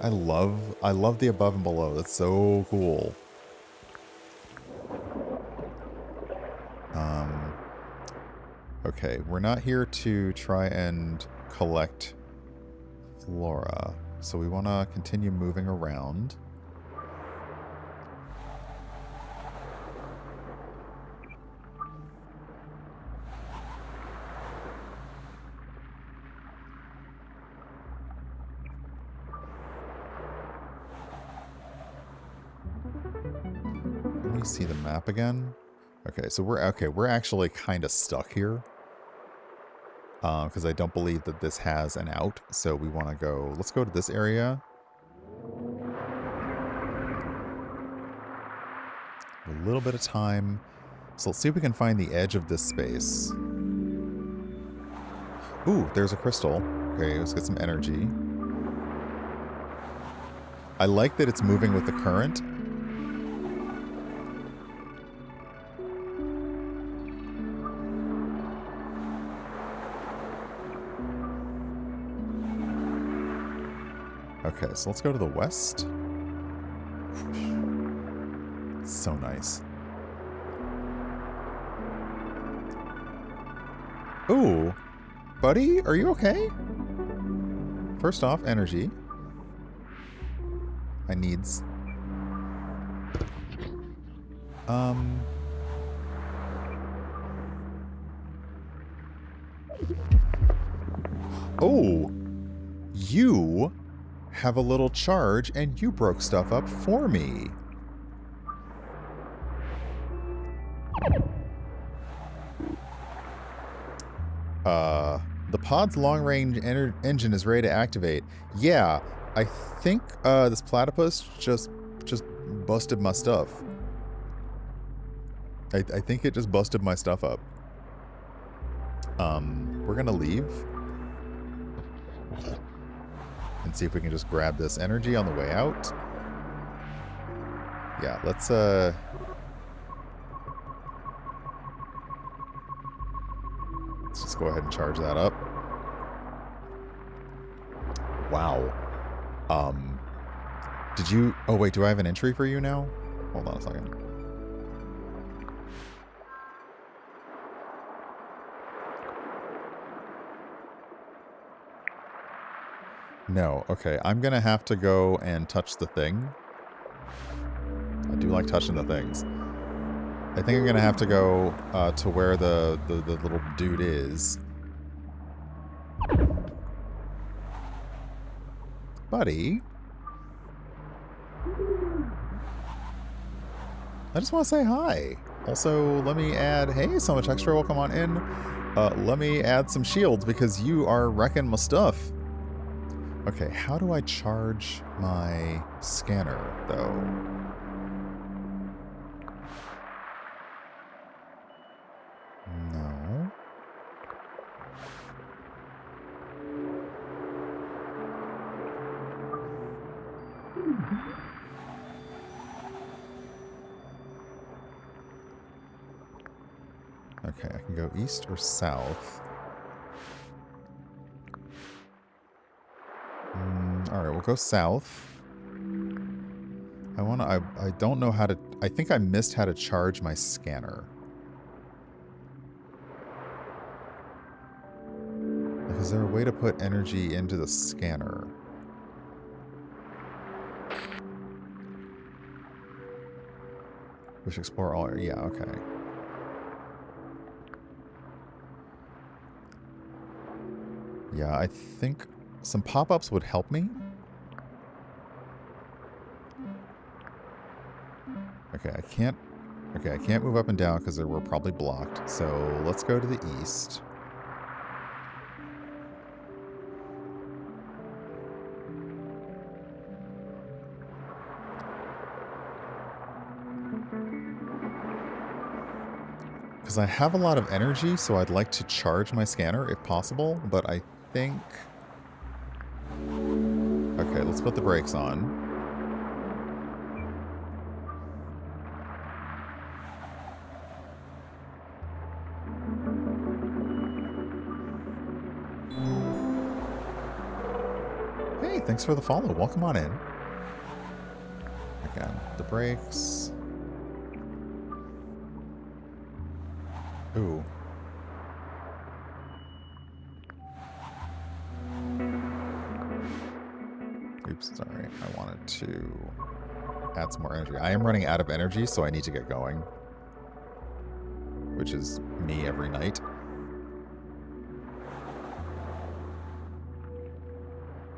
S2: I love the above and below. That's so cool. Okay, we're not here to try and collect flora. So we want to continue moving around. Let me see the map again. Okay, so we're actually kind of stuck here. Because I don't believe that this has an out. So we want to go, let's go to this area. A little bit of time. So let's see if we can find the edge of this space. Ooh, there's a crystal. Okay, let's get some energy. I like that it's moving with the current. Okay, so let's go to the west. So nice. Ooh, buddy, are you okay? First off, energy. I needs. Oh, you have a little charge and you broke stuff up for me. The pod's long-range engine is ready to activate. Yeah, I think this platypus just busted my stuff. I think it just busted my stuff up. We're gonna leave and see if we can just grab this energy on the way out. Yeah, let's just go ahead and charge that up. Wow. Did you... Oh, wait, do I have an entry for you now? Hold on a second. No, okay. I'm gonna have to go and touch the thing. I do like touching the things. I think I'm gonna have to go to where the little dude is. Buddy? I just want to say hi. Also, let me add... Hey, so much extra. Welcome on in. Let me add some shields because you are wrecking my stuff. Okay, how do I charge my scanner, though? No. Okay, I can go east or south. Alright, we'll go south. I don't know how to... I think I missed how to charge my scanner. Like, is there a way to put energy into the scanner? We should explore all... Yeah, okay. Yeah, I think some pop-ups would help me. Okay, I can't move up and down because we're probably blocked. So let's go to the east. Because I have a lot of energy, so I'd like to charge my scanner if possible, but I think... Okay, let's put the brakes on. Hey, thanks for the follow. Welcome on in. Again, the brakes. Ooh. Oops, sorry. I wanted to add some more energy. I am running out of energy, so I need to get going. Which is me every night.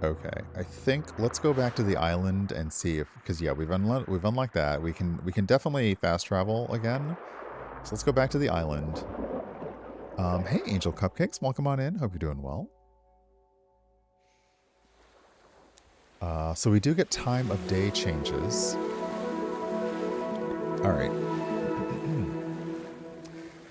S2: Okay, I think let's go back to the island and see if, because yeah, we've unlocked that. We can definitely fast travel again. So let's go back to the island. Hey, Angel Cupcakes, welcome on in. Hope you're doing well. So we do get time of day changes. All right.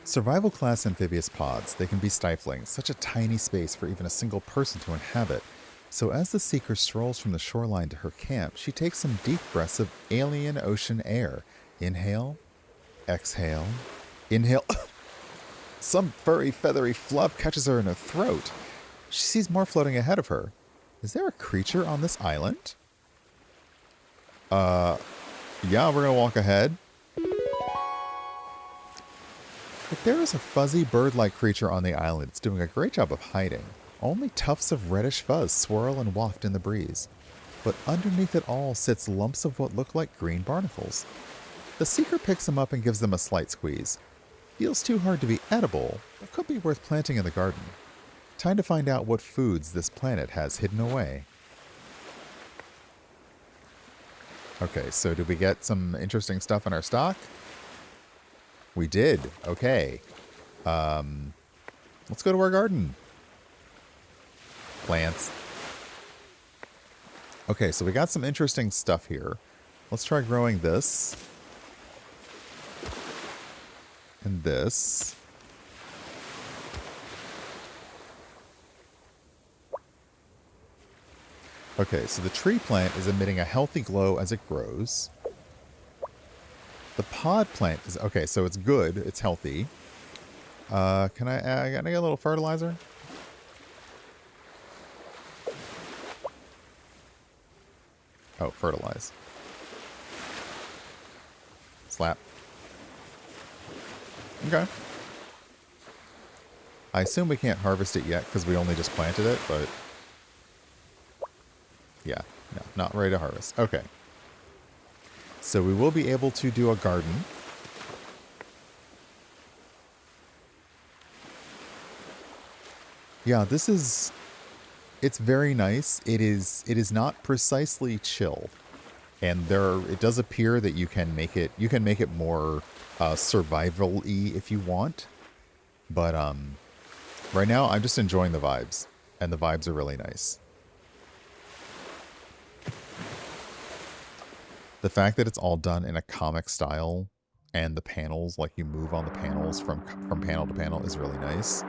S2: Survival class amphibious pods. They can be stifling, such a tiny space for even a single person to inhabit. So as the seeker strolls from the shoreline to her camp, she takes some deep breaths of alien ocean air. Inhale, exhale, inhale. Some furry, feathery fluff catches her in her throat. She sees more floating ahead of her. Is there a creature on this island? Yeah, we're gonna walk ahead. If there is a fuzzy bird-like creature on the island, it's doing a great job of hiding. Only tufts of reddish fuzz swirl and waft in the breeze. But underneath it all sits lumps of what look like green barnacles. The seeker picks them up and gives them a slight squeeze. Feels too hard to be edible, but could be worth planting in the garden. Time to find out what foods this planet has hidden away. Okay, so did we get some interesting stuff in our stock? We did. Okay. Let's go to our garden. Plants. Okay, so we got some interesting stuff here. Let's try growing this. And this. Okay, so the tree plant is emitting a healthy glow as it grows. The pod plant is... Okay, so it's good. It's healthy. Can I get a little fertilizer? Oh, fertilize. Slap. Okay. I assume we can't harvest it yet because we only just planted it, but... Yeah, no, not ready to harvest. Okay. So we will be able to do a garden. Yeah, this is... It's very nice. It is not precisely chill. And it does appear that you can make it more survival-y if you want. But right now I'm just enjoying the vibes. And the vibes are really nice. The fact that it's all done in a comic style and the panels, like you move on the panels from panel to panel, is really nice.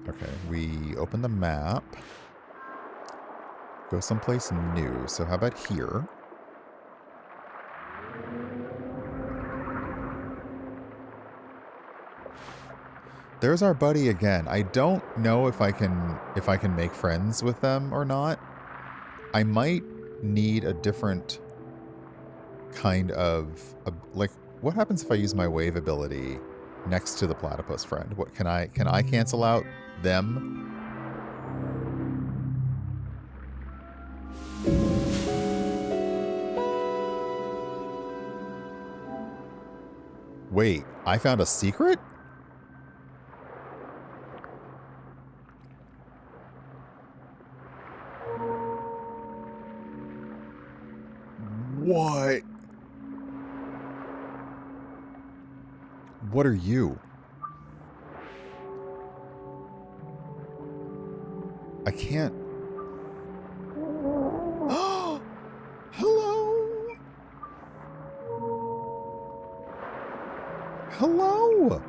S2: Okay, we open the map. Go someplace new. So how about here? There's our buddy again. I don't know if I can make friends with them or not. I might need a different kind of like, what happens if I use my wave ability next to the platypus friend? What can I cancel out them? Wait, I found a secret? What? What are you? I can't. Hello? Hello?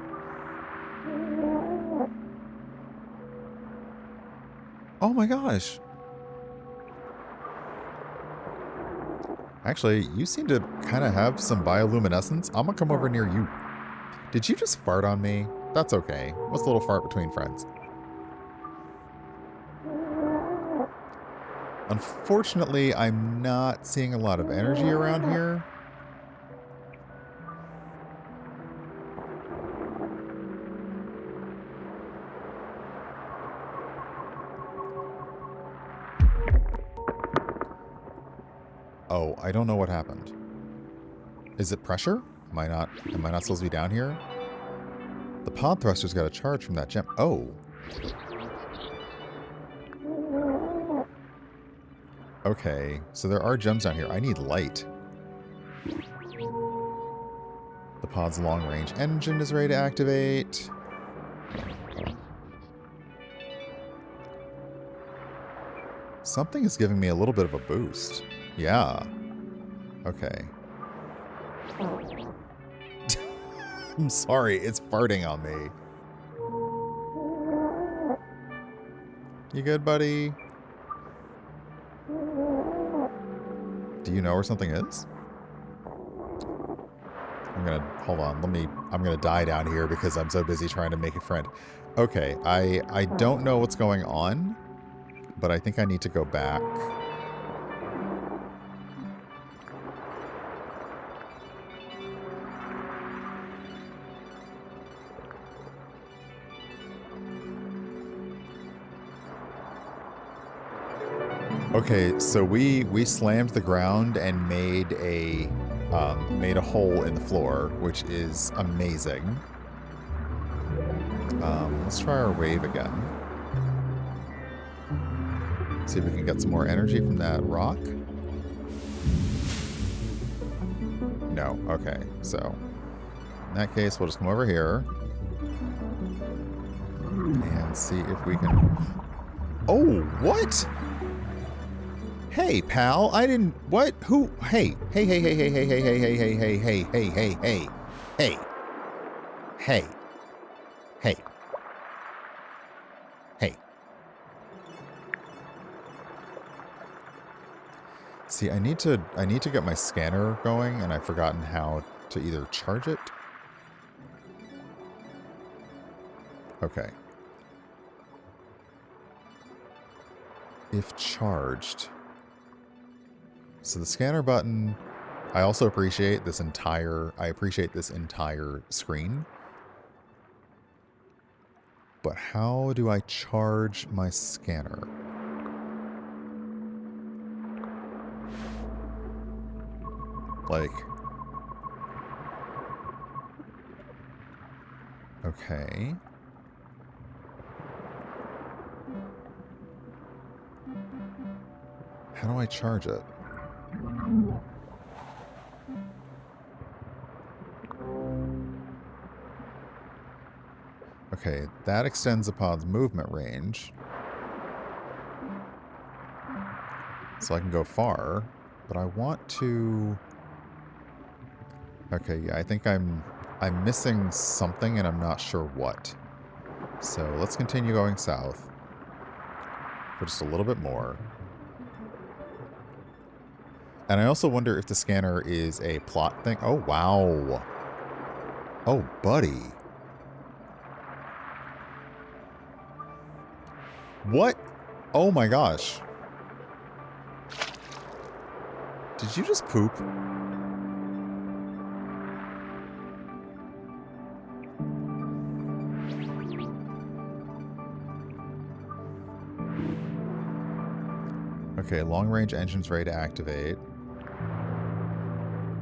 S2: Oh my gosh. Actually, you seem to kind of have some bioluminescence. I'm gonna come over near you. Did you just fart on me? That's okay. What's a little fart between friends? Unfortunately, I'm not seeing a lot of energy around here. Uh-oh, I don't know what happened. Is it pressure? Am I not supposed to be down here? The pod thruster's got a charge from that gem. Oh. Okay, so there are gems down here. I need light. The pod's long-range engine is ready to activate. Something is giving me a little bit of a boost. Yeah. Okay. I'm sorry, it's farting on me. You good, buddy? Do you know where something is? Hold on, I'm gonna die down here because I'm so busy trying to make a friend. Okay, I don't know what's going on, but I think I need to go back. Okay, so we slammed the ground and made a hole in the floor, which is amazing. Let's try our wave again. See if we can get some more energy from that rock. No, okay, so in that case, we'll just come over here and see if we can... Oh, what? Hey, pal, I didn't... What? Who? Hey. Hey, hey, hey, hey, hey, hey, hey, hey, hey, hey, hey, hey, hey, hey, hey. Hey. Hey. Hey. See, I need to get my scanner going, and I've forgotten how to either charge it. Okay. If charged... So the scanner button, I also appreciate this entire screen. But how do I charge my scanner? Like, okay. How do I charge it? Okay, that extends the pod's movement range. So I can go far, but I want to... Okay, yeah, I think I'm missing something and I'm not sure what. So let's continue going south for just a little bit more. And I also wonder if the scanner is a plot thing. Oh, wow. Oh, buddy. What? Oh my gosh. Did you just poop? Okay, long-range engine's ready to activate.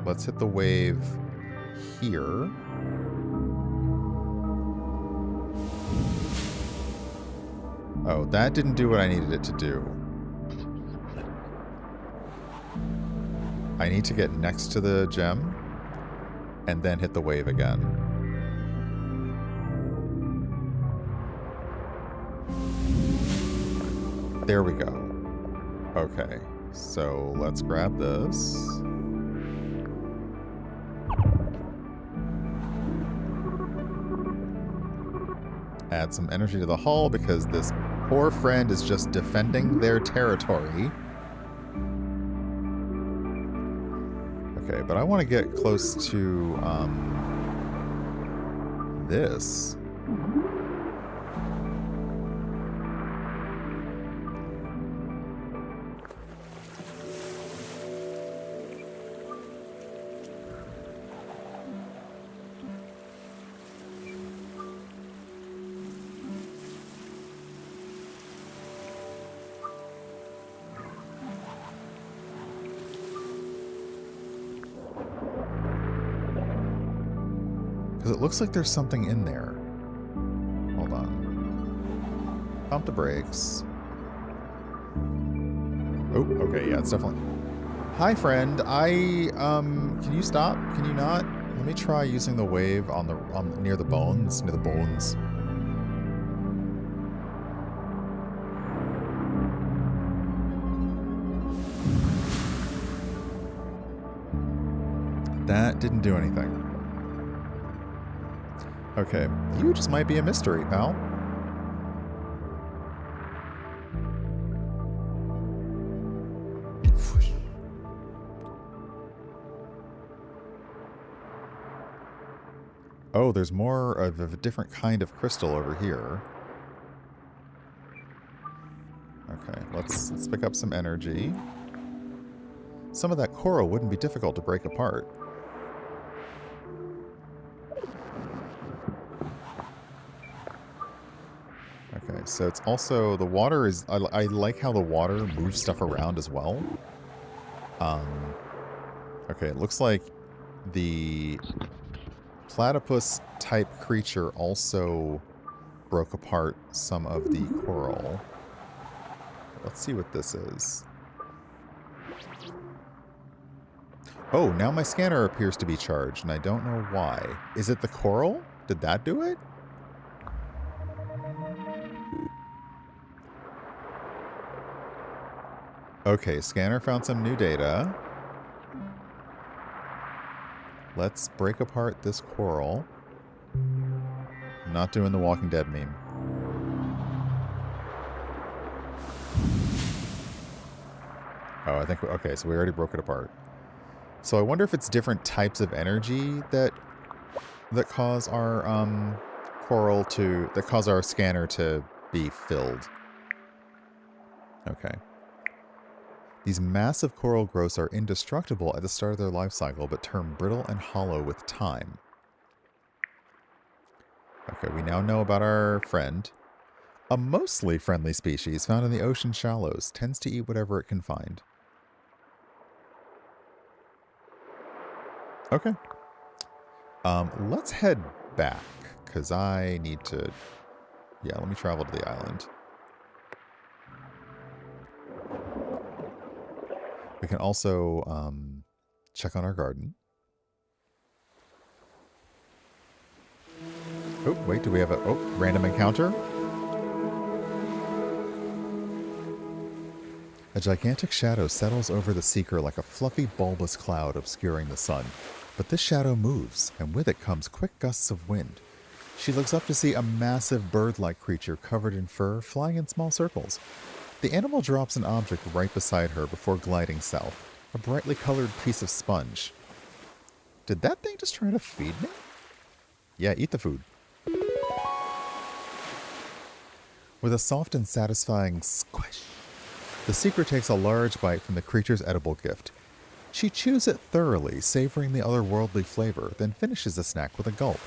S2: Let's hit the wave here. Oh, that didn't do what I needed it to do. I need to get next to the gem and then hit the wave again. There we go. Okay, so let's grab this. Add some energy to the hull because this poor friend is just defending their territory. Okay, but I want to get close to this. Because it looks like there's something in there. Hold on. Pump the brakes. Oh, okay, yeah, it's definitely... Hi, friend. Can you stop? Can you not? Let me try using the wave near the bones. Near the bones. That didn't do anything. Okay, you just might be a mystery, pal. Oh, there's more of a different kind of crystal over here. Okay, let's pick up some energy. Some of that coral wouldn't be difficult to break apart. Okay, so it's also, the water is, I like how the water moves stuff around as well. Okay, it looks like the platypus type creature also broke apart some of the coral. Let's see what this is. Oh, now my scanner appears to be charged, and I don't know why. Is it the coral? Did that do it? Okay, scanner found some new data. Let's break apart this coral. I'm not doing the Walking Dead meme. Oh, I think... Okay, so we already broke it apart. So I wonder if it's different types of energy that cause our coral to... that cause our scanner to be filled. Okay. These massive coral growths are indestructible at the start of their life cycle, but turn brittle and hollow with time. Okay, we now know about our friend. A mostly friendly species found in the ocean shallows, tends to eat whatever it can find. Okay. Let's head back, because I need to... Yeah, let me travel to the island. We can also check on our garden. Oh, wait, do we have a... Oh, random encounter? A gigantic shadow settles over the seeker like a fluffy, bulbous cloud obscuring the sun. But this shadow moves, and with it comes quick gusts of wind. She looks up to see a massive bird-like creature covered in fur flying in small circles. The animal drops an object right beside her before gliding south. A brightly colored piece of sponge. Did that thing just try to feed me? Yeah, eat the food. With a soft and satisfying squish, the seeker takes a large bite from the creature's edible gift. She chews it thoroughly, savoring the otherworldly flavor, then finishes the snack with a gulp.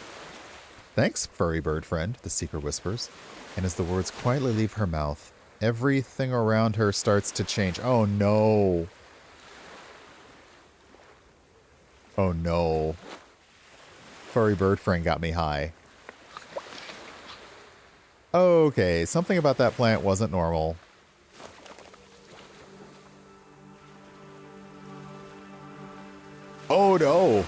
S2: Thanks, furry bird friend, the seeker whispers, and as the words quietly leave her mouth, everything around her starts to change. Oh no. Oh no. Furry bird friend got me high. Okay, something about that plant wasn't normal. Oh no!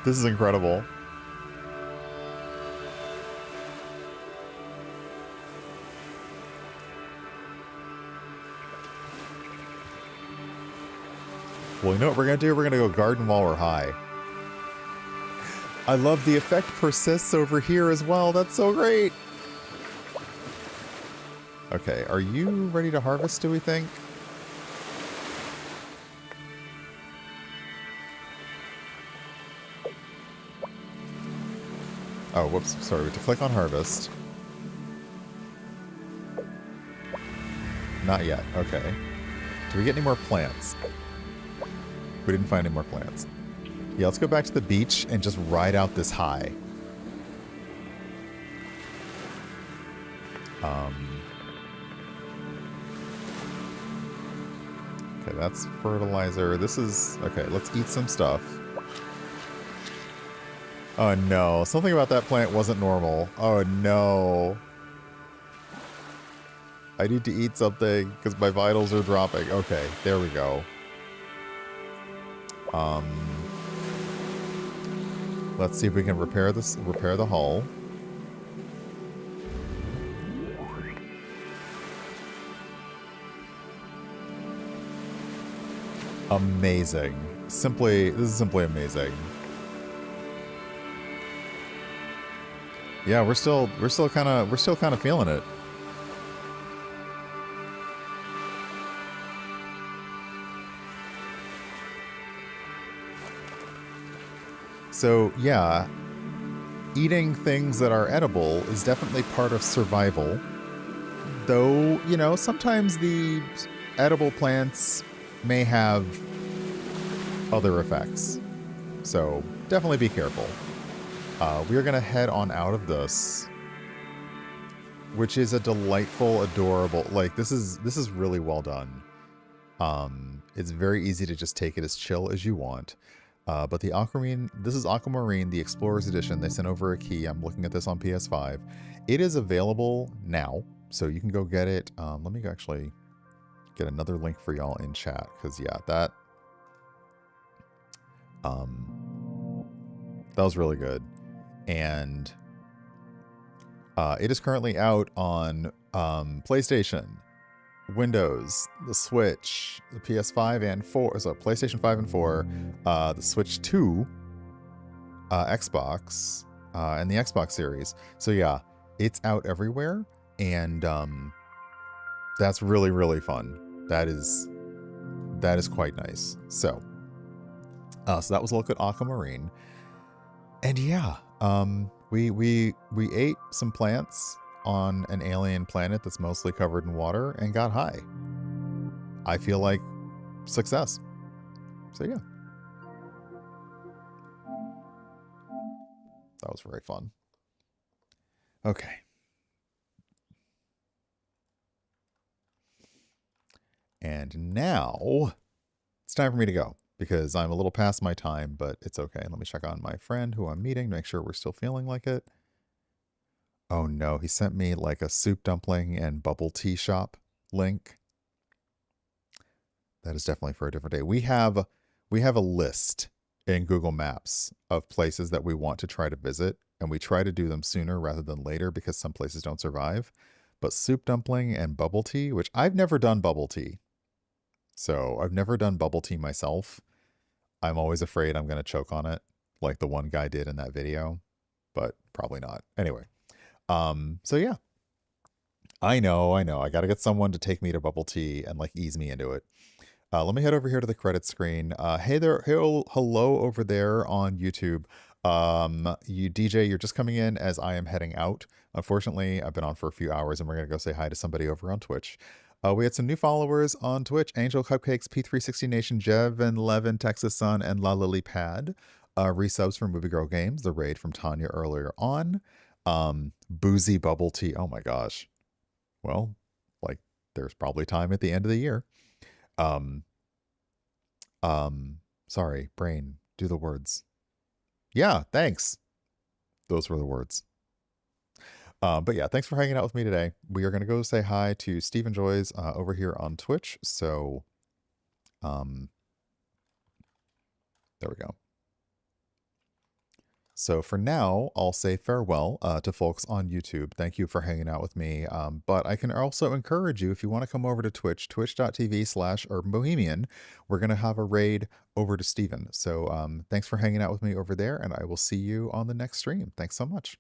S2: This is incredible. Well, you know what we're going to do? We're going to go garden while we're high. I love the effect persists over here as well. That's so great. Okay, are you ready to harvest, do we think? Oh, whoops. Sorry, we have to click on harvest. Not yet. Okay. Do we get any more plants? We didn't find any more plants. Yeah, let's go back to the beach and just ride out this high. Okay, that's fertilizer. This is... Okay, let's eat some stuff. Oh no, something about that plant wasn't normal. Oh no. I need to eat something because my vitals are dropping. Okay, there we go. Let's see if we can repair this, repair the hull. Amazing. This is simply amazing. Yeah, we're still kind of feeling it. So, yeah, eating things that are edible is definitely part of survival. Though, you know, sometimes the edible plants may have other effects. So, definitely be careful. We're going to head on out of this, which is a delightful, adorable, like, this is really well done. It's very easy to just take it as chill as you want. But the Aquamarine, this is Aquamarine, the Explorer's Edition. They sent over a key. I'm looking at this on PS5. It is available now, so you can go get it. Let me actually get another link for y'all in chat, because, yeah, that was really good. And it is currently out on PlayStation, Windows, the Switch, the PS5 and 4, so PlayStation 5 and 4, the Switch 2, Xbox, and the Xbox Series. So yeah, it's out everywhere, and that's really, really fun. That is quite nice. So that was a look at Aquamarine. And yeah, we ate some plants on an alien planet that's mostly covered in water and got high. I feel like success. So yeah. That was very fun. Okay. And now it's time for me to go because I'm a little past my time, but it's okay. Let me check on my friend who I'm meeting to make sure we're still feeling like it. Oh no, he sent me like a soup dumpling and bubble tea shop link. That is definitely for a different day. We have a list in Google Maps of places that we want to try to visit, and we try to do them sooner rather than later because some places don't survive. But soup dumpling and bubble tea, which I've never done bubble tea. So I've never done bubble tea myself. I'm always afraid I'm going to choke on it like the one guy did in that video, but probably not. Anyway. So yeah, I know. I got to get someone to take me to bubble tea and like ease me into it. Let me head over here to the credit screen. Hey there, hello over there on YouTube. You DJ, you're just coming in as I am heading out. Unfortunately, I've been on for a few hours and we're going to go say hi to somebody over on Twitch. We had some new followers on Twitch. Angel Cupcakes, P360 Nation, Jevin, Levin, Texas Sun, and La Lily Pad. Resubs from Movie Girl Games, the raid from Tanya earlier on. Boozy bubble tea. Oh my gosh. Well, like there's probably time at the end of the year. Sorry, brain, do the words. Yeah, thanks. Those were the words. But yeah, thanks for hanging out with me today. We are going to go say hi to Stephen Joys over here on Twitch. So, there we go. So for now, I'll say farewell to folks on YouTube. Thank you for hanging out with me. But I can also encourage you, if you want to come over to Twitch, twitch.tv/urbanbohemian, we're going to have a raid over to Steven. So thanks for hanging out with me over there, and I will see you on the next stream. Thanks so much.